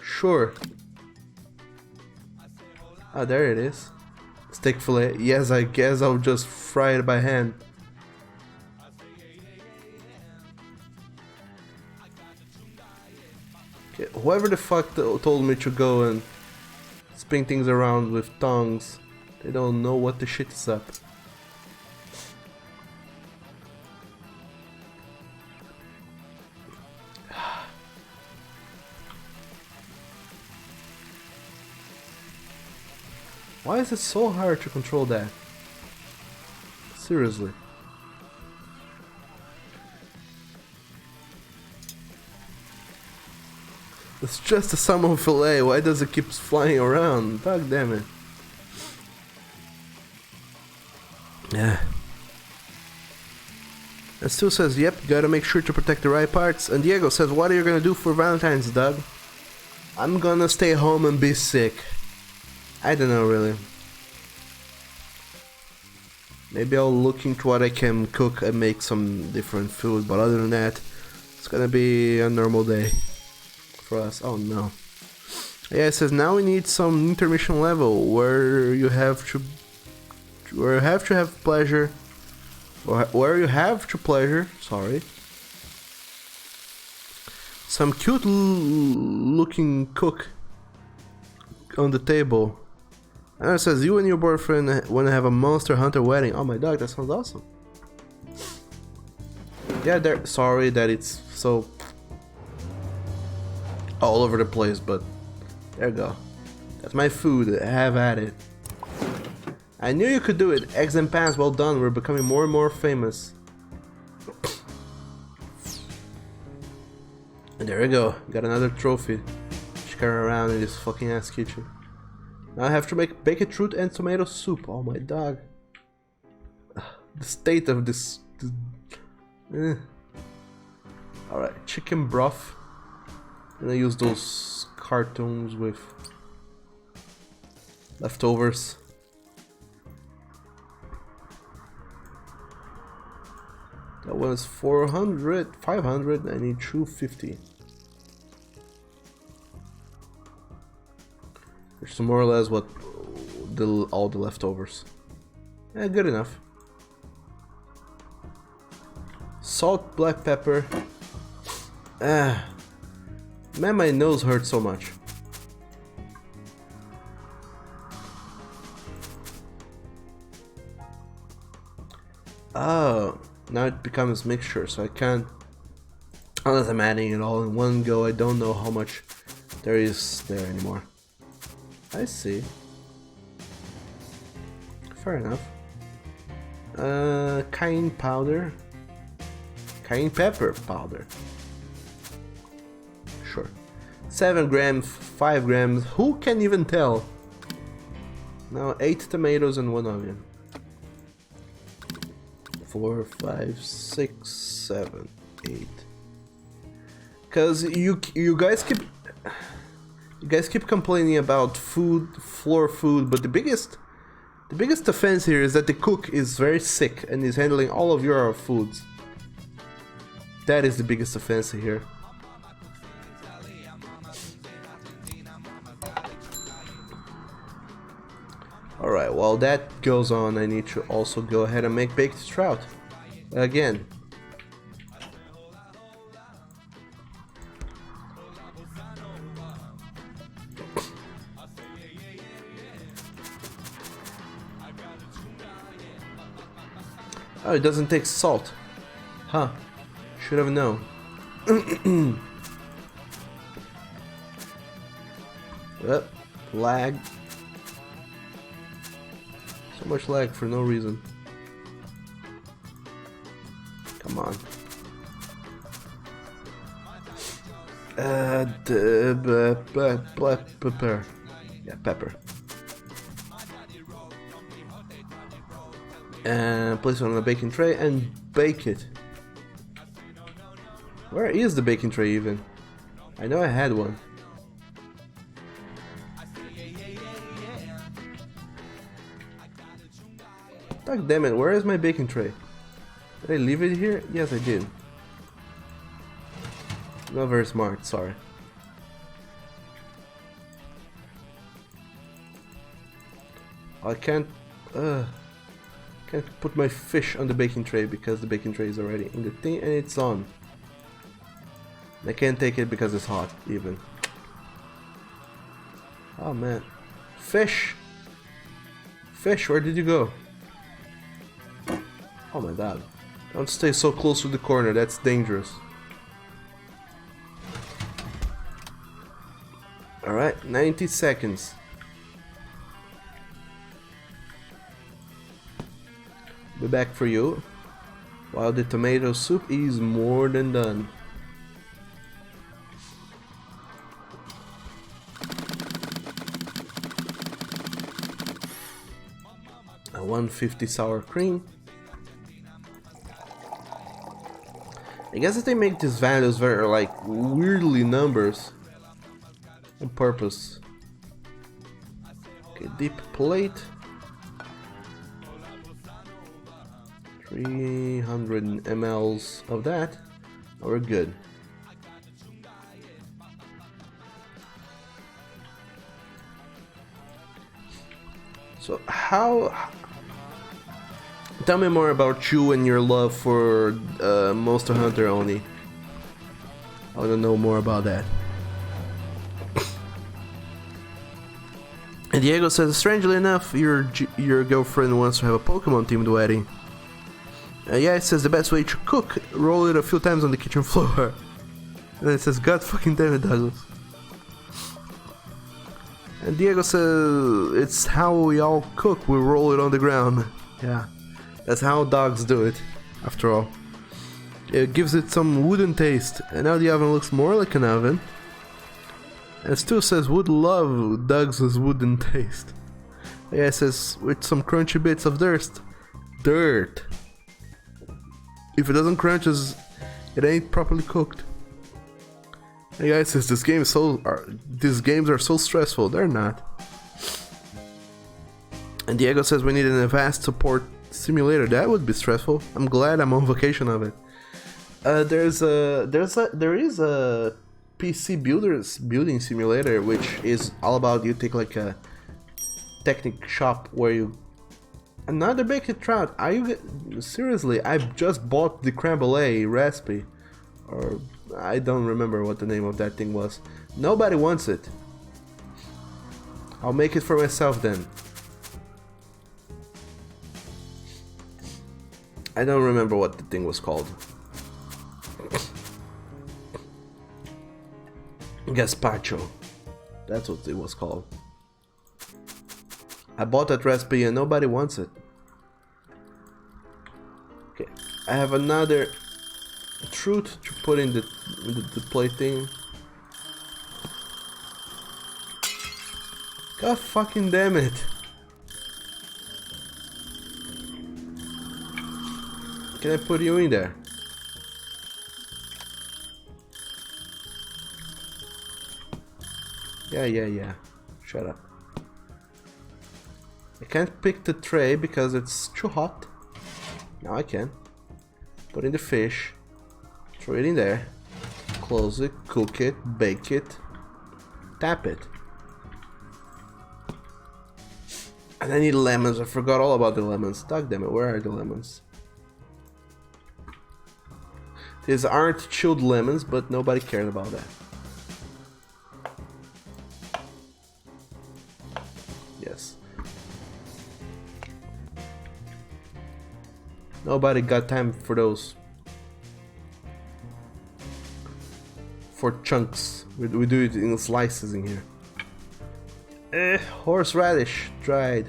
Sure. Ah, there it is. Steak fillet. Yes, I guess I'll just fry it by hand. Okay, whoever the fuck told me to go and spin things around with tongs, they don't know what the shit is up. Why is it so hard to control that? Seriously. It's just a salmon fillet, why does it keep flying around? God damn it. Yeah. And Stu says, yep, gotta make sure to protect the right parts. And Diego says, what are you gonna do for Valentine's, Doug? I'm gonna stay home and be sick. I don't know really. Maybe I'll look into what I can cook and make some different food, but other than that, it's gonna be a normal day for us. Oh no. Yeah, it says now we need some intermission level where you have to have pleasure, or where you have to pleasure, sorry. Some cute looking cook on the table. And it says, you and your boyfriend want to have a Monster Hunter wedding. Oh my dog, that sounds awesome. Yeah, they're sorry that it's so all over the place, but there you go. That's my food, have at it. I knew you could do it. Eggs and pans, well done. We're becoming more and more famous. And there you go, got another trophy. Just carry around in this fucking ass kitchen. Now I have to make bacon fruit and tomato soup. Oh my dog. The state of this. Alright, chicken broth. I'm gonna use those cartons with leftovers. That was 400, 500, I need 250. Which is more or less what all the leftovers. Good enough. Salt, black pepper. Man, my nose hurts so much. Oh, now it becomes mixture, so I can't, unless I'm adding it all in one go, I don't know how much there is there anymore. I see. Fair enough. Cayenne powder. Cayenne pepper powder. Sure. 7 grams, 5 grams, who can even tell? Now 8 tomatoes and 1 onion. 4, 5, 6, 7, 8. Cause you guys keep complaining about floor food, but the biggest offense here is that the cook is very sick and is handling all of your foods. That is the biggest offense here. Alright, while that goes on, I need to also go ahead and make baked trout. Again. Oh, it doesn't take salt. Huh. Should have known. Lag. So much lag for no reason. Come on. Black pepper. Yeah, pepper. And place it on a baking tray and bake it. Where is the baking tray even? I know I had one. God damn it, where is my baking tray? Did I leave it here? Yes, I did. Not very smart, sorry. I can't put my fish on the baking tray because the baking tray is already in the thing and it's on. I can't take it because it's hot even. Oh man. Fish! Fish, where did you go? Oh my god. Don't stay so close to the corner, that's dangerous. Alright, 90 seconds. Be back for you. While the tomato soup is more than done. A 150 sour cream. I guess that they make these values very like weirdly numbers on purpose. Okay, deep plate. 300 mLs of that. Now we're good. So how... Tell me more about you and your love for Monster Hunter Oni. I want to know more about that. And Diego says, strangely enough, your girlfriend wants to have a Pokemon themed wedding. Yeah, it says the best way to cook, roll it a few times on the kitchen floor. And it says, God fucking damn it, Douglas. And Diego says, it's how we all cook, we roll it on the ground. Yeah. That's how dogs do it, after all. It gives it some wooden taste, and now the oven looks more like an oven. And it still says, would love dogs' wooden taste. Yeah, it says, with some crunchy bits of dirt. If it doesn't crunch, it ain't properly cooked. Hey guys, since this game is these games are so stressful. They're not. And Diego says we need an advanced support simulator. That would be stressful. I'm glad I'm on vacation of it. There is a PC building simulator, which is all about you take like a technic shop where you another baked trout. Are you seriously? I just bought the creme brulee recipe, or I don't remember what the name of that thing was. Nobody wants it. I'll make it for myself then. I don't remember what the thing was called. Gazpacho. That's what it was called. I bought that recipe and nobody wants it. Okay, I have another truth to put in the plate thing. God fucking damn it. Can I put you in there? Yeah. Shut up. I can't pick the tray because it's too hot. Now I can. Put in the fish. Throw it in there. Close it, cook it, bake it. Tap it. And I need lemons. I forgot all about the lemons. Dog damn it, where are the lemons? These aren't chilled lemons, but nobody cared about that. Yes. Nobody got time for those. For chunks. We do it in slices in here. Horseradish, dried.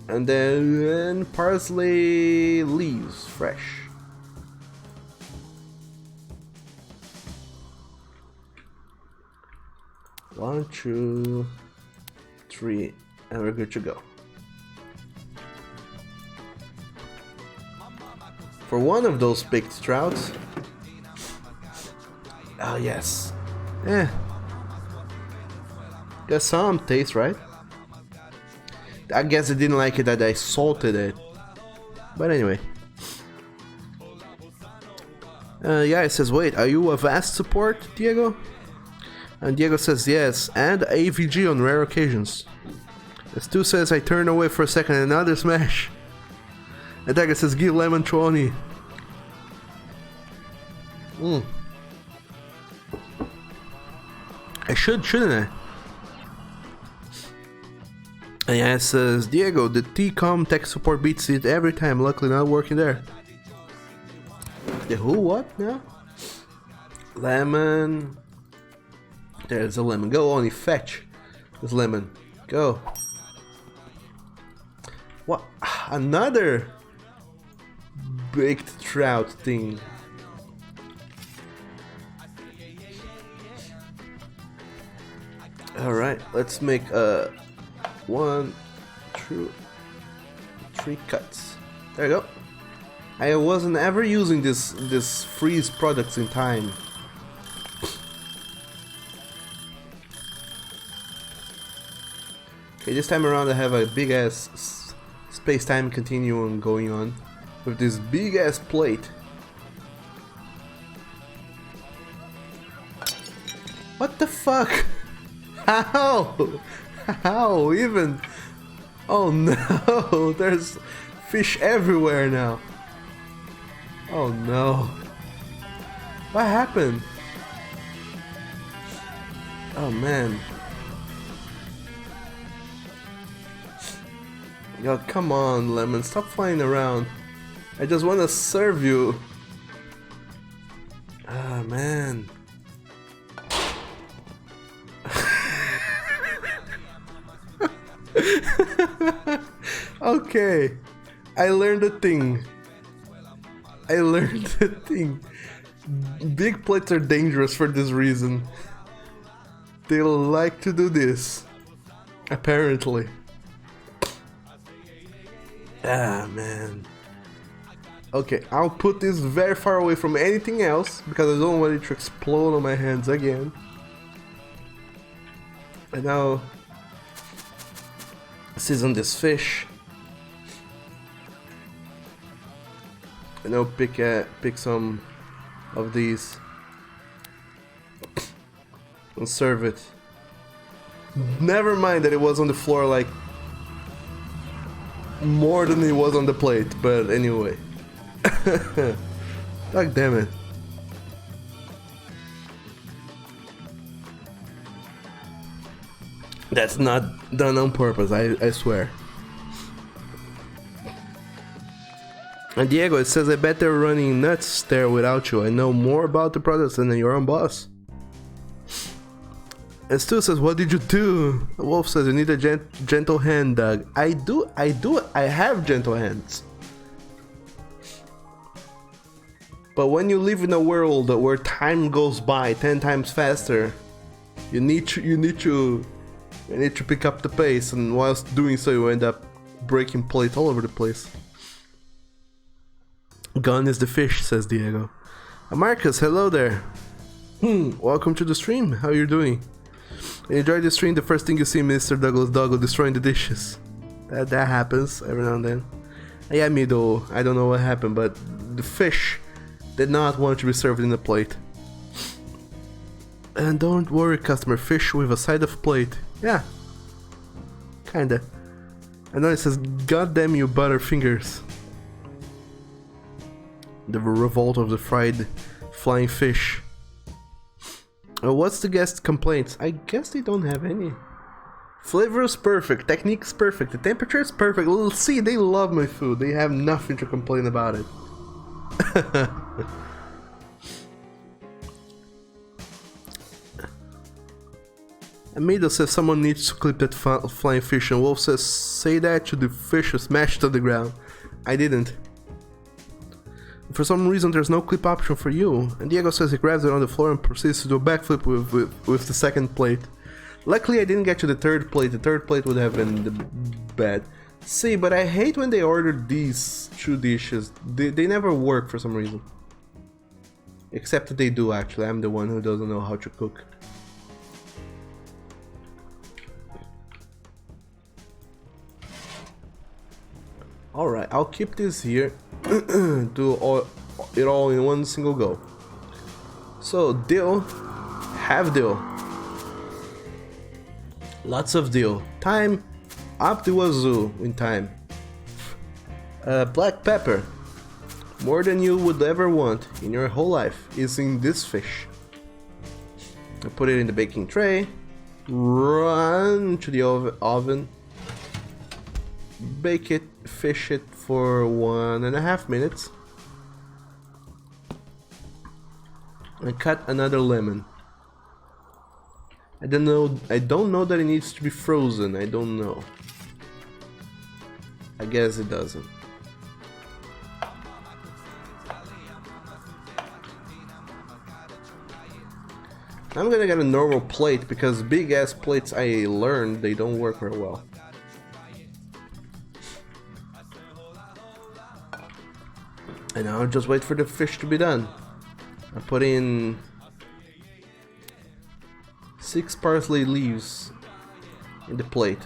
And then parsley leaves, fresh. One, two, three, and we're good to go. For one of those baked trouts. Oh yes. Got some taste, right? I guess I didn't like it that I salted it. But anyway. Yeah, it says, wait, are you a vast support, Diego? And Diego says yes, and AVG on rare occasions. Stu says I turned away for a second, another smash. And Diego says give lemon Tronny. I shouldn't I? And yeah, it says Diego, the TCOM tech support beats it every time, luckily not working there. The who what now? Lemon. There's a lemon. Go on, fetch this lemon. Go. What? Another baked trout thing. Alright, let's make 1, 2, 3 cuts. There you go. I wasn't ever using this freeze products in time. Okay, this time around I have a big ass space-time continuum going on with this big ass plate. What the fuck? How? How even? Oh no, there's fish everywhere now. Oh no. What happened? Oh man. Yo, come on, Lemon, stop flying around. I just want to serve you. Ah, man. Okay, I learned a thing. Big plates are dangerous for this reason. They like to do this, apparently. Ah, man. Okay, I'll put this very far away from anything else because I don't want it to explode on my hands again. And now season this fish. And I'll pick some of these and serve it. Never mind that it was on the floor like more than it was on the plate, but anyway. God damn it. That's not done on purpose, I swear. And Diego, it says, I bet they're running nuts there without you. I know more about the products than your own boss. And Stu says, what did you do? Wolf says, you need a gentle hand, Doug. I have gentle hands. But when you live in a world where time goes by 10 times faster, you need to pick up the pace, and whilst doing so you end up breaking plates all over the place. Gone is the fish, says Diego. Marcus, hello there. Welcome to the stream. How are you doing? Enjoy the stream. The first thing you see Mr. Douglas Doggo destroying the dishes. That happens every now and then. Yeah, me though. I don't know what happened, but the fish did not want to be served in a plate. And don't worry, customer, fish with a side of plate. Yeah, kinda. And then it says, God damn you butterfingers. The revolt of the fried flying fish. What's the guest complaints? I guess they don't have any. Flavor is perfect, technique is perfect, the temperature is perfect. See, they love my food. They have nothing to complain about it. Amido says someone needs to clip that flying fish, and Wolf says say that to the fish smashed to the ground. I didn't. For some reason there's no clip option for you, and Diego says he grabs it on the floor and proceeds to do a backflip with the second plate. Luckily I didn't get to the third plate. The third plate would have been bad. See, but I hate when they order these two dishes. They never work for some reason. Except that they do actually. I'm the one who doesn't know how to cook. Alright, I'll keep this here. Do it all in one single go. So, dill. Have dill. Lots of dill. Time up the wazoo in time. Black pepper. More than you would ever want in your whole life is in this fish. I put it in the baking tray. Run to the oven. Bake it, fish it for 1.5 minutes. And cut another lemon. I don't know that it needs to be frozen. I don't know. I guess it doesn't. I'm gonna get a normal plate because big ass plates, I learned, they don't work very well. And now I'll just wait for the fish to be done. I put in 6 parsley leaves in the plate.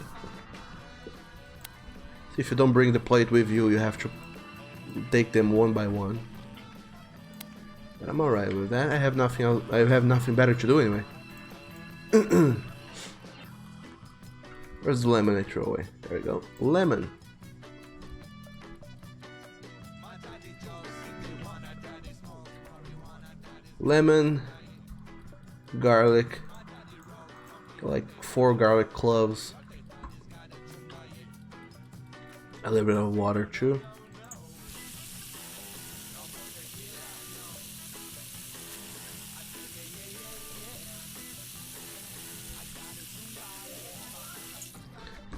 If you don't bring the plate with you, you have to take them one by one. But I'm alright with that. I have nothing else, I have nothing better to do anyway. Where's the lemon I threw away? There we go. Lemon. Lemon, garlic, like 4 garlic cloves, a little bit of water too.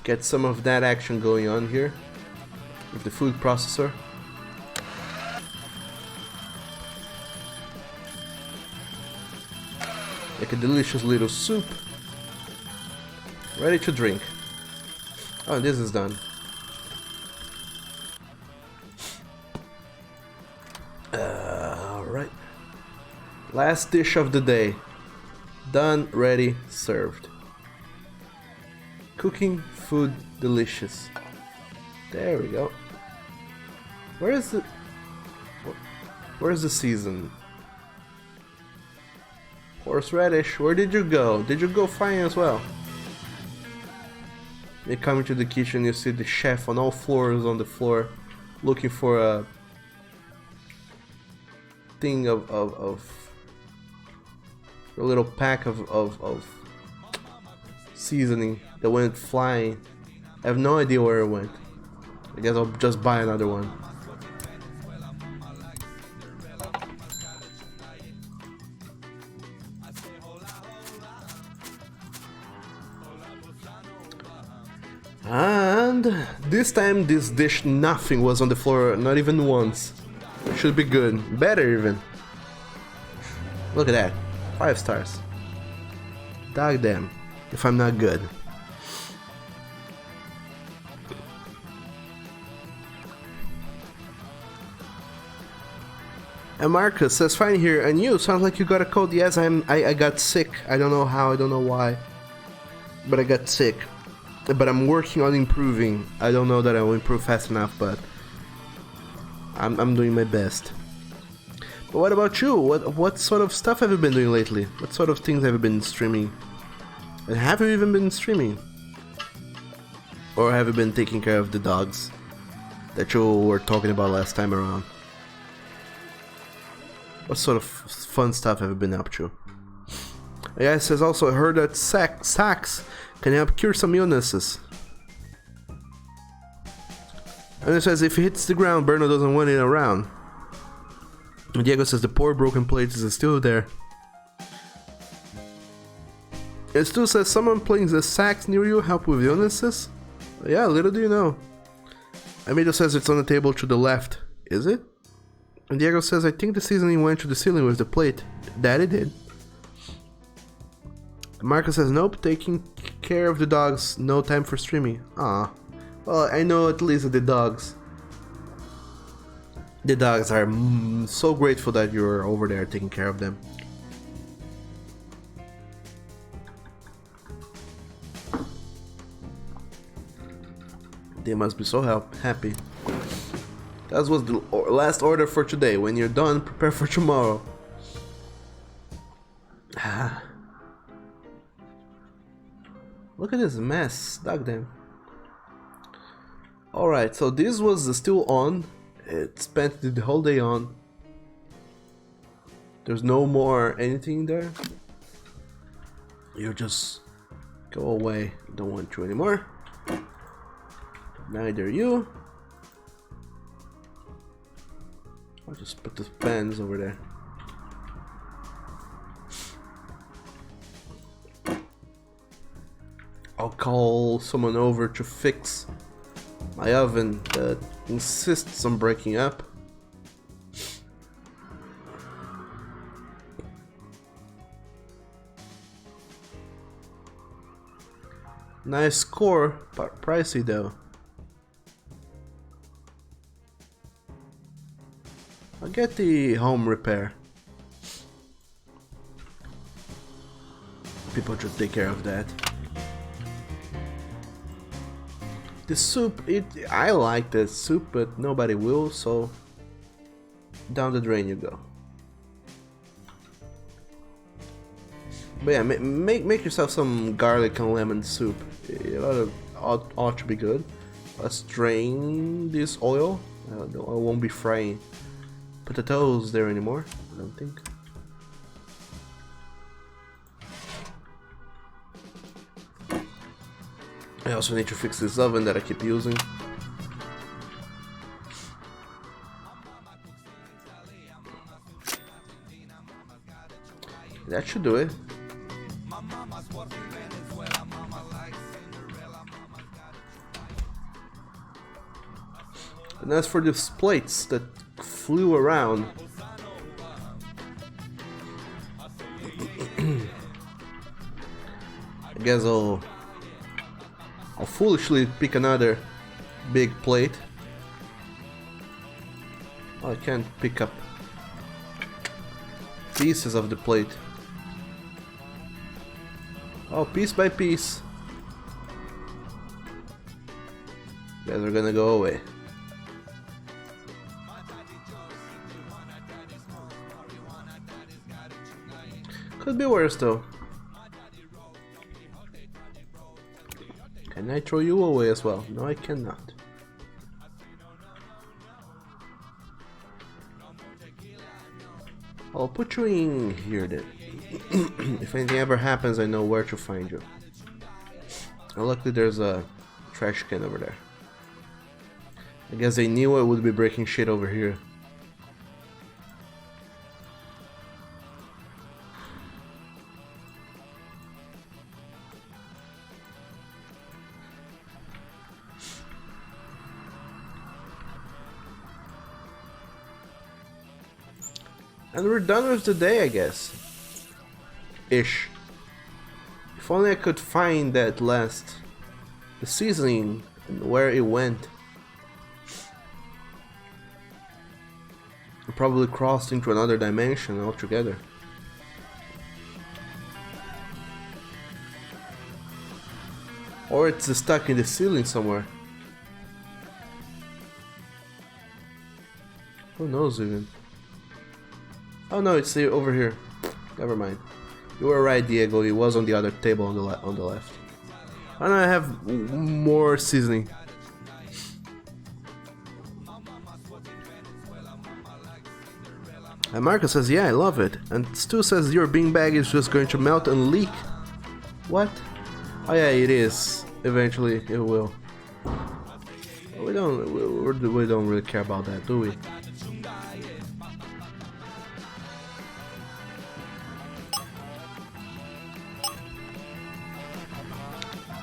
Get some of that action going on here with the food processor. Like a delicious little soup. Ready to drink. Oh, this is done. Last dish of the day. Done, ready, served. Cooking food delicious. There we go. Where's the season? Horseradish, where did you go? Did you go flying as well? You come into the kitchen, you see the chef on all floors on the floor looking for a thing of a little pack of seasoning that went flying. I have no idea where it went. I guess I'll just buy another one. And this time this dish, nothing was on the floor, not even once. It should be good, better even. Look at that, 5 stars. Dog damn, if I'm not good. And Marcus says, fine here, and you, sounds like you got a cold. Yes, I got sick. I don't know how, I don't know why, but I got sick. But I'm working on improving. I don't know that I will improve fast enough, but I'm doing my best. But what about you? What sort of stuff have you been doing lately? What sort of things have you been streaming? And have you even been streaming? Or have you been taking care of the dogs that you were talking about last time around? What sort of fun stuff have you been up to? The guy says also, I heard that sacks can help cure some illnesses. And it says if it hits the ground, Bruno doesn't want it around. And Diego says the poor broken plates is still there. It still says someone playing the sax near you help with illnesses? Yeah, little do you know. Emilio says it's on the table to the left. Is it? And Diego says I think the seasoning went to the ceiling with the plate. That it did. Marcus says nope, taking care of the dogs, no time for streaming. Ah, well, I know at least the dogs. The dogs are so grateful that you're over there taking care of them. They must be so happy. That was the last order for today. When you're done, prepare for tomorrow. Ah. Look at this mess, dog damn. Alright, so this was still on. It spent the whole day on. There's no more anything there. You just go away. Don't want you anymore. Neither you. I'll just put the pans over there. I'll call someone over to fix my oven that insists on breaking up. Nice score, but pricey though. I'll get the home repair. People should take care of that. The soup, I like the soup, but nobody will, so down the drain you go. But yeah, make yourself some garlic and lemon soup. It ought to be good. Let's drain this oil. I won't be frying potatoes there anymore, I don't think. I also need to fix this oven that I keep using. That should do it. And as for these plates that flew around, I guess I'll foolishly pick another big plate. Oh, I can't pick up. pieces of the plate. Oh, piece by piece. You guys are gonna go away. Could be worse though. Can I throw you away as well? No, I cannot. I'll put you in here then. If anything ever happens, I know where to find you. And luckily there's a trash can over there. I guess they knew I would be breaking shit over here. And we're done with the day, I guess. Ish. If only I could find the seasoning and where it went. I probably crossed into another dimension altogether. Or it's stuck in the ceiling somewhere. Who knows even? Oh no, it's over here. Never mind. You were right, Diego. It was on the other table on the left. And I have more seasoning. And Marcus says, yeah, I love it. And Stu says your beanbag is just going to melt and leak. What? Oh yeah, it is. Eventually, it will. We don't really care about that, do we?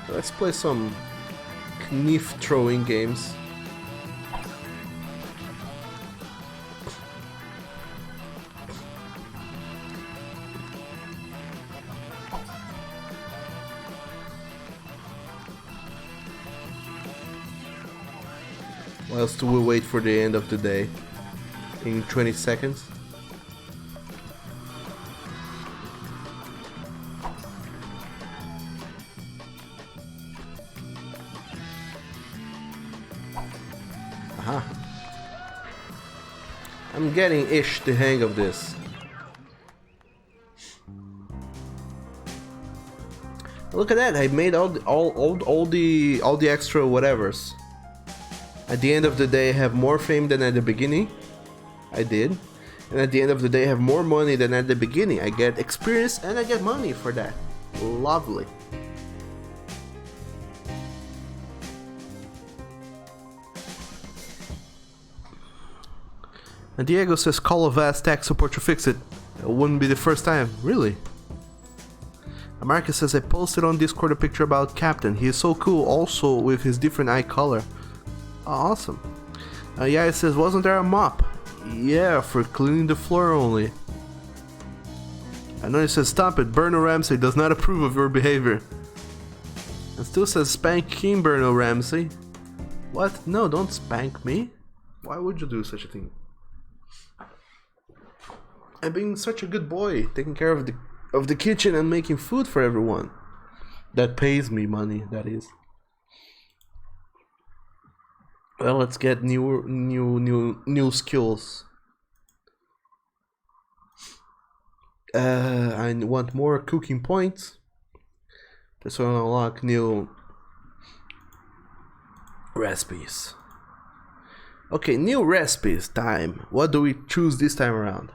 Let's play some knife throwing games. Whilst we wait for the end of the day in 20 seconds. Aha. I'm getting the hang of this. Look at that! I made all the extra whatevers. At the end of the day, I have more fame than at the beginning. I did. And at the end of the day, I have more money than at the beginning. I get experience and I get money for that. Lovely. And Diego says, call of Vast tech support to fix it. It wouldn't be the first time. Really? And Marcus says, I posted on Discord a picture about Captain. He is so cool also with his different eye color. Awesome. Yeah, it says, wasn't there a mop? Yeah, for cleaning the floor only. I know it says, stop it, Berno Ramsey does not approve of your behavior. And still says, spank King Berno Ramsey. What? No, don't spank me. Why would you do such a thing? I'm being such a good boy, taking care of the kitchen and making food for everyone. That pays me money, that is. Well, let's get new skills. I want more cooking points. This will unlock new recipes. Okay, new recipes time. What do we choose this time around?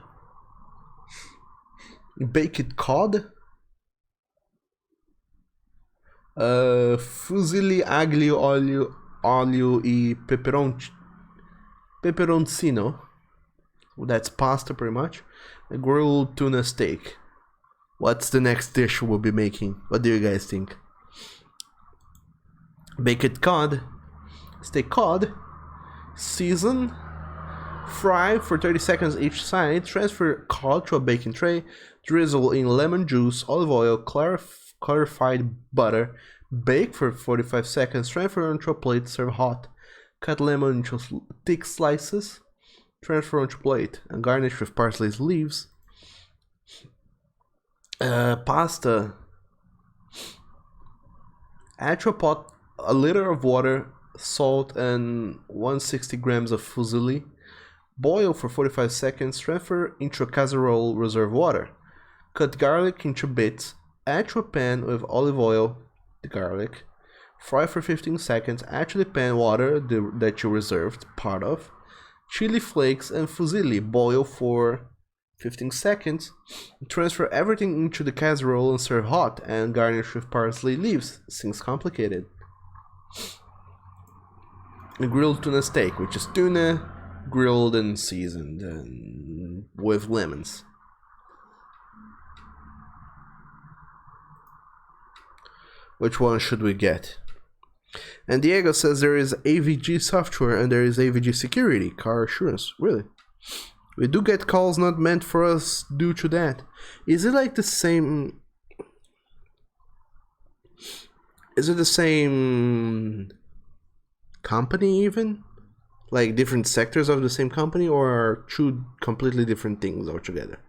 Baked cod. Fusilli aglio olio e peperoncino. That's pasta pretty much. A grilled tuna steak. What's the next dish we'll be making? What do you guys think? Baked cod. Steak cod. Season. Fry for 30 seconds each side. Transfer cod to a baking tray. Drizzle in lemon juice, olive oil, clarified butter. Bake for 45 seconds. Transfer onto a plate. Serve hot. Cut lemon into thick slices. Transfer onto plate and garnish with parsley leaves. Pasta. Add to a pot a liter of water, salt, and 160 grams of fusilli. Boil for 45 seconds, transfer into a casserole, reserve water. Cut garlic into bits, add to a pan with olive oil, the garlic. Fry for 15 seconds, add to the pan water that you reserved part of. Chili flakes and fusilli, boil for 15 seconds. Transfer everything into the casserole and serve hot, and garnish with parsley leaves. Seems complicated. A grilled tuna steak, which is tuna grilled and seasoned and with lemons. Which one should we get? And Diego says there is AVG software and there is AVG security, car assurance. Really? We do get calls not meant for us due to that. Is it like the same? Is it the same company even? Like different sectors of the same company, or are two completely different things altogether?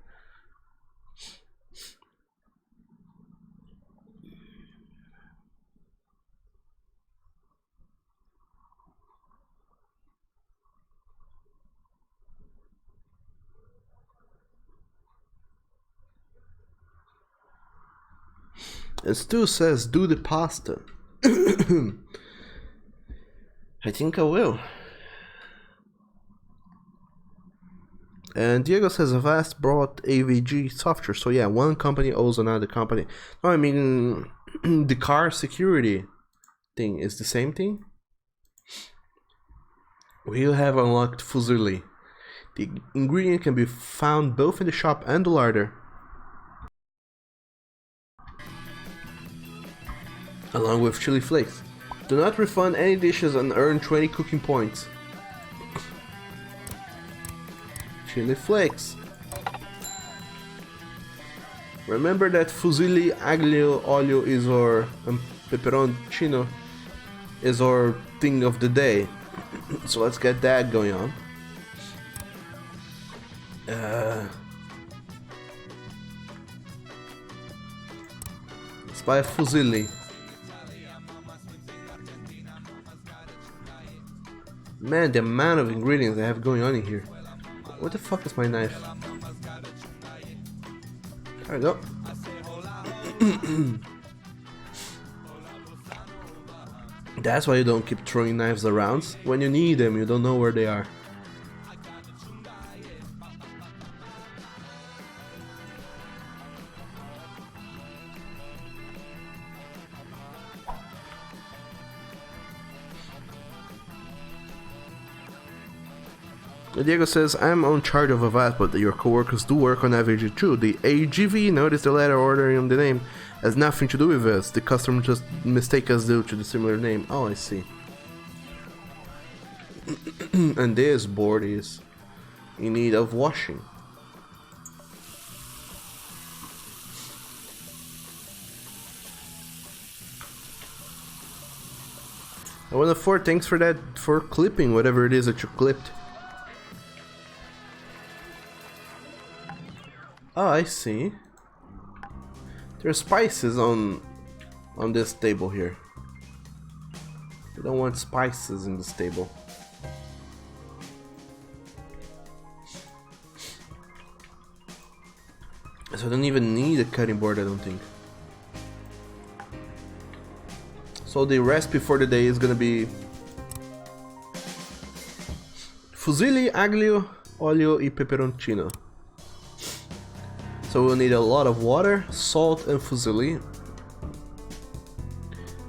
And Stu says, do the pasta. I think I will. And Diego says, Avast brought AVG software. So yeah, one company owes another company. No, I mean, the car security thing is the same thing. We have unlocked fusilli. The ingredient can be found both in the shop and the larder, along with chili flakes. Do not refund any dishes and earn 20 cooking points. Chili flakes. Remember that fusilli, aglio, olio is our peperoncino is our thing of the day. So let's get that going on. Let's buy a fusilli. Man, the amount of ingredients I have going on in here. What the fuck is my knife? There we go. That's why you don't keep throwing knives around. When you need them, you don't know where they are. Diego says, I'm on charge of Avast, but your coworkers do work on AVG too. The AGV, notice the letter ordering on the name, has nothing to do with us. The customer just mistake us due to the similar name. Oh, I see. And this board is in need of washing. I want to Ford, thanks for that, for clipping whatever it is that you clipped. Oh, I see. There's spices on this table here. We don't want spices in this table. So I don't even need a cutting board, I don't think. So the recipe for the day is gonna be fusilli, aglio, olio e peperoncino. So we'll need a lot of water, salt, and fusilli.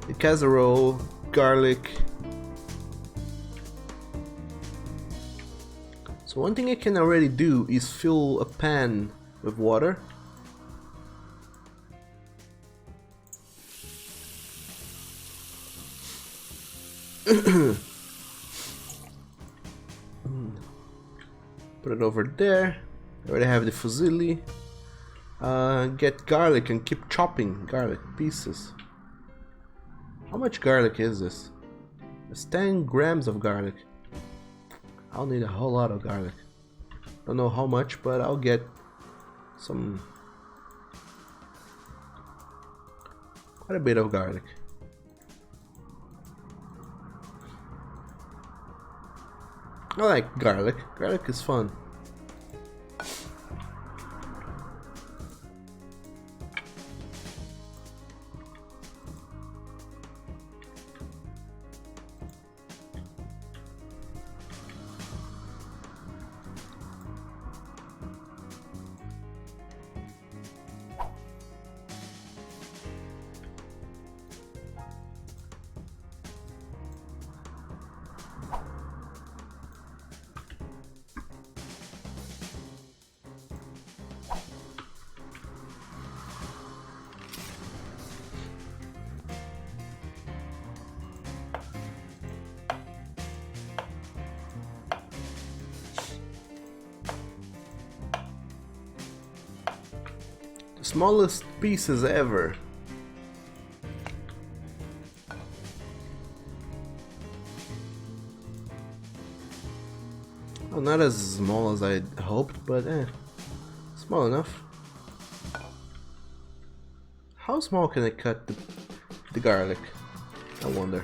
The casserole, garlic. So one thing I can already do is fill a pan with water. Put it over there. I already have the fusilli. Get garlic and keep chopping garlic pieces. How much garlic is this? It's 10 grams of garlic. I'll need a whole lot of garlic. Don't know how much, but I'll get some and a bit of garlic. I like garlic. Garlic is fun. Smallest pieces ever. Well, not as small as I hoped, but small enough. How small can I cut the garlic? I wonder.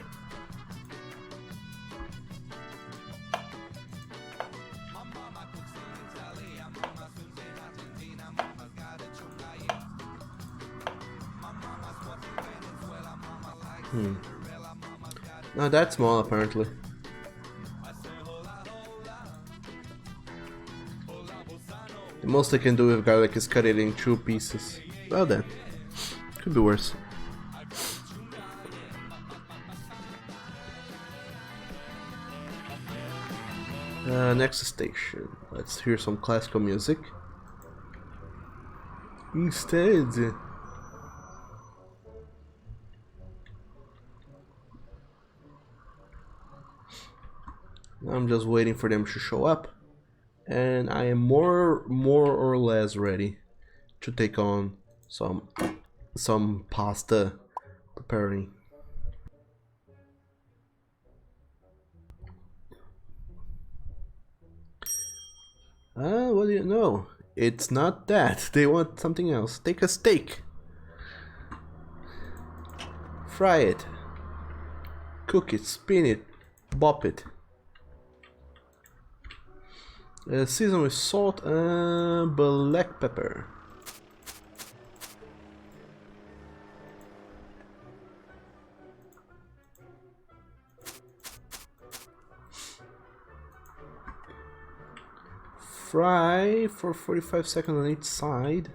Not that small, apparently. The most I can do with garlic is cut it in 2 pieces. Well then, could be worse. Next station. Let's hear some classical music. Instead. I'm just waiting for them to show up, and I am more or less ready to take on some pasta preparing. What do you know? It's not that. They want something else. Take a steak. Fry it. Cook it, spin it, bop it. Season with salt and black pepper. Fry for 45 seconds on each side.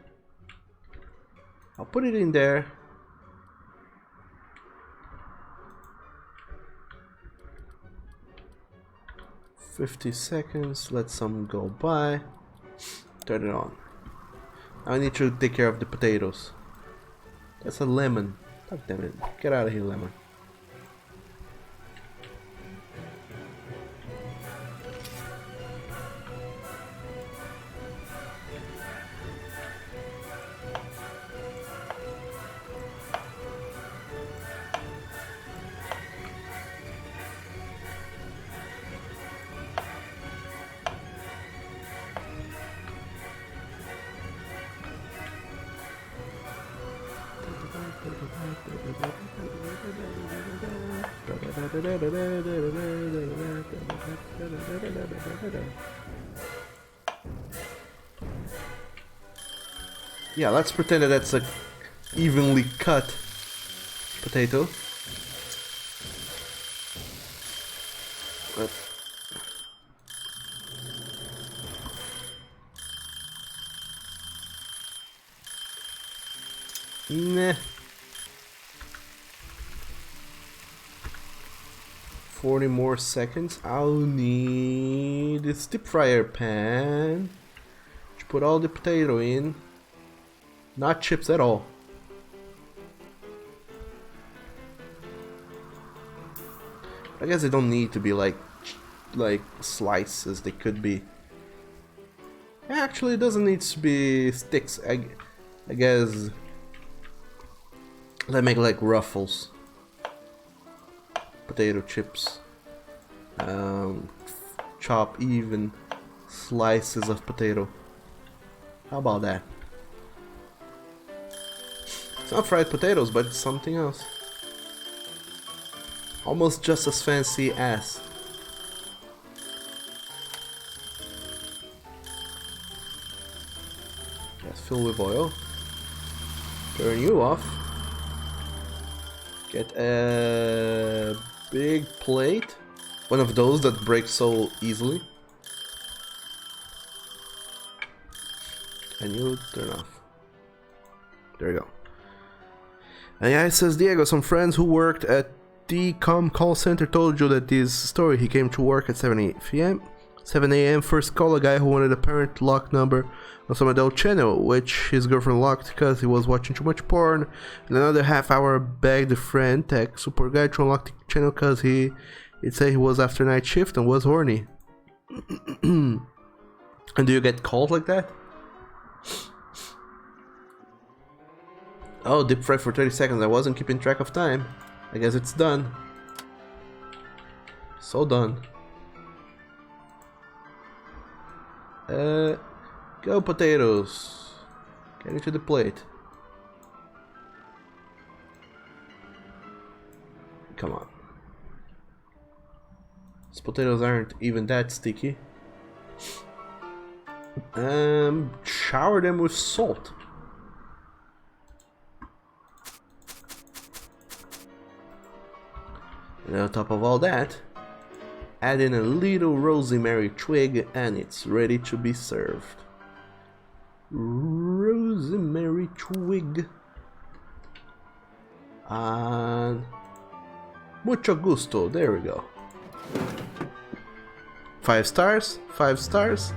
I'll put it in there. $50 seconds, let some go by. Turn it on. I need to take care of the potatoes. That's a lemon. God damn it. Get out of here, lemon. Yeah, let's pretend that that's a evenly cut potato. Nah. 40 more seconds. I'll need this deep fryer pan to put all the potato in. Not chips at all. I guess they don't need to be like slices. They could be. Actually, it doesn't need to be sticks. I guess they make like ruffles. Potato chips. Chop even slices of potato. How about that? It's not fried potatoes, but it's something else. Almost just as fancy as. Yes, fill with oil. Turn you off. Get a big plate. One of those that break so easily. And you turn off. There you go. And yeah, it says Diego, some friends who worked at the call center told you that this story. He came to work at 7 a.m. First call a guy who wanted a parent lock number on some adult channel, which his girlfriend locked because he was watching too much porn. And another half hour begged the friend tech support guy to unlock the channel because he'd say he was after night shift and was horny. And do you get calls like that? Oh, deep fry for 30 seconds. I wasn't keeping track of time. I guess it's done. So done. Go potatoes. Get into the plate. Come on. These potatoes aren't even that sticky. Shower them with salt. And on top of all that, add in a little rosemary twig and it's ready to be served. Rosemary twig. And mucho gusto. There we go. 5 stars? 5 stars?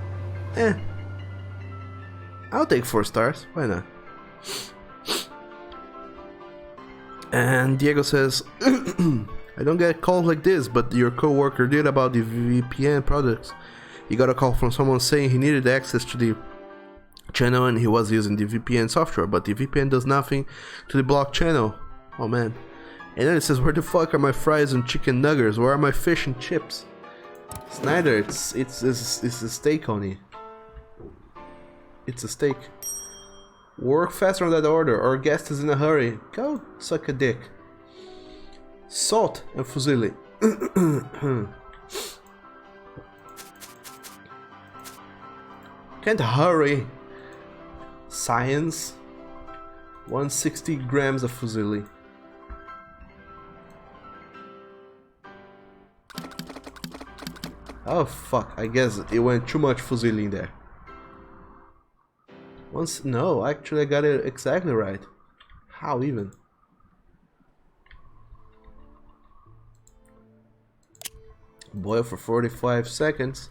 I'll take 4 stars. Why not? And Diego says, I don't get calls like this, but your coworker did about the VPN products. He got a call from someone saying he needed access to the channel and he was using the VPN software, but the VPN does nothing to the blocked channel. Oh man. And then it says, where the fuck are my fries and chicken nuggets? Where are my fish and chips? Snyder, it's a steak, honey. It's a steak. Work faster on that order, our guest is in a hurry. Go suck a dick. Salt and fusilli. Can't hurry. Science. 160 grams of fusilli. Oh fuck, I guess it went too much fusilli in there. No, actually I got it exactly right. How even? Boil for 45 seconds.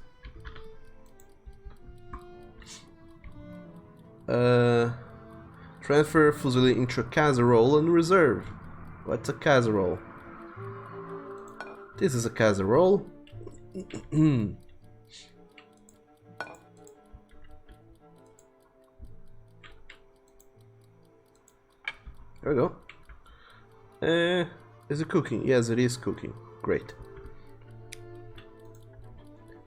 Transfer fusilli into a casserole and reserve. What's a casserole? This is a casserole. There we go. Is it cooking? Yes, it is cooking. Great.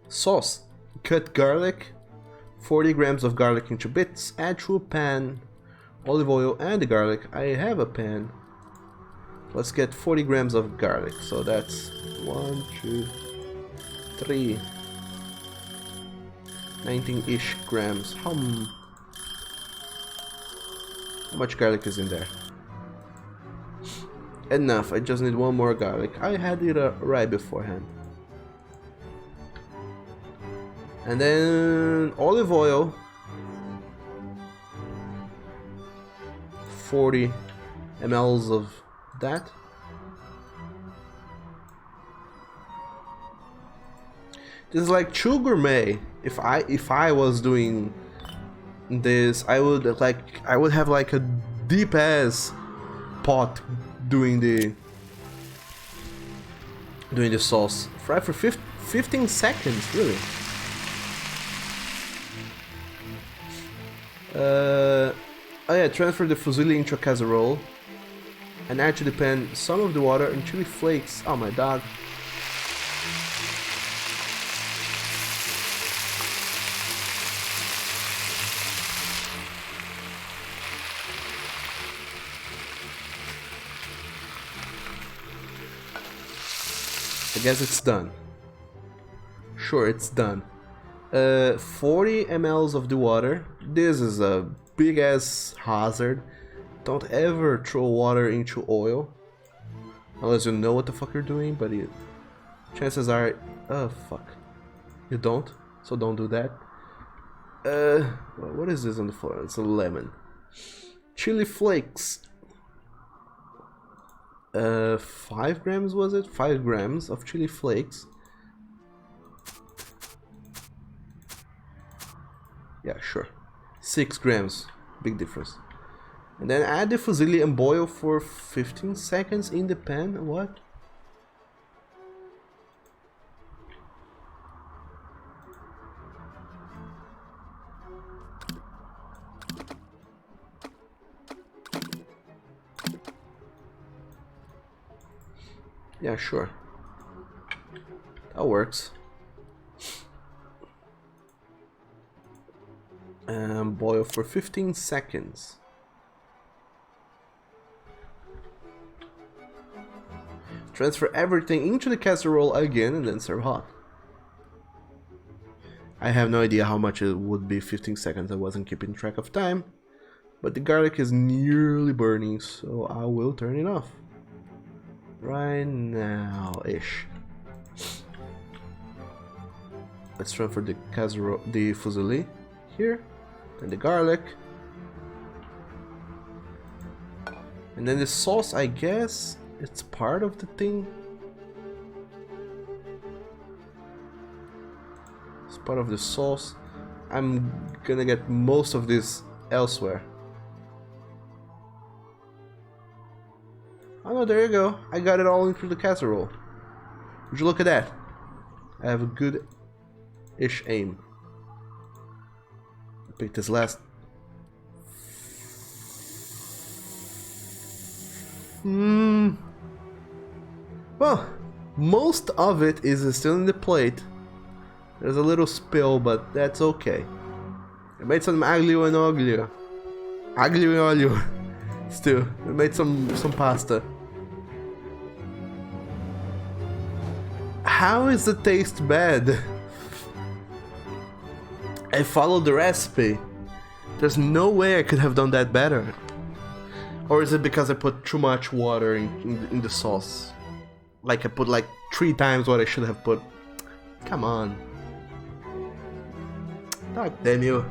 Sauce. Cut garlic. 40 grams of garlic into bits. Add to a pan. Olive oil and the garlic. I have a pan. Let's get 40 grams of garlic. So that's 1, 2, 3. 19-ish grams. How much garlic is in there? Enough. I just need one more garlic. I had it right beforehand. And then olive oil. 40 mLs of that. This is like too gourmet. If I was doing this, I would have like a deep ass pot doing the sauce. Fry for 15 seconds, really. Oh yeah, transfer the fusilli into a casserole and add to the pan some of the water and chili flakes. Oh my dog. guess it's done. Sure, it's done. 40 mLs of the water. This is a big ass hazard. Don't ever throw water into oil unless you know what the fuck you're doing, but chances are, oh fuck, you don't, so don't do that. What is this on the floor? It's a lemon. Chili flakes. 5 grams was it? 5 grams of chili flakes. Yeah, sure. 6 grams, big difference. And then add the fusilli and boil for 15 seconds in the pan. What? Yeah, sure. That works. And boil for 15 seconds. Transfer everything into the casserole again and then serve hot. I have no idea how much it would be 15 seconds. I wasn't keeping track of time. But the garlic is nearly burning, so I will turn it off. Right now-ish. Let's transfer the casserole, the fusilli here, and the garlic. And then the sauce, I guess, it's part of the thing. It's part of the sauce. I'm gonna get most of this elsewhere. Oh no, there you go. I got it all into the casserole. Would you look at that? I have a good-ish aim. Pick this last. Well, most of it is still in the plate. There's a little spill, but that's okay. I made some aglio and olio. Aglio and olio. Still, I made some pasta. How is the taste bad? I followed the recipe. There's no way I could have done that better. Or is it because I put too much water in the sauce? Like I put like 3 times what I should have put. Come on. God damn you.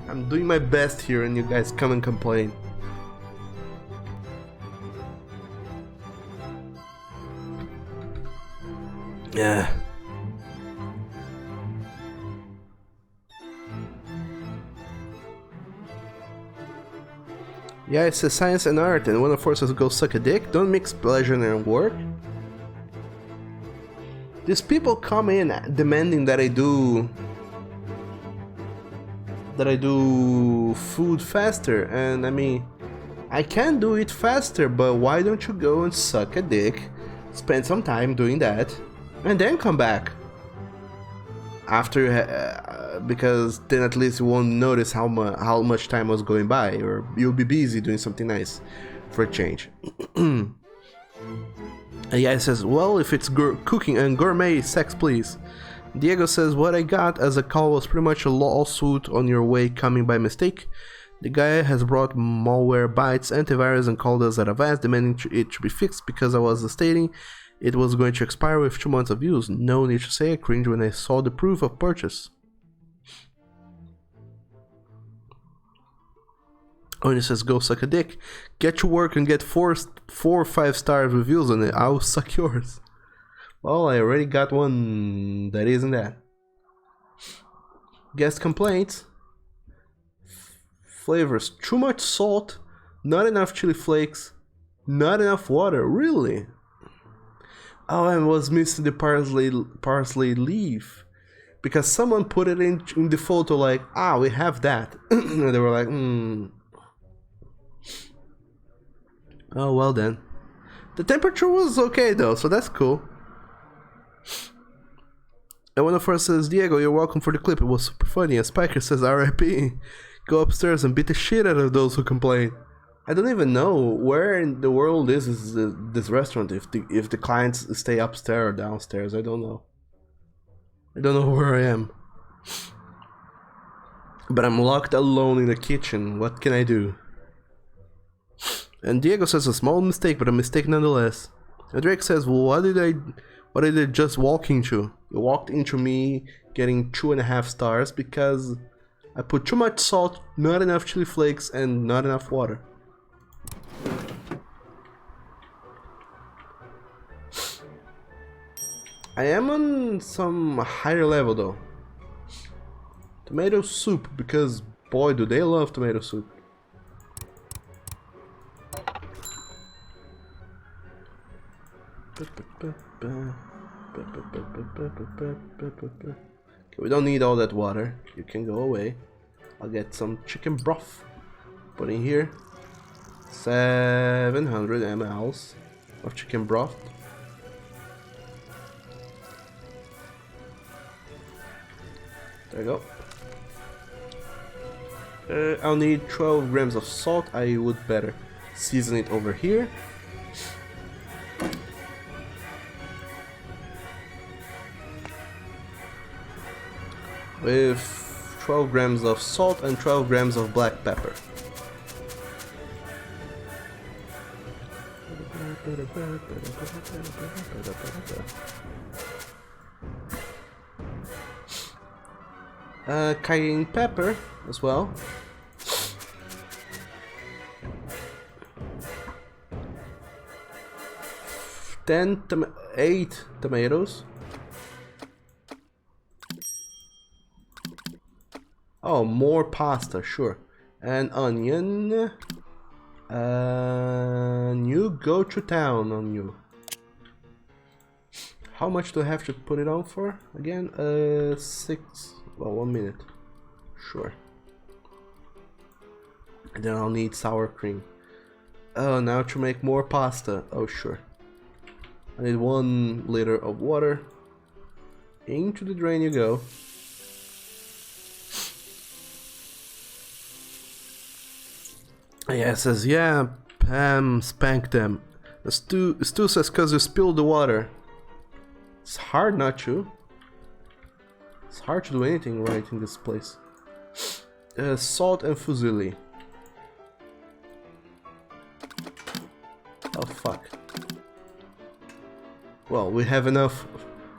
I'm doing my best here and you guys come and complain. Yeah. Yeah, it's a science and art, and one of forces go suck a dick. Don't mix pleasure and work. These people come in demanding that I do food faster, and I mean, I can do it faster, but why don't you go and suck a dick, spend some time doing that, and then come back after because then at least you won't notice how much time was going by, or you'll be busy doing something nice for a change. And yeah, it says, well, if it's cooking and gourmet, sex please. Diego says, what I got as a call was pretty much a lawsuit on your way coming by mistake. The guy has brought malware bytes, antivirus, and called us at advance demanding it to be fixed because I was stating it was going to expire with 2 months of use. No need to say I cringed when I saw the proof of purchase. Oh, and it says, go suck a dick. Get to work and get 4 or 5 star reviews on it. I'll suck yours. Well, I already got one that isn't that. Guest complaints. Flavors. Too much salt. Not enough chili flakes. Not enough water. Really? Oh, I was missing the parsley leaf. Because someone put it in the photo like, we have that. And they were like, Oh, well then. The temperature was okay though, so that's cool. And one of us says, Diego, you're welcome for the clip. It was super funny. And Spiker says, RIP. Go upstairs and beat the shit out of those who complain. I don't even know where in the world is this restaurant. If the clients stay upstairs or downstairs, I don't know. I don't know where I am. But I'm locked alone in the kitchen. What can I do? And Diego says a small mistake, but a mistake nonetheless. And Drake says, well, what did I just walk into? You walked into me getting 2.5 stars because I put too much salt, not enough chili flakes, and not enough water. I am on some higher level though. Tomato soup, because boy do they love tomato soup. Okay, we don't need all that water. You can go away. I'll get some chicken broth. Put in here 700 ml of chicken broth. There you go. I'll need 12 grams of salt. I would better season it over here. With 12 grams of salt and 12 grams of black pepper. Cayenne pepper as well. 8 tomatoes. Oh, more pasta, sure. And onion. You go to town on you. How much do I have to put it on for? Again, 6. Well, 1 minute. Sure. And then I'll need sour cream. Oh, now to make more pasta. Oh, sure. I need 1 liter of water. Into the drain you go. Yeah, it says, yeah, Pam spanked them. Stu says, cause you spilled the water. It's hard not to. It's hard to do anything right in this place. Salt and fusilli. Oh fuck. Well, we have enough.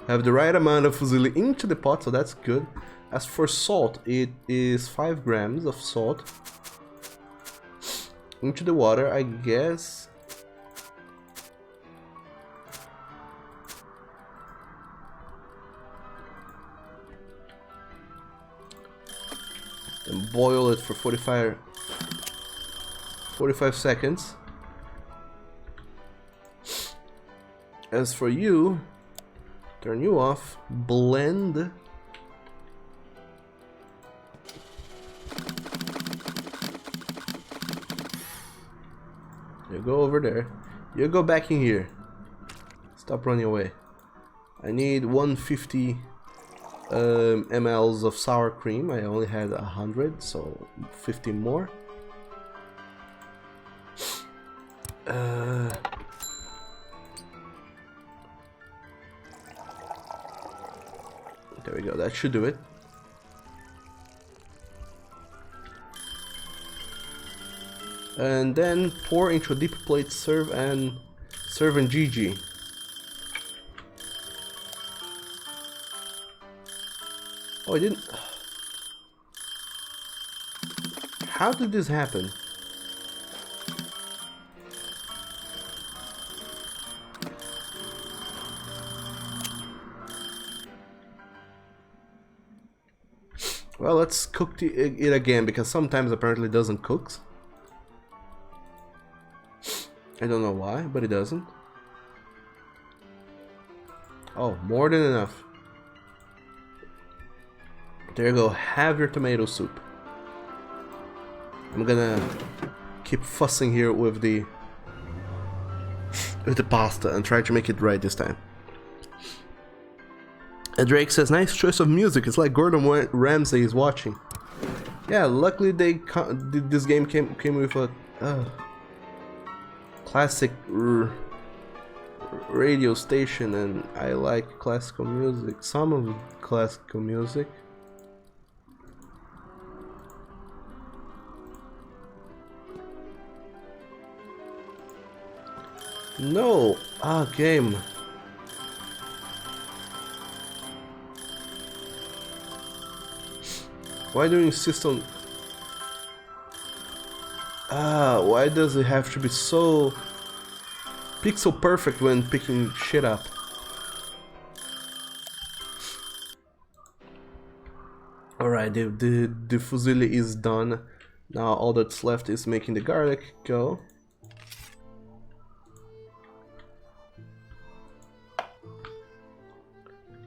Have the right amount of fusilli into the pot, so that's good. As for salt, it is 5 grams of salt. Into the water, I guess. And boil it for 45 seconds. As for you, turn you off, blend. You go over there. You go back in here. Stop running away. I need 150 mLs of sour cream. I only had 100, so 50 more. There we go. That should do it. And then pour into a deep plate, serve and GG. Oh, I didn't. How did this happen? Well, let's cook it again, because sometimes apparently it doesn't cook. I don't know why, but it doesn't. Oh, more than enough. There you go, have your tomato soup. I'm gonna keep fussing here with the pasta and try to make it right this time. And Drake says, nice choice of music, it's like Gordon Ramsay is watching. Yeah, luckily this game came with a classic radio station, and I like classical music. Some of the classical music. No! Ah, game. Why do you insist on... Ah, why does it have to be so pixel perfect when picking shit up? Alright, the fusilli is done. Now all that's left is making the garlic go.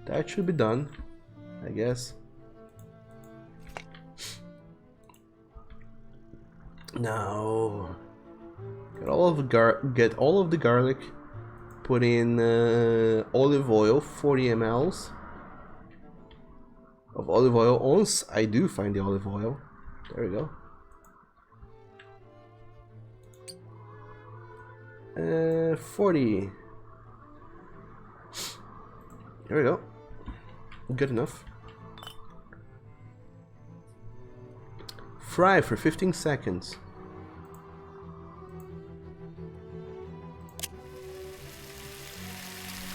That should be done, I guess. Now get all of the garlic. Put in olive oil, 40 mLs of olive oil. Once I do find the olive oil, there we go. 40. There we go. Good enough. Fry for 15 seconds.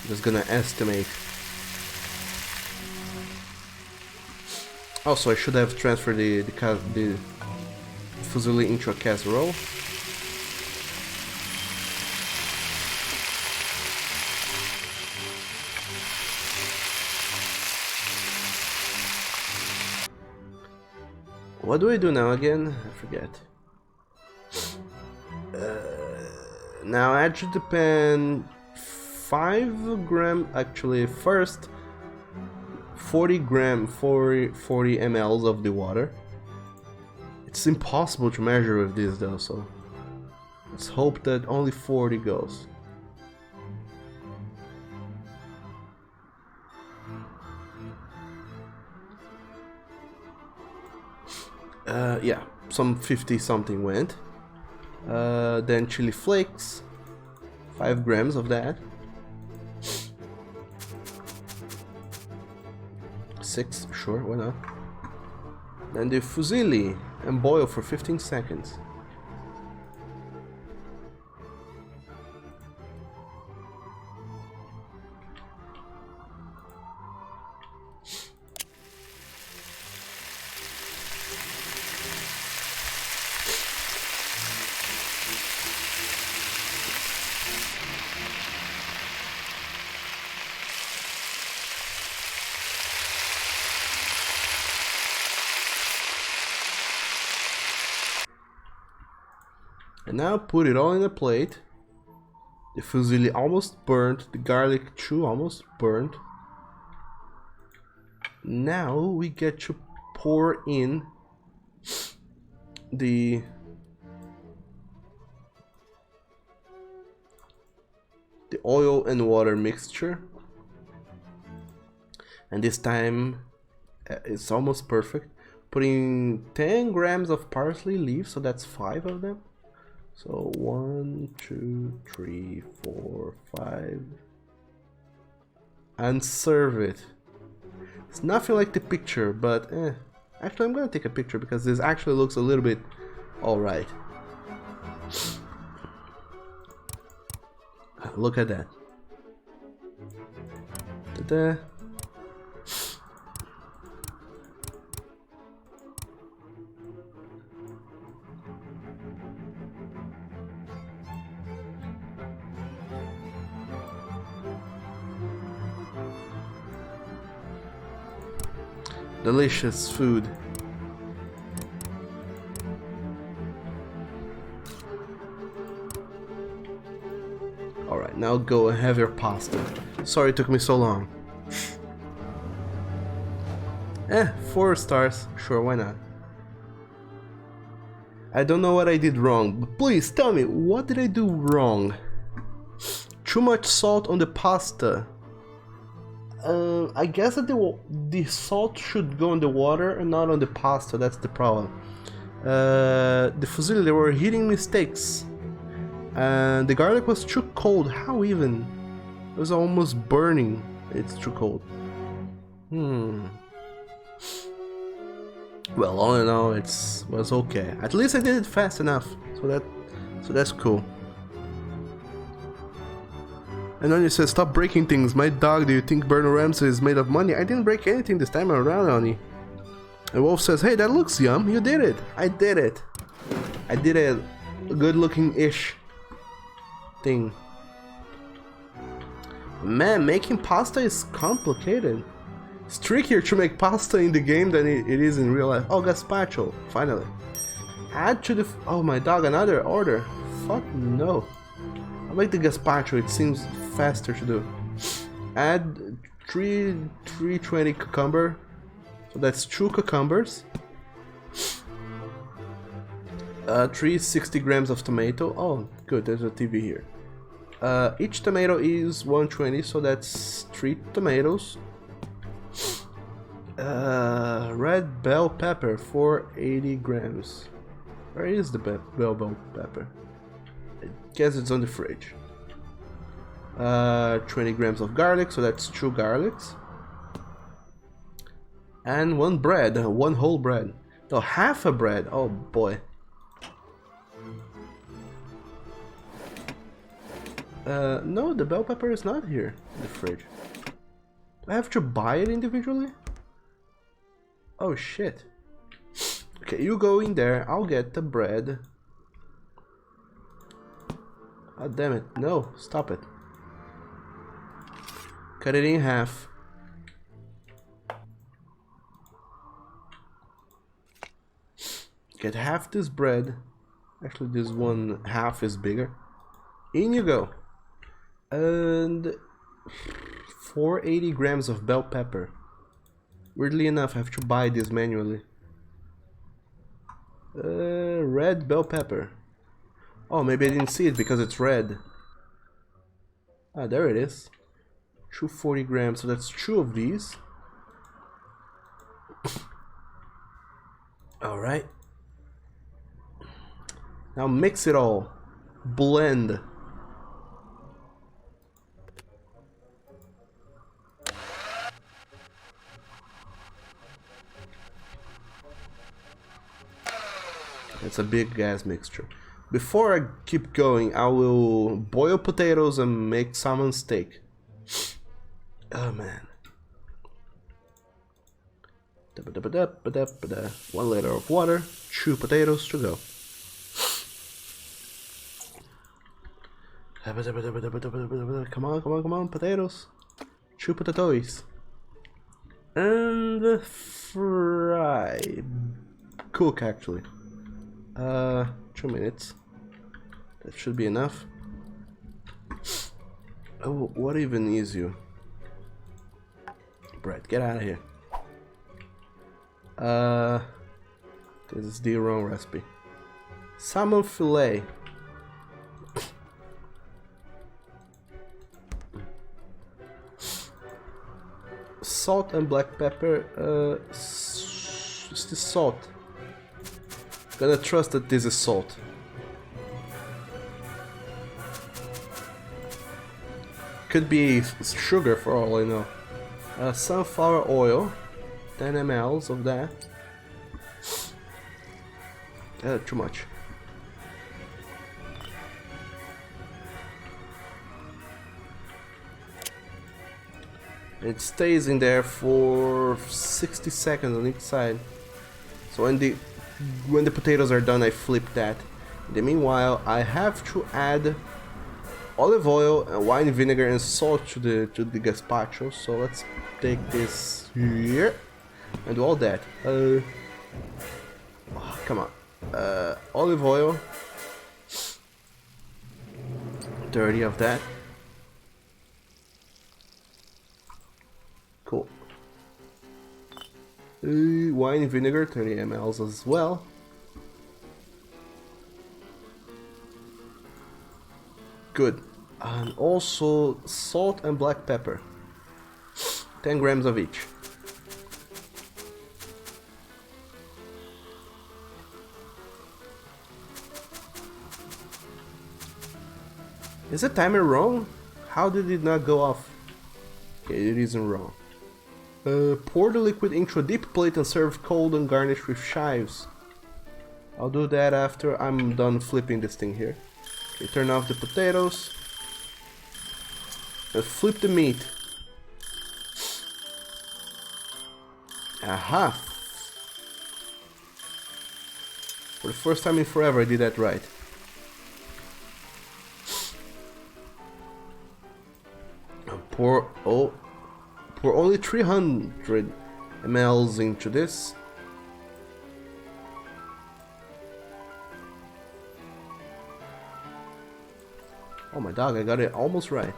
Just gonna estimate. Also, I should have transferred the fusilli into a casserole. What do I do now again? I forget. Now add to the pan 5 gram, actually first 40 mLs of the water. It's impossible to measure with this though, so let's hope that only 40 goes. Yeah, some 50 something went. Then chili flakes, 5 grams of that. 6, sure, why not? Then the fusilli and boil for 15 seconds. And now put it all in a plate. The fusilli almost burnt, the garlic too almost burnt. Now we get to pour in the oil and water mixture. And this time it's almost perfect. Putting 10 grams of parsley leaves, so that's 5 of them. So 1, 2, 3, 4, 5, and serve it. It's nothing like the picture, but actually I'm gonna take a picture because this actually looks a little bit alright. Look at that. Ta-da. Delicious food. Alright, now go and have your pasta. Sorry it took me so long. 4 stars. Sure, why not? I don't know what I did wrong, but please tell me, what did I do wrong? Too much salt on the pasta. I guess that the salt should go in the water and not on the pasta, that's the problem. The fusilli, there were heating mistakes. And the garlic was too cold. How even? It was almost burning. It's too cold. Well, all in all, was okay. At least I did it fast enough. So that's cool. And Oni says, stop breaking things. My dog, do you think Bernard Ramsay is made of money? I didn't break anything this time around, Oni. And Wolf says, hey, that looks yum. You did it. I did it. I did a good looking-ish thing. Man, making pasta is complicated. It's trickier to make pasta in the game than it is in real life. Oh, gazpacho, finally. Add to the... oh, my dog, another order. Fuck no. I'll make the gazpacho, it seems faster to do. Add 320 cucumber. So that's 2 cucumbers. 360 grams of tomato. Oh, good, there's a TV here. Each tomato is 120, so that's 3 tomatoes. Red bell pepper, 480 grams. Where is the bell pepper? I guess it's on the fridge. 20 grams of garlic, so that's 2 garlics. And 1 bread, 1 whole bread. No, half a bread, oh boy. No, the bell pepper is not here in the fridge. Do I have to buy it individually? Oh shit. Okay, you go in there, I'll get the bread. Oh damn it, no, stop it. Cut it in half. Get half this bread. Actually, this one half is bigger. In you go. And 480 grams of bell pepper. Weirdly enough, I have to buy this manually. Red bell pepper. Oh, maybe I didn't see it because it's red. Ah, there it is. 240 grams, so that's 2 of these. Alright. Now mix it all. Blend. It's a big gas mixture. Before I keep going, I will boil potatoes and make salmon steak. Oh man. 1 liter of water, 2 potatoes to go. Come on, potatoes. 2 potatoes. And fry. Cook actually. 2 minutes. That should be enough. Oh, what even is you? Brett, get out of here. This is the wrong recipe. Salmon fillet. Salt and black pepper. It's the salt. Gonna trust that this is salt. Could be sugar for all I know. Sunflower oil, 10 ml of that. Too much. It stays in there for 60 seconds on each side. So when the potatoes are done, I flip that. In the meanwhile, I have to add olive oil and wine vinegar and salt to the gazpacho. So let's take this here and do all that. Oh, come on. Olive oil. 30 of that. Cool. Wine vinegar, 30 ml as well. Good. And also salt and black pepper. 10 grams of each. Is the timer wrong? How did it not go off? Okay, it isn't wrong. Pour the liquid into a deep plate and serve cold and garnish with chives. I'll do that after I'm done flipping this thing here. Okay, turn off the potatoes. Flip the meat. Aha! For the first time in forever I did that right. Pour only 300 ml into this. Oh my dog, I got it almost right.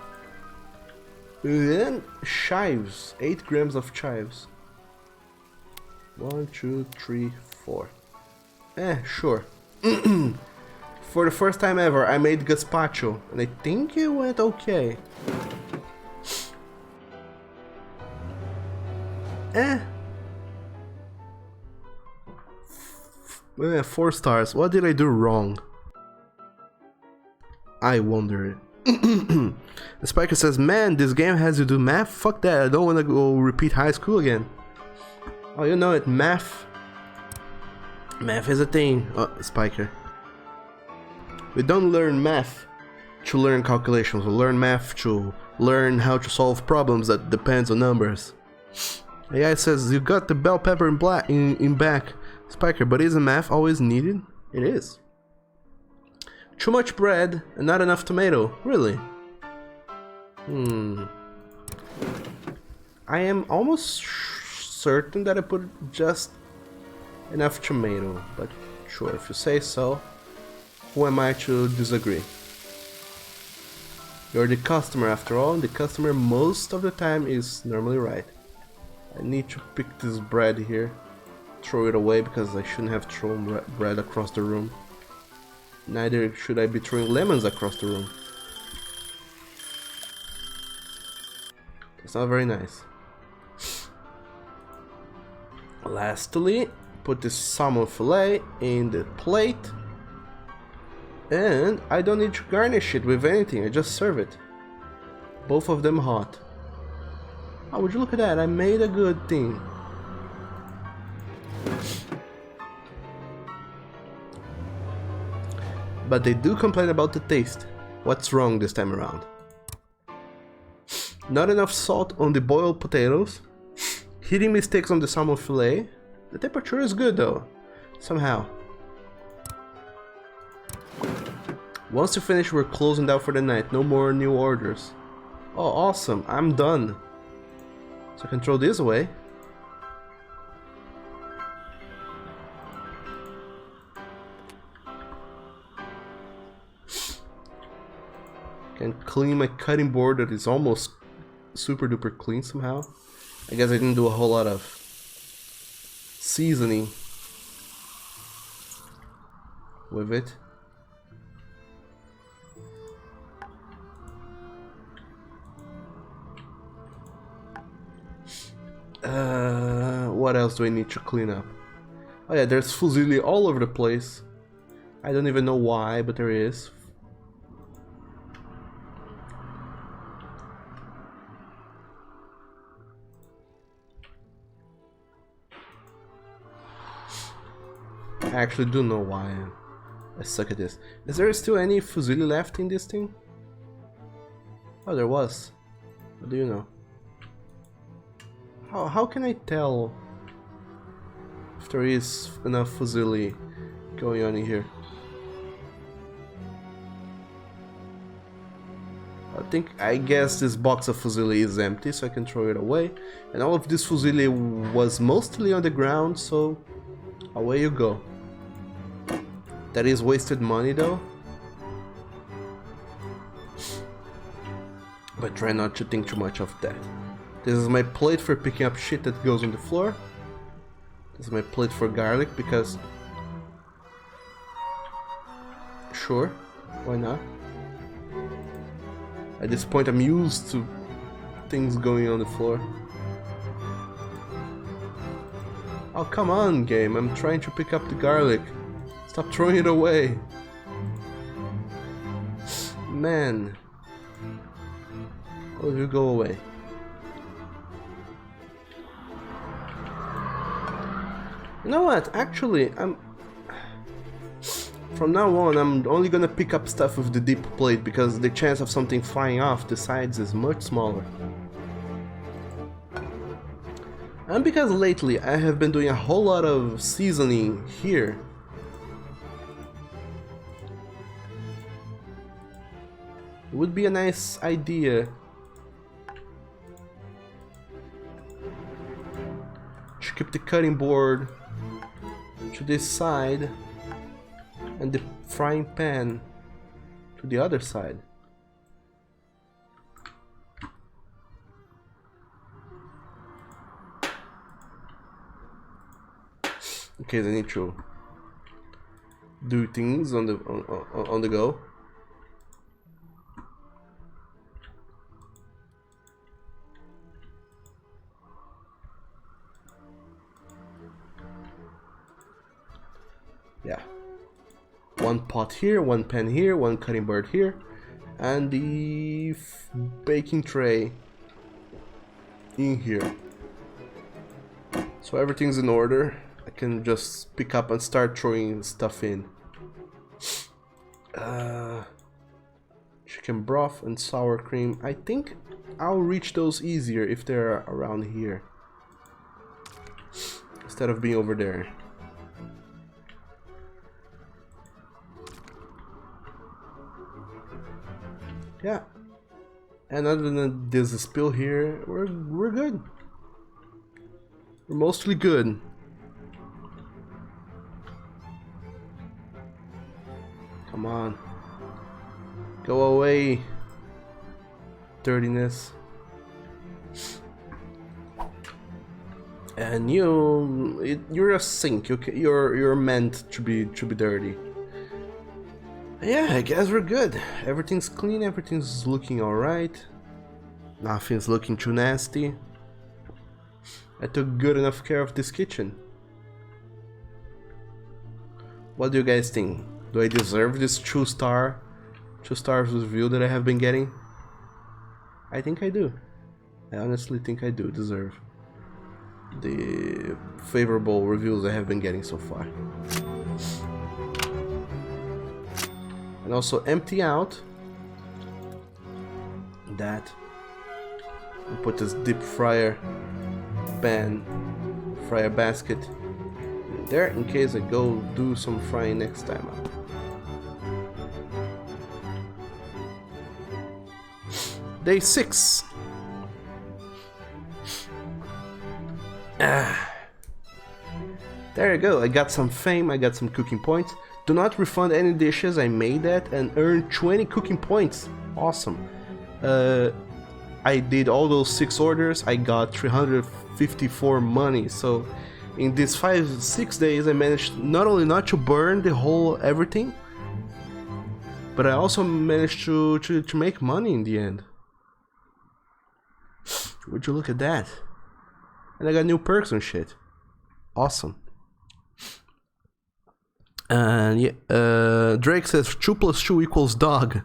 Then chives, 8 grams of chives. 1, 2, 3, 4. Sure. For the first time ever, I made gazpacho, and I think it went okay. 4 stars. What did I do wrong? I wonder. Spiker says, man, this game has you do math? Fuck that, I don't want to go repeat high school again. Oh, you know it, math. Math is a thing, Spiker. We don't learn math to learn calculations, we learn math to learn how to solve problems that depends on numbers. AI says, you got the bell pepper in back, Spiker, but isn't math always needed? It is. Too much bread and not enough tomato, really? I am almost certain that I put just enough tomato, but sure, if you say so, who am I to disagree? You're the customer after all, and the customer most of the time is normally right. I need to pick this bread here, throw it away because I shouldn't have thrown bread across the room. Neither should I be throwing lemons across the room. That's not very nice. Lastly, put this salmon fillet in the plate. And I don't need to garnish it with anything, I just serve it. Both of them hot. Oh, would you look at that, I made a good thing. But they do complain about the taste. What's wrong this time around? Not enough salt on the boiled potatoes. Heating mistakes on the salmon fillet. The temperature is good though, somehow. Once you finish, we're closing down for the night. No more new orders. Oh, awesome, I'm done. So I can throw this away. Can clean my cutting board that is almost super duper clean somehow. I guess I didn't do a whole lot of seasoning with it. What else do I need to clean up? Oh yeah, there's fusilli all over the place. I don't even know why, but there is. I actually do know why I suck at this. Is there still any fusilli left in this thing? Oh, there was. What do you know? How can I tell if there is enough fusilli going on in here? I guess this box of fusilli is empty, so I can throw it away. And all of this fusilli was mostly on the ground, so away you go. That is wasted money though. But try not to think too much of that. This is my plate for picking up shit that goes on the floor. This is my plate for garlic because... Sure, why not? At this point I'm used to things going on the floor. Oh, come on, game, I'm trying to pick up the garlic. Stop throwing it away. man. All of you go away. You know what? Actually, from now on, I'm only gonna pick up stuff with the deep plate because the chance of something flying off the sides is much smaller. And because lately I have been doing a whole lot of seasoning here. It would be a nice idea to keep the cutting board to this side and the frying pan to the other side. Okay, I need to do things on the go. Yeah. One pot here, one pan here, one cutting board here, and the baking tray in here. So everything's in order. I can just pick up and start throwing stuff in. Chicken broth and sour cream. I think I'll reach those easier if they're around here instead of being over there. Yeah. And other than this spill here, we're good. We're mostly good. Come on. Go away. Dirtiness. And you're a sink. You're meant to be dirty. Yeah, I guess we're good. Everything's clean, everything's looking alright. Nothing's looking too nasty. I took good enough care of this kitchen. What do you guys think? Do I deserve this 2 stars review that I have been getting? I think I do. I honestly think I do deserve the favorable reviews I have been getting so far. And also empty out that and put this deep fryer basket in there in case I go do some frying next time out. Day 6. There you go, I got some fame, I got some cooking points. Do not refund any dishes, I made that and earned 20 cooking points. Awesome. I did all those 6 orders, I got 354 money. So in these 6 days I managed not only not to burn the whole everything, but I also managed to make money in the end. Would you look at that? And I got new perks and shit. Awesome. And yeah, Drake says 2 + 2 = dog.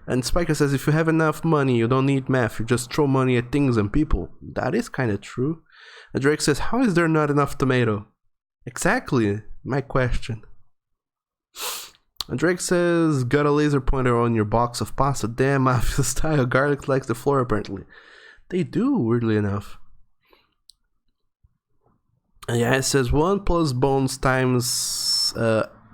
And Spiker says if you have enough money, you don't need math, you just throw money at things and people. That is kind of true. And Drake says, how is there not enough tomato? Exactly, my question. And Drake says, got a laser pointer on your box of pasta. Damn, mafia style. Garlic likes the floor apparently. They do, weirdly enough. And yeah, it says 1 + bones times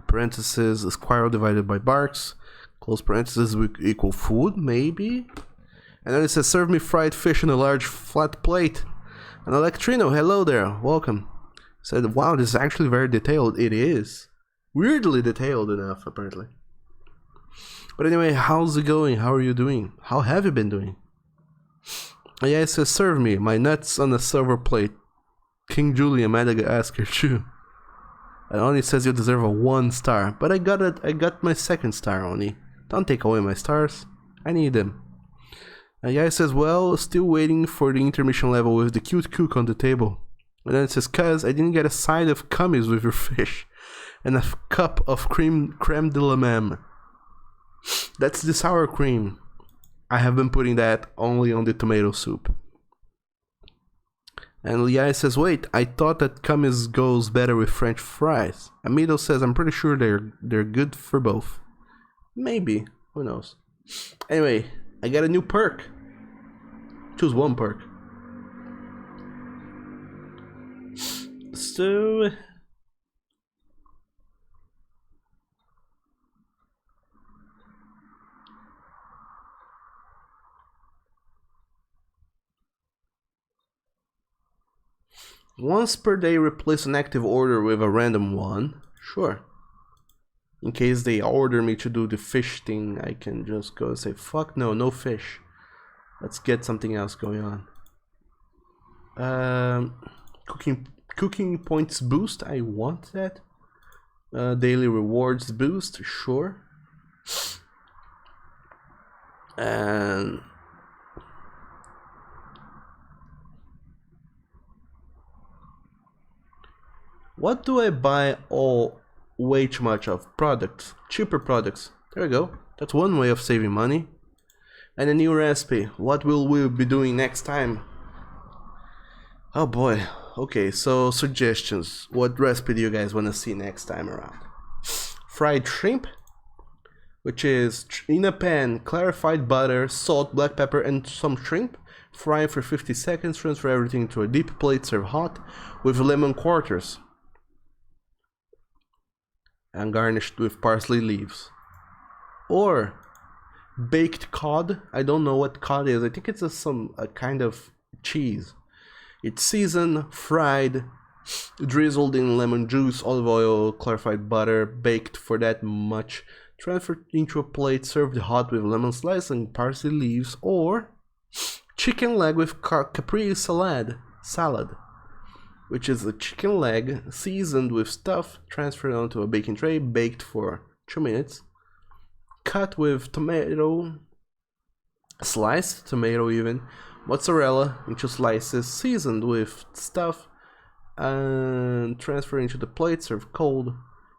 parentheses a squirrel divided by barks. Close parentheses equal food, maybe. And then it says, serve me fried fish in a large flat plate. And Electrino, hello there, welcome. Said, wow, this is actually very detailed. It is. Weirdly detailed enough, apparently. But anyway, how's it going? How are you doing? How have you been doing? And yeah, it says, serve me, my nuts on a silver plate. King Julian, Madagascar, too. And only says you deserve a 1 star. But I got it. I got my 2nd star only. Don't take away my stars. I need them. And yeah, it says, well, still waiting for the intermission level with the cute cook on the table. And then it says, cuz I didn't get a side of cummies with your fish. And a cup of creme de la meme. That's the sour cream. I have been putting that only on the tomato soup. And Leah says, wait, I thought that hummus goes better with French fries. Amido says, I'm pretty sure they're good for both. Maybe. Who knows? Anyway, I got a new perk. Choose one perk. So... once per day, replace an active order with a random one. Sure. In case they order me to do the fish thing, I can just go and say, fuck no, no fish. Let's get something else going on. Cooking points boost, I want that. Daily rewards boost, sure. And... what do I buy way too much of? Products. Cheaper products. There we go. That's one way of saving money. And a new recipe. What will we be doing next time? Oh boy. Okay, so suggestions. What recipe do you guys want to see next time around? Fried shrimp, which is in a pan, clarified butter, salt, black pepper, and some shrimp. Fry for 50 seconds. Transfer everything into a deep plate. Serve hot with lemon quarters. And garnished with parsley leaves. Or baked cod. I don't know what cod is. I think it's a kind of cheese. It's seasoned, fried, drizzled in lemon juice, olive oil, clarified butter, baked for that much. Transferred into a plate, served hot with lemon slice and parsley leaves. Or chicken leg with capri salad, which is a chicken leg seasoned with stuff, transferred onto a baking tray, baked for 2 minutes, cut with tomato, sliced tomato even, mozzarella into slices, seasoned with stuff, and transferred into the plate, served cold,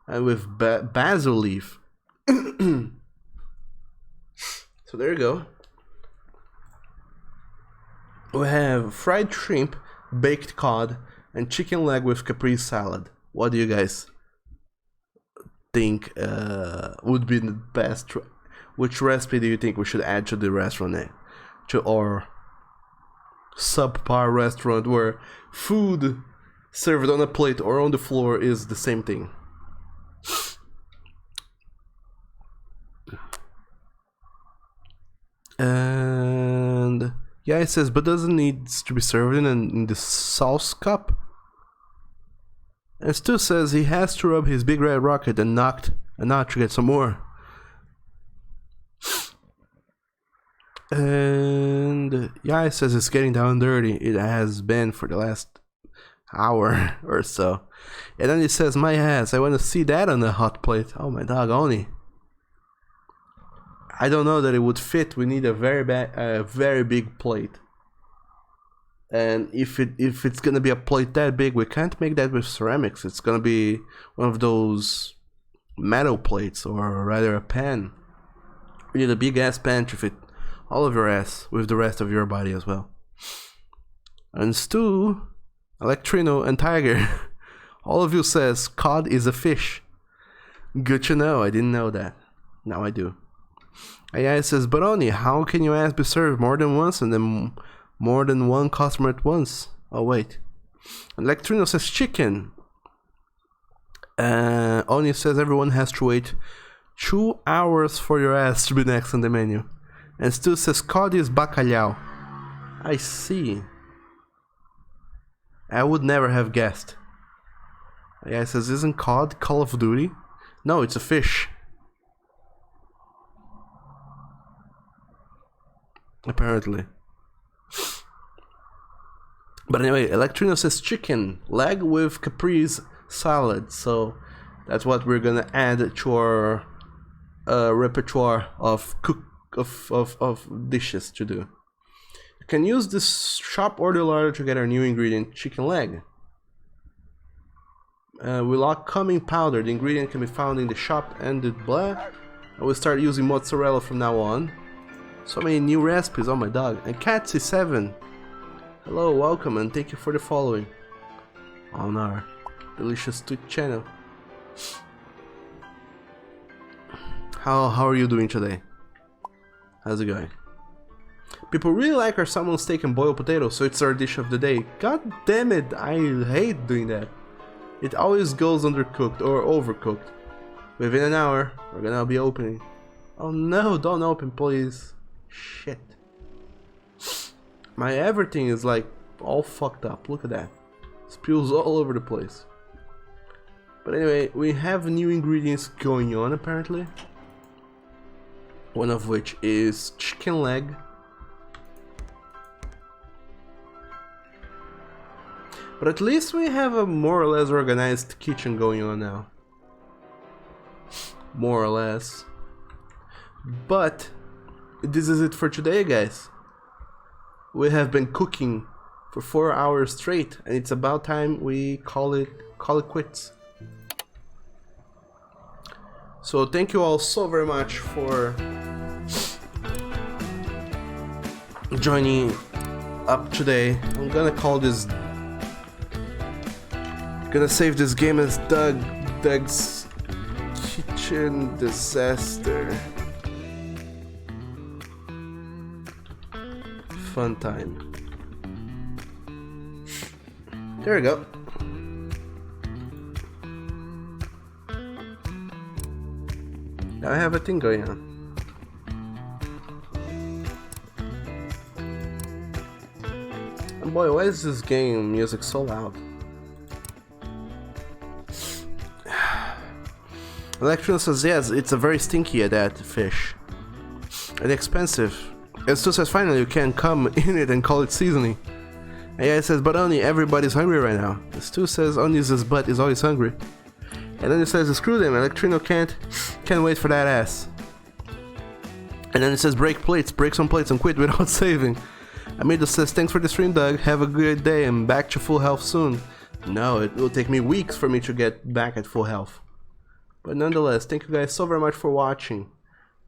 and with basil leaf. So there you go. We have fried shrimp, baked cod, and chicken leg with capri salad. What do you guys think would be the best? Which recipe do you think we should add to the restaurant name? To our subpar restaurant where food served on a plate or on the floor is the same thing. And yeah, it says, but doesn't need to be served in the sauce cup. And Stu says he has to rub his big red rocket and knocked a notch to get some more. And yeah, it says it's getting down dirty. It has been for the last hour or so. And then it says, my ass, I want to see that on the hot plate. Oh my doggone. I don't know that it would fit. We need a very big plate. And if it's gonna be a plate that big, we can't make that with ceramics. It's gonna be one of those metal plates, or rather a pan. We need a big ass pan to fit all of your ass with the rest of your body as well. And Stu, Electrino, and Tiger, all of you says cod is a fish. Good to know. I didn't know that. Now I do. AI says, Baroni, how can your ass be served more than once and then more than one customer at once? Oh, wait. Electrino says chicken. Oni says everyone has to wait 2 hours for your ass to be next on the menu. And Stu says cod is bacalhau. I see. I would never have guessed. AI says, isn't cod Call of Duty? No, it's a fish. Apparently. But anyway, Electrino says chicken leg with caprese salad. So that's what we're gonna add to our repertoire of dishes to do. You can use this shop order ladder to get our new ingredient, chicken leg. We lock coming powder. The ingredient can be found in the shop and the blah. I will start using mozzarella from now on. So many new recipes, oh my dog. And Catsy7. Hello, welcome, and thank you for the following on our delicious Twitch channel. How are you doing today? How's it going? People really like our salmon steak and boiled potatoes, so it's our dish of the day. God damn it, I hate doing that. It always goes undercooked or overcooked. Within an hour, we're gonna be opening. Oh no, don't open please. Shit. My everything is like all fucked up, look at that. Spills all over the place. But anyway, we have new ingredients going on apparently. One of which is chicken leg. But at least we have a more or less organized kitchen going on now. More or less. But this is it for today, guys. We have been cooking for 4 hours straight, and it's about time we call it quits. So thank you all so very much for joining up today. I'm gonna call this, gonna save this game as Doug's Kitchen Disaster. Fun time. There we go. Now I have a thing going on. And boy, why is this game music so loud? Electron says yes, it's a very stinky at that fish. And expensive. And Stu says finally you can come in it and call it seasoning. And yeah, it says but only everybody's hungry right now. And Stu says Oni's butt is always hungry. And then it says screw them, Electrino can't wait for that ass. And then it says break some plates and quit without saving. Amido says thanks for the stream Doug, have a good day and back to full health soon. No, it will take me weeks for me to get back at full health. But nonetheless, thank you guys so very much for watching,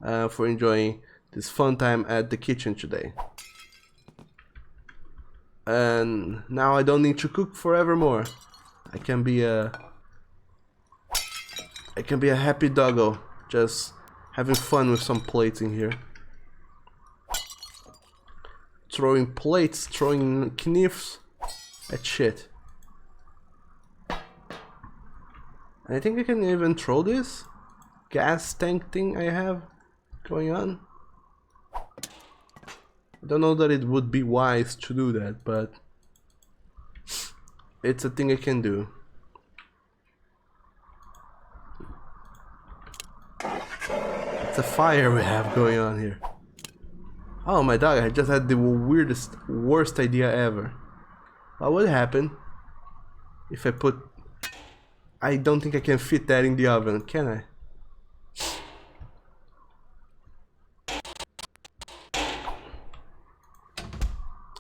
for enjoying this fun time at the kitchen today. And now I don't need to cook forevermore. I can be a happy doggo, just having fun with some plates in here. Throwing plates, throwing knives at shit. And I think I can even throw this gas tank thing I have going on. I don't know that it would be wise to do that, but it's a thing I can do. It's a fire we have going on here. Oh my dog, I just had the worst idea ever. What would happen if I put... I don't think I can fit that in the oven, can I?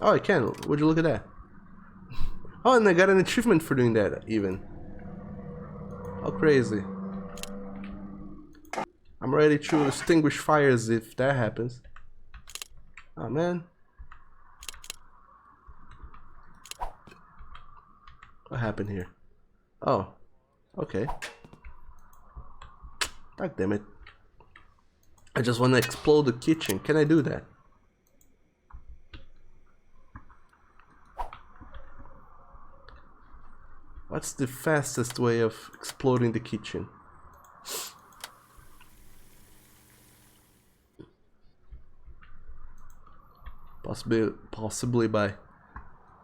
Oh, I can. Would you look at that? Oh, and I got an achievement for doing that, even. How crazy. I'm ready to extinguish fires if that happens. Oh, man. What happened here? Oh, okay. God damn it. I just want to explode the kitchen. Can I do that? What's the fastest way of exploding the kitchen? Possibly by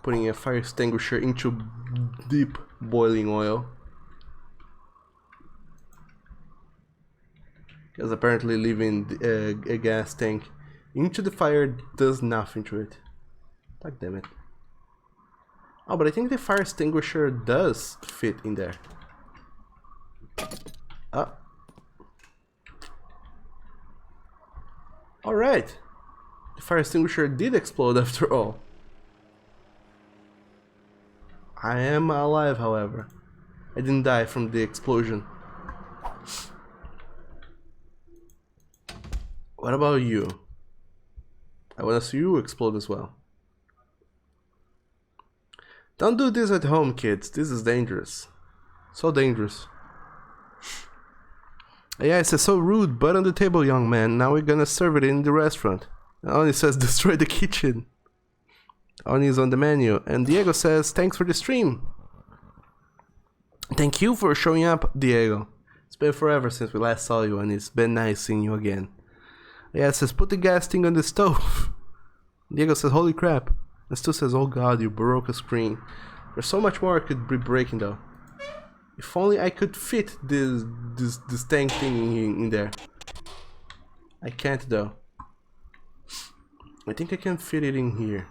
putting a fire extinguisher into deep boiling oil. Because apparently leaving a gas tank into the fire does nothing to it. God damn it. Oh, but I think the fire extinguisher does fit in there. Ah. Alright. The fire extinguisher did explode after all. I am alive, however. I didn't die from the explosion. What about you? I wanna see you explode as well. Don't do this at home, kids. This is dangerous. So dangerous. Yeah, it says so rude. Butt on the table, young man. Now we're gonna serve it in the restaurant. Oni says destroy the kitchen. Oni is on the menu. And Diego says thanks for the stream. Thank you for showing up, Diego. It's been forever since we last saw you, and it's been nice seeing you again. Yeah, it says put the gas thing on the stove. Diego says holy crap. And Stu says oh god, you broke a screen. There's so much more I could be breaking though. If only I could fit this tank thing in there. I can't though. I think I can fit it in here.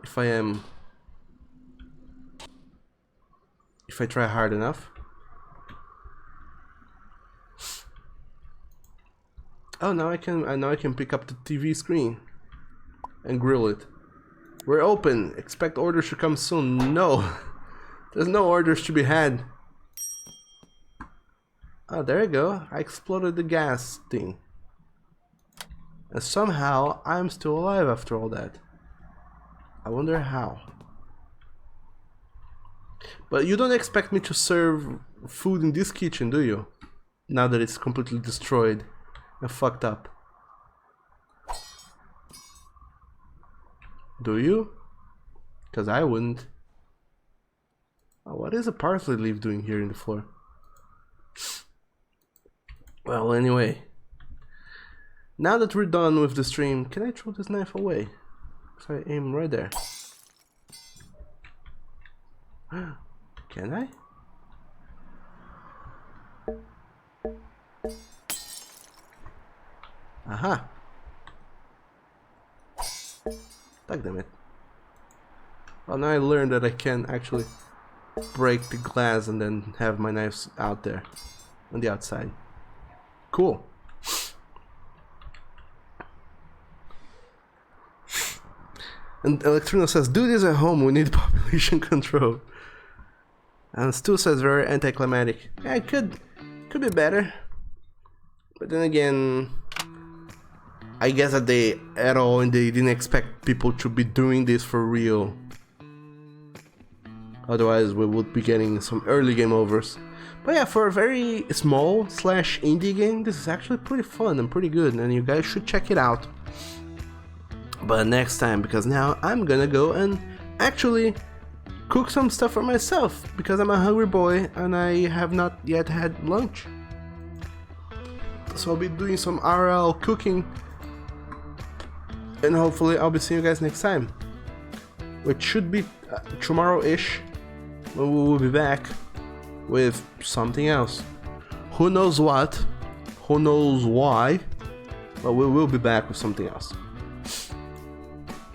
If I try hard enough. Oh, now I can pick up the TV screen and grill it. We're open. Expect orders to come soon. No. There's no orders to be had. Oh, there you go. I exploded the gas thing. And somehow I'm still alive after all that. I wonder how. But you don't expect me to serve food in this kitchen, do you? Now that it's completely destroyed and fucked up. Do you? Because I wouldn't. Oh, what is a parsley leaf doing here in the floor? Well, anyway. Now that we're done with the stream, can I throw this knife away? So I aim right there. Can I? Aha! Damn it. Well, now I learned that I can actually break the glass and then have my knives out there on the outside. Cool. And Electrino says, do this at home, we need population control. And Stu says, very anticlimactic. Yeah, it could be better. But then again, I guess that they didn't expect people to be doing this for real. Otherwise, we would be getting some early game overs. But yeah, for a very small / indie game, this is actually pretty fun and pretty good, and you guys should check it out. But next time, because now I'm gonna go and actually cook some stuff for myself, because I'm a hungry boy and I have not yet had lunch. So I'll be doing some RL cooking. And hopefully I'll be seeing you guys next time, which should be tomorrow-ish, when we will be back with something else. Who knows what, who knows why, but we will be back with something else.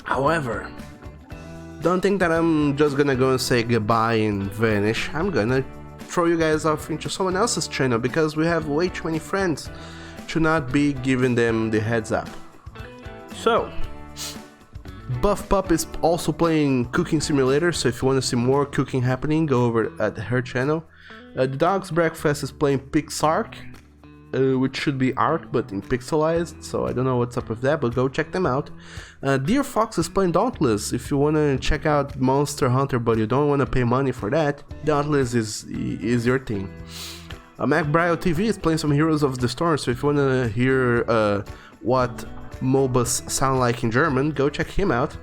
However, don't think that I'm just gonna go and say goodbye and vanish. I'm gonna throw you guys off into someone else's channel, because we have way too many friends to not be giving them the heads up. So, Buff Pup is also playing Cooking Simulator, so if you want to see more cooking happening, go over at her channel. The Dog's Breakfast is playing Pixark, which should be Ark, but in pixelized, so I don't know what's up with that, but go check them out. Dear Fox is playing Dauntless. If you want to check out Monster Hunter, but you don't want to pay money for that, Dauntless is your thing. MacBrio TV is playing some Heroes of the Storm, so if you want to hear what MOBAs sound like in German, go check him out.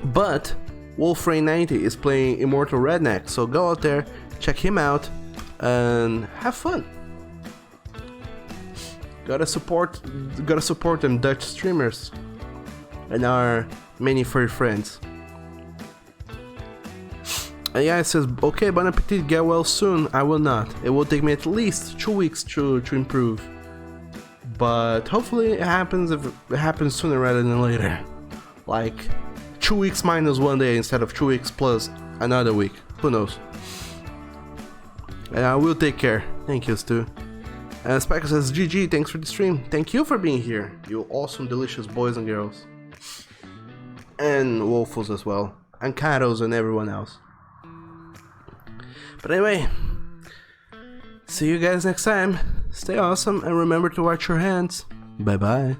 But Wolfrain90 is playing Immortal Redneck, so go out there, check him out, and have fun. Gotta support them Dutch streamers and our many furry friends. And yeah, it says, okay, bon appetit, get well soon. I will not. It will take me at least 2 weeks to improve. But hopefully it happens sooner rather than later. Like 2 weeks minus 1 day instead of 2 weeks plus another week. Who knows? And I will take care. Thank you, Stu. And Spiker says, GG, thanks for the stream. Thank you for being here, you awesome, delicious boys and girls. And Wolfos as well. And Katos and everyone else. But anyway, See you guys next time. Stay awesome and remember to wash your hands. Bye bye.